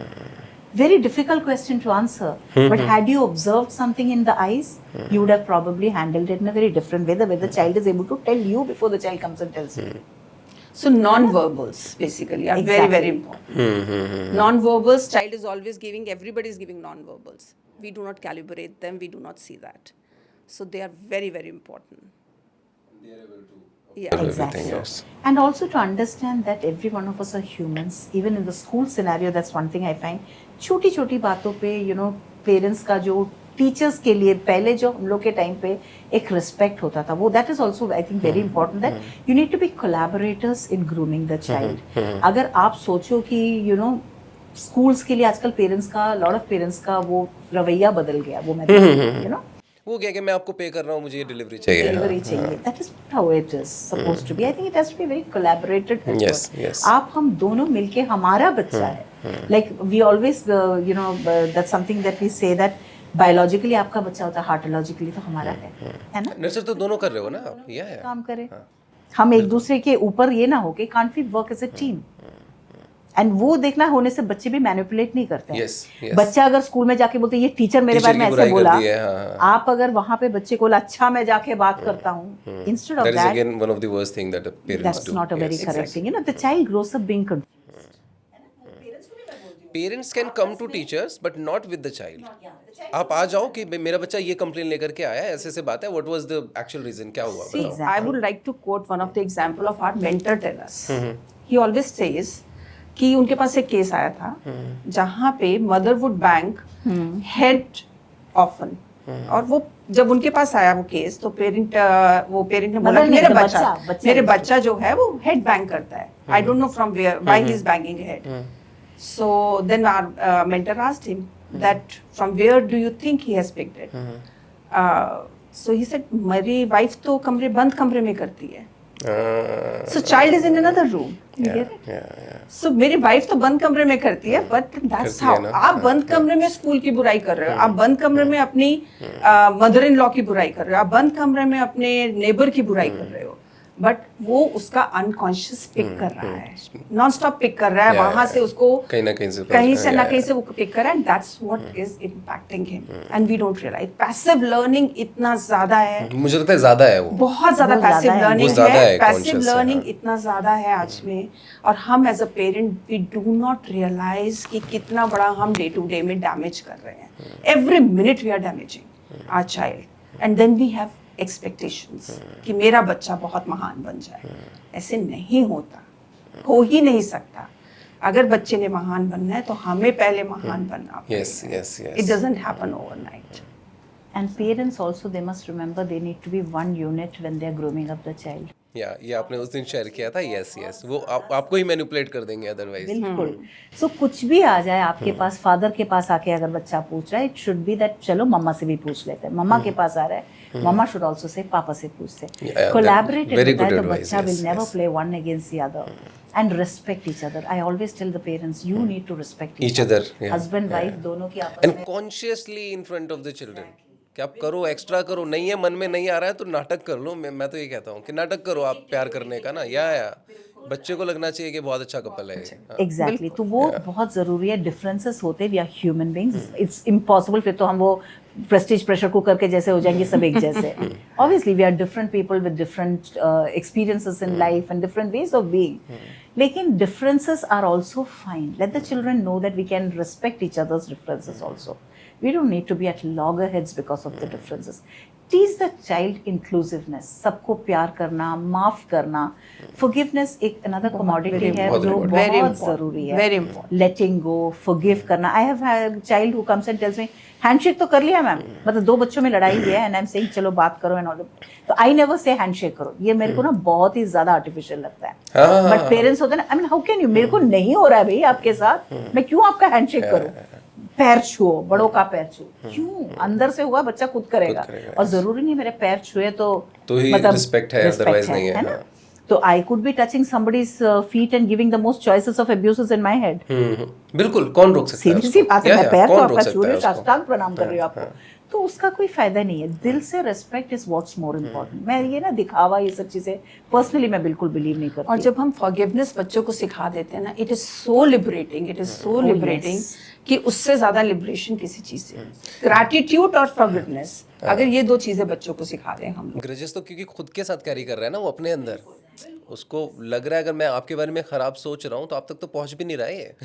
Very difficult question to answer, but had you observed something in the eyes, you would have probably handled it in a very different way, the way the child is able to tell you before the child comes and tells you. So non-verbals basically are very, very important. Non-verbals, child is always giving, everybody is giving non-verbals. We do not calibrate them, we do not see that. So they are very, very important. Yeah. Everything, yes. And also to understand that every one of us are humans. Even in the school scenario, that's one thing I find. छोटी छोटी बातों पे parents का जो teachers के लिए पहले जो हम लोग के टाइम पे एक रिस्पेक्ट होता था, वो that is also I think very important, that you need to be collaborators in grooming the child. अगर आप सोचो कि स्कूल्स के लिए आजकल पेरेंट्स का, लॉट ऑफ पेरेंट्स का वो रवैया बदल गया. वो मैं वो क्या कि मैं आपको पे कर रहा हूँ, मुझे ये डिलीवरी चाहिए. That is not how it is supposed to be. I think it has to be very collaborated effort. Yes. आप हम दोनों मिलके, हमारा बच्चा है. Like we always that's something that we say that biologically आपका बच्चा होता है, heartologically तो हमारा है ना. नर्सर तो दोनों कर रहे हो ना आप. काम करें, हम एक दूसरे के ऊपर ये ना हो कि can't we work as a team. And वो देखना होने से बच्चे भी मैनिपुलेट नहीं करते हैं. yes. बच्चा अगर स्कूल में जाके बोलते ये टीचर मेरे बारे में ऐसे बोला, आप अगर वहां पे बच्चे को अच्छा मैं जाके बात करता हूँ, instead of that, that is again one of the worst thing that parents do. That's not a very correct thing. The child grows up being confused. Parents can come to teachers but not with the child. आप आ जाओ कि मेरा बच्चा ये complain लेकर के आया है, ऐसे ऐसे बात है, what was the actual reason, क्या हुआ. See, I would like to quote one of the example of our mentor tell us. He always says कि उनके पास एक केस आया था जहाँ पे mother would bank head often, और वो जब उनके पास आया वो केस, तो पेरेंट ने बोला कि मेरे बच्चा जो है वो हेड बैंक करता है. I don't know from where why he is banking head. So then our mentor asked him that from where do you think he has picked it. So he said मेरी wife तो बंद कमरे में करती है. So child is in another room. You get it? So मेरी wife तो बंद कमरे में करती है, but that's how. आप बंद कमरे में स्कूल की बुराई कर रहे हो, आप बंद कमरे में अपनी मदर इन लॉ की बुराई कर रहे हो, आप बंद कमरे में अपने नेबर की बुराई कर रहे हो, बट वो उसका अनकॉन्शियस पिक कर रहा है, नॉन स्टॉप पिक कर रहा है. वहां से उसको कहीं से ना कहीं से वो पिक कर रहा है, and that's what is impacting him, and we don't realise. Passive learning इतना ज्यादा है, मुझे लगता है ज्यादा है, वो बहुत ज्यादा पैसिव लर्निंग है. पैसिव लर्निंग इतना ज्यादा है आज में, और हम as a parent we do not realise कि कितना बड़ा हम डे टू डे में डैमेज कर रहे हैं. Every minute we are damaging our child. And then we have expectations कि मेरा बच्चा बहुत महान बन जाए. ऐसे नहीं होता, हो ही नहीं सकता. अगर बच्चे ने महान बनना है तो हमें पहले महान बनना पड़ेगा. Yes. It doesn't happen overnight. And parents also, they must remember they need to be one unit when they are grooming up the child. ये आपने उस दिन शेयर किया था. यस वो आपको ही मैनिपुलेट कर देंगे अदरवाइज. बिल्कुल. सो कुछ भी आ जाए आपके पास, फादर के पास आके अगर बच्चा पूछ रहा है, इट शुड बी दैट चलो मम्मा से भी पूछ लेते हैं. मम्मा के पास आ रहा है, मम्मा शुड आल्सो से पापा से पूछते. कोलैबोरेट विद दैट, द बच्चा will never play one against the other. And respect each other. I always tell the parents, you need to respect each other. Yeah. Husband, wife, दोनों की आपस And में. consciously in front of the children. कि आप करो, extra करो. नहीं है, मन में नहीं आ रहा है तो नाटक कर लो. मैं तो ये कहता हूँ कि नाटक करो आप प्यार करने का ना. या बच्चे को लगना चाहिए कि बहुत अच्छा कपल है. Exactly. तो वो बहुत ज़रूरी है. डिफरेंसेस होते, we are human beings. It's impossible फिर तो हम वो प्रेस्टीज प्रेशर कुकर के जैसे हो जाएंगे सब एक जैसे. Obviously we are different people with different experiences in life and different ways of being. लेकिन differences are also fine. Let the children know that we can respect each other's differences also. We don't need to be at loggerheads because of the differences. Teach the child inclusiveness. सबको प्यार करना, माफ करना. Forgiveness एक another commodity है जो बहुत ज़रूरी है. Very important. Letting go, forgive करना. I have had a child who comes and tells me, handshake तो कर लिया मैम, मतलब 2 बच्चों में लड़ाई है एंड आई एम सेइंग चलो बात करो एंड ऑल. तो आई नेवर से हैंडशेक करो. ये मेरे को ना बहुत ही ज्यादा आर्टिफिशियल लगता है. बट पेरेंट्स होते हैं ना, I mean how can you, मेरे को नहीं हो रहा है भाई आपके साथ, मैं क्यों आपका हैंडशेक करूं. पैर छुओ, बड़ों का पैर छुओ. क्यों? अंदर से हुआ बच्चा खुद करेगा. और जरूरी नहीं मेरे पैर छुए तो ही रिस्पेक्ट है, अदरवाइज नहीं है ना. तो I could be touching somebody's feet and giving the most choices of abuses in my head. बिल्कुल. कौन रोक सकता है? सीधी सी बात है. मैं पैर तो आपका छू रही हूँ, उसको? साष्टांग प्रणाम कर रही हूँ आपको. तो उसका कोई फायदा नहीं है. दिल से respect is what's more important. मैं ये ना दिखावा ये सब चीजें पर्सनली मैं बिल्कुल बिलीव नहीं करती. और जब हम फॉरगिवनेस बच्चों को सिखा देते हैं ना, it is so liberating, it is so liberating कि उससे ज्यादा लिबरेशन किसी चीज से. ग्रैटिट्यूड और फॉरगिवनेस, अगर ये 2 चीजें बच्चों को सिखा दें हम लोग. ग्रजेस तो क्योंकि खुद के साथ कैरी कर रहा है ना वो अपने अंदर. उसको लग रहा है अगर मैं आपके बारे में खराब सोच रहा हूँ तो आप तक तो पहुँच भी नहीं रहा है.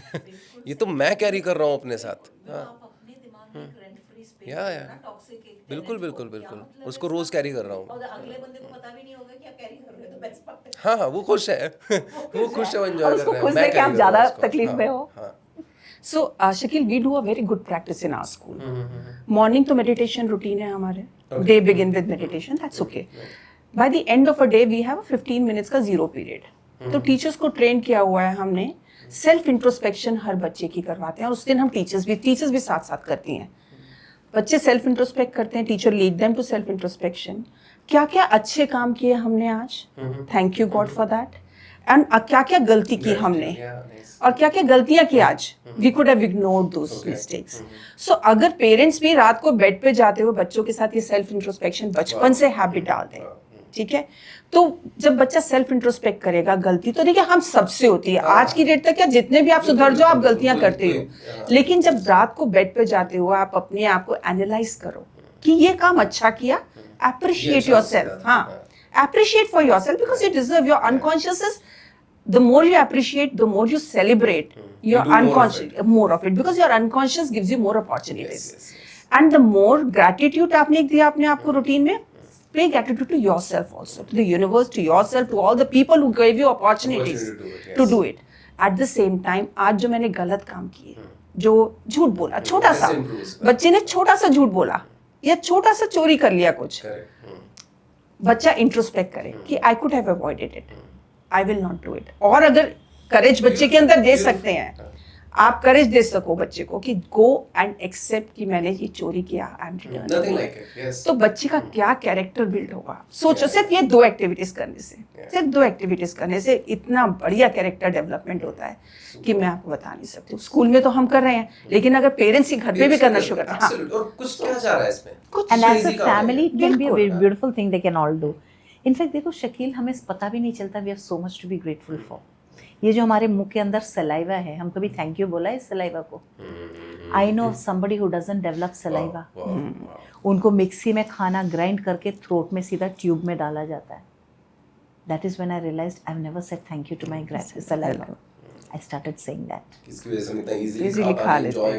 ये तो मैं कैरी कर रहा हूँ अपने साथ. या बिल्कुल. उसको रोज कैरी कर रहा हूँ. अगले बंदे को पता भी नहीं होगा कि आप कैरी कर रहे हो, तो बेस्ट बात है. हाँ वो खुश है. वो खुश है, वो एंजॉय कर उसको रहा है. खुश मैं देख के आप carry कर ज्यादा रहा हूँ उसको. तकलीफ में हो. So, Shakil, we do a very good practice in our school. Morning to meditation routine है हमारे. Day begin with meditation. That's okay. By the end of a day, we have a 15 minutes का zero period. तो teachers को train किया हुआ है हमने. Self introspection हर बच्चे की करवाते हैं और उस दिन हम टीचर्स भी साथ साथ करती हैं. बच्चे सेल्फ इंट्रोस्पेक्ट करते हैं, teacher lead them to self introspection. क्या क्या अच्छे काम किए हमने आज, thank you God for that. And क्या क्या गलती की हमने और क्या क्या गलतियां की आज, we could have ignored those mistakes. So अगर पेरेंट्स भी रात को बेड पे जाते हुए बच्चों के साथ ये सेल्फ इंट्रोस्पेक्शन बचपन से हैबिट डाल दें, ठीक है, तो जब बच्चा सेल्फ इंट्रोस्पेक्ट करेगा, गलती तो देखिए हम सबसे होती है. आज की डेट तक क्या जितने भी आप सुधर जाओ आप गलतियां करते हो, लेकिन जब रात को बेड पे जाते हो आप अपने आप को एनालाइज करो कि ये काम अच्छा किया. Appreciate yourself. हाँ, appreciate for yourself because you deserve. Your unconscious is, the more you appreciate, the more you celebrate your unconscious, more of it, because your unconscious gives you more opportunities. And the more gratitude आपने दिया अपने आप को routine में, pay gratitude to yourself also, to the universe, to yourself, to all the people who gave you opportunities to do it. At the same time, आज जो मैंने गलत काम किए, जो झूठ बोला, छोटा सा बच्चे ने छोटा सा झूठ बोला या छोटा सा चोरी कर लिया कुछ, बच्चा इंट्रोस्पेक्ट करे कि I could have avoided it, I will not do it. और अगर करेज बच्चे के अंदर दे सकते हैं, आप करेज दे सको बच्चे को कि गो एंड एक्सेप्ट कि मैंने ये चोरी किया, आई एम रिटर्न. तो बच्चे का क्या कैरेक्टर बिल्ड होगा. सोचो सिर्फ ये 2 एक्टिविटीज करने से, सिर्फ 2 एक्टिविटीज करने से इतना बढ़िया कैरेक्टर डेवलपमेंट होता है कि मैं आपको बता नहीं सकती. स्कूल में तो हम कर रहे हैं, लेकिन अगर पेरेंट्स ही घर पे भी करना शुरू करते हैं, और कुछ क्या जा रहा है इसमें, And as a family, it can be a very beautiful thing they can all do. In fact, देखो शकील, हमें पता भी नहीं चलता. We have so much to be grateful for. ये जो हमारे मुंह के अंदर सलाइवा है, हम कभी थैंक यू बोला है इस सलाइवा को? I know somebody who doesn't develop saliva. उनको मिक्सी में खाना ग्राइंड करके थ्रोट में सीधा ट्यूब में डाला जाता है. That is when I realised I have never said thank you to my saliva. I started saying that. इसकी वजह से हम इतना इजीली खा लेते हैं,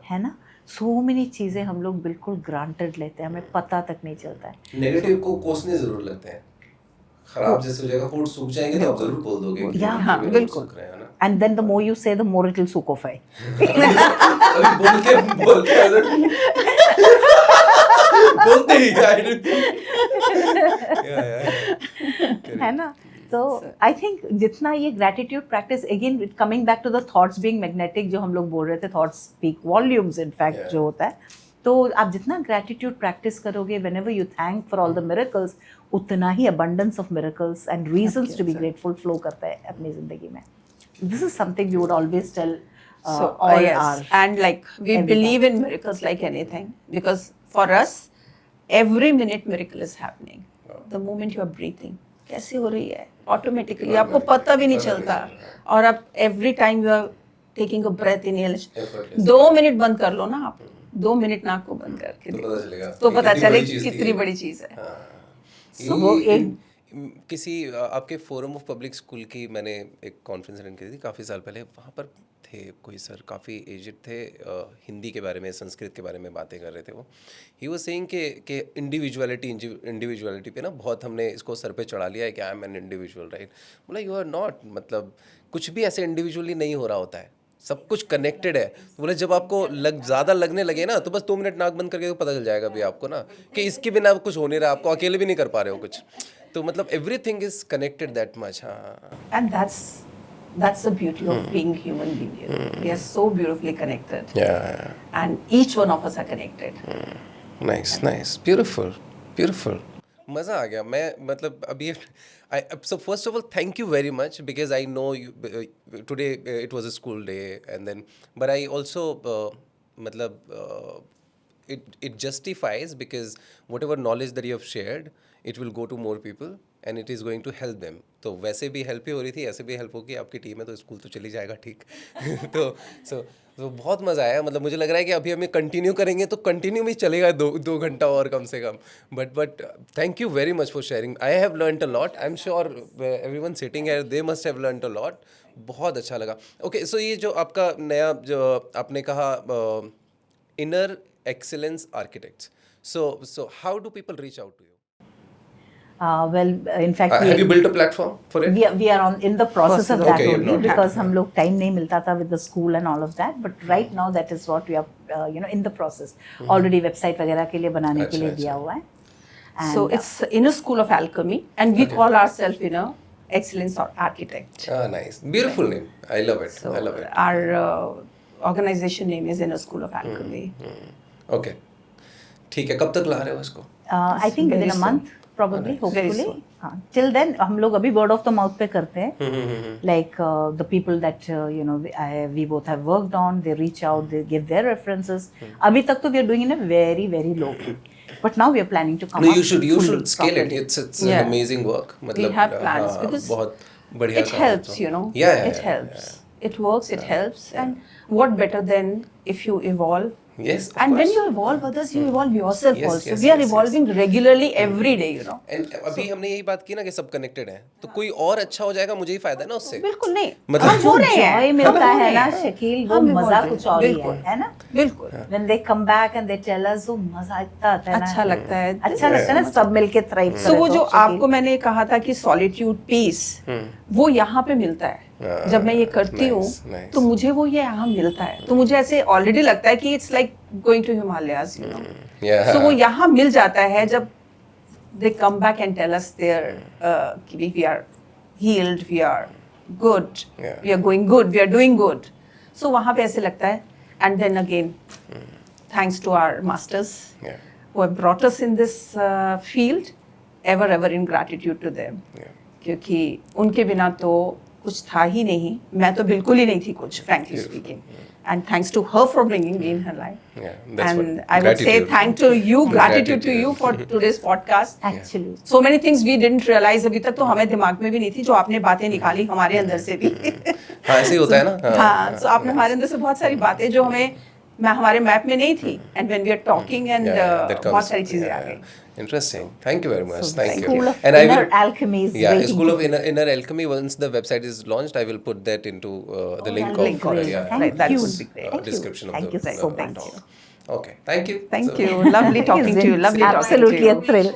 है ना. सो मेनी चीज़ें हम लोग बिल्कुल ग्रांटेड लेते हैं, हमें पता तक नहीं चलता है। नेगेटिव को कोसने जरूर लगते हैं। खराब जैसे हो जाएगा, होंठ सूख जाएंगे तो आप जरूर बोल दोगे कि Yeah, हाँ, मेरे होंठ बिल्कुल। सूख रहे हैं ना। And then the more you say the more it will सुकोफाई। अभी बोल के बोलते ही है ना? तो आई थिंक जितना ये gratitude practice, again coming back to the thoughts being magnetic, जो हम लोग बोल रहे थे, thoughts speak volumes in fact, Yeah. जो होता है, तो आप जितना ग्रैटिट्यूड प्रैक्टिस करोगे, whenever you thank for all the miracles, उतना ही abundance of miracles and reasons to be grateful flow करता है अपनी जिंदगी में. This is something we would always tell all yes. our And like we every believe in miracles like anything, because for us every minute miracle is happening. The moment you are breathing, कैसे हो रही है automatically, आपको पता भी नहीं चलता, और आप every time you are taking a breath inhale, 2 मिनट बंद कर लो ना आप, 2 मिनट नाक को बंद करके तो पता चलेगा तो कि पता कितनी चले बड़ी चीज़ थी कितनी ये। बड़ी चीज़ है. So वो किसी आपके फोरम ऑफ पब्लिक स्कूल की मैंने एक कॉन्फ्रेंस अटेंड की थी काफ़ी साल पहले. वहाँ पर थे कोई सर, काफ़ी एजड थे, हिंदी के बारे में, संस्कृत के बारे में बातें कर रहे थे. वो ही वाज सेइंग कि इंडिविजुअलिटी पे ना बहुत हमने इसको सर पे चढ़ा लिया है कि I am an individual, right. बोला यू आर नॉट, मतलब कुछ भी ऐसे इंडिविजुअली नहीं हो रहा होता है, सब कुछ कनेक्टेड है. तो बोले जब आपको ज़्यादा लगने लगे ना, तो बस 2 मिनट नाक बंद करके तो पता चल जाएगा भी आपको ना कि इसके बिना कुछ हो नहीं रहा, आपको अकेले भी नहीं कर पा रहे हो कुछ. तो मतलब everything is connected that much. हाँ, And that's the beauty of being human being. You know? We are so beautifully connected, and each one of us are connected. Nice, beautiful. मज़ा आ गया. मैं मतलब अभी so first of all thank you very much, because I know you today it was a school day, and then but I also मतलब it justifies, because whatever knowledge that you have shared, it will go to more people and it is going to help them. तो वैसे भी help ही हो रही थी, ऐसे भी help होगी. आपकी टीम है तो स्कूल तो चली जाएगा, ठीक. तो बहुत मज़ा आया. मतलब मुझे लग रहा है कि अभी हमें कंटिन्यू करेंगे तो कंटिन्यू में चलेगा 2 घंटा और कम से कम. But thank you very much for sharing. I have learned a lot. I am sure everyone sitting here they must have learned a lot. बहुत अच्छा लगा. ओके, सो ये जो आपका नया जो आपने कहा inner excellence architects, so how do people reach out to you? well, in fact, Have you built a platform for it? we are in the process of that Okay, you've only, not because हम लोग time नहीं मिलता था with the school and all of that, but right now that is what we are in the process. Already website वगैरह के लिए बनाने के लिए दिया हुआ है. So it's Inner School of Alchemy, and we call ourselves Inner Excellence Architect. Nice, beautiful name. I love it. So I love it. our organization name is Inner School of Alchemy. Okay, ठीक है. कब तक ला रहे हो इसको? I think Very within a soon. month, probably, Very hopefully. soon. हाँ, till then हम लोग अभी word of the mouth पे करते हैं. Like the people that we both have worked on, they reach out, they give their references. अभी तक तो we are doing in a very very low key, but now we are planning to come No, up you should fully, scale it. properly. It's an Yeah. amazing work. मतलब We have plans, because बहुत बढ़िया it काम है helps, तो. Yeah, it helps. It works, it helps. And what better than if you evolve? Yes, of And when course. you evolve others, you evolve yourself Yes, also. yes, We are yes, evolving regularly every day, And अभी हमने यही बात की ना कि सब connected है, तो कोई और अच्छा हो जाएगा, मुझे ही फायदा है ना उससे. बिल्कुल नहीं, मतलब हम हो रहे joy हैं, मिलता हम हो है रहे ना हैं। शकील, वो हम मजा evolve कुछ और ही बिल्कुल, है ना. बिल्कुल When they come back and they tell us, वो मजा इतना आता है ना. अच्छा लगता है। अच्छा लगता है ना, सब मिलके thrive सो करें वो तो, जो शकील. आपको मैंने कहा था कि सॉलिट्यूड पीस, वो यहाँ पे मिलता है. जब मैं ये करती हूँ nice. तो मुझे वो ये यहाँ मिलता है, तो मुझे ऐसे ऑलरेडी लगता है कि it's like going to Himalayas, Yeah. So वो यहाँ मिल जाता है जब they come back and tell us there कि we are healed, we are good, we are going good, we are doing good. So वहाँ पे ऐसे लगता है. And then again thanks to our masters Yeah. who have brought us in this field, ever in gratitude to them. क्योंकि उनके बिना तो कुछ था ही नहीं, मैं तो बिल्कुल ही नहीं थी कुछ, frankly speaking. And thanks to her for bringing me in her life. Yeah, that's And what- I would say gratitude. gratitude to you for today's podcast. Actually. So many things we didn't realize, अभी तक तो हमें दिमाग में भी नहीं थी, जो आपने बातें निकाली हमारे अंदर से भी. हाँ, ऐसे ही होता है ना. हाँ, so आपने हमारे अंदर से बहुत सारी बातें जो हमें हमारे मैप में नहीं थी, and when we are talking and that comes. बहुत सारी चीजें आ गई. Interesting. Thank you very much. So Thank you. School of And I Inner will. Alchemy is Yeah, waiting School to of Inner Alchemy. Once the website is launched, I will put that into the link link of also. yeah, Thank that you. would be great. Thank you. description Thank of you the so talk. much. Okay, thank you. Thank So- you. Lovely talking to you. Lovely talking to Absolutely you. a thrill.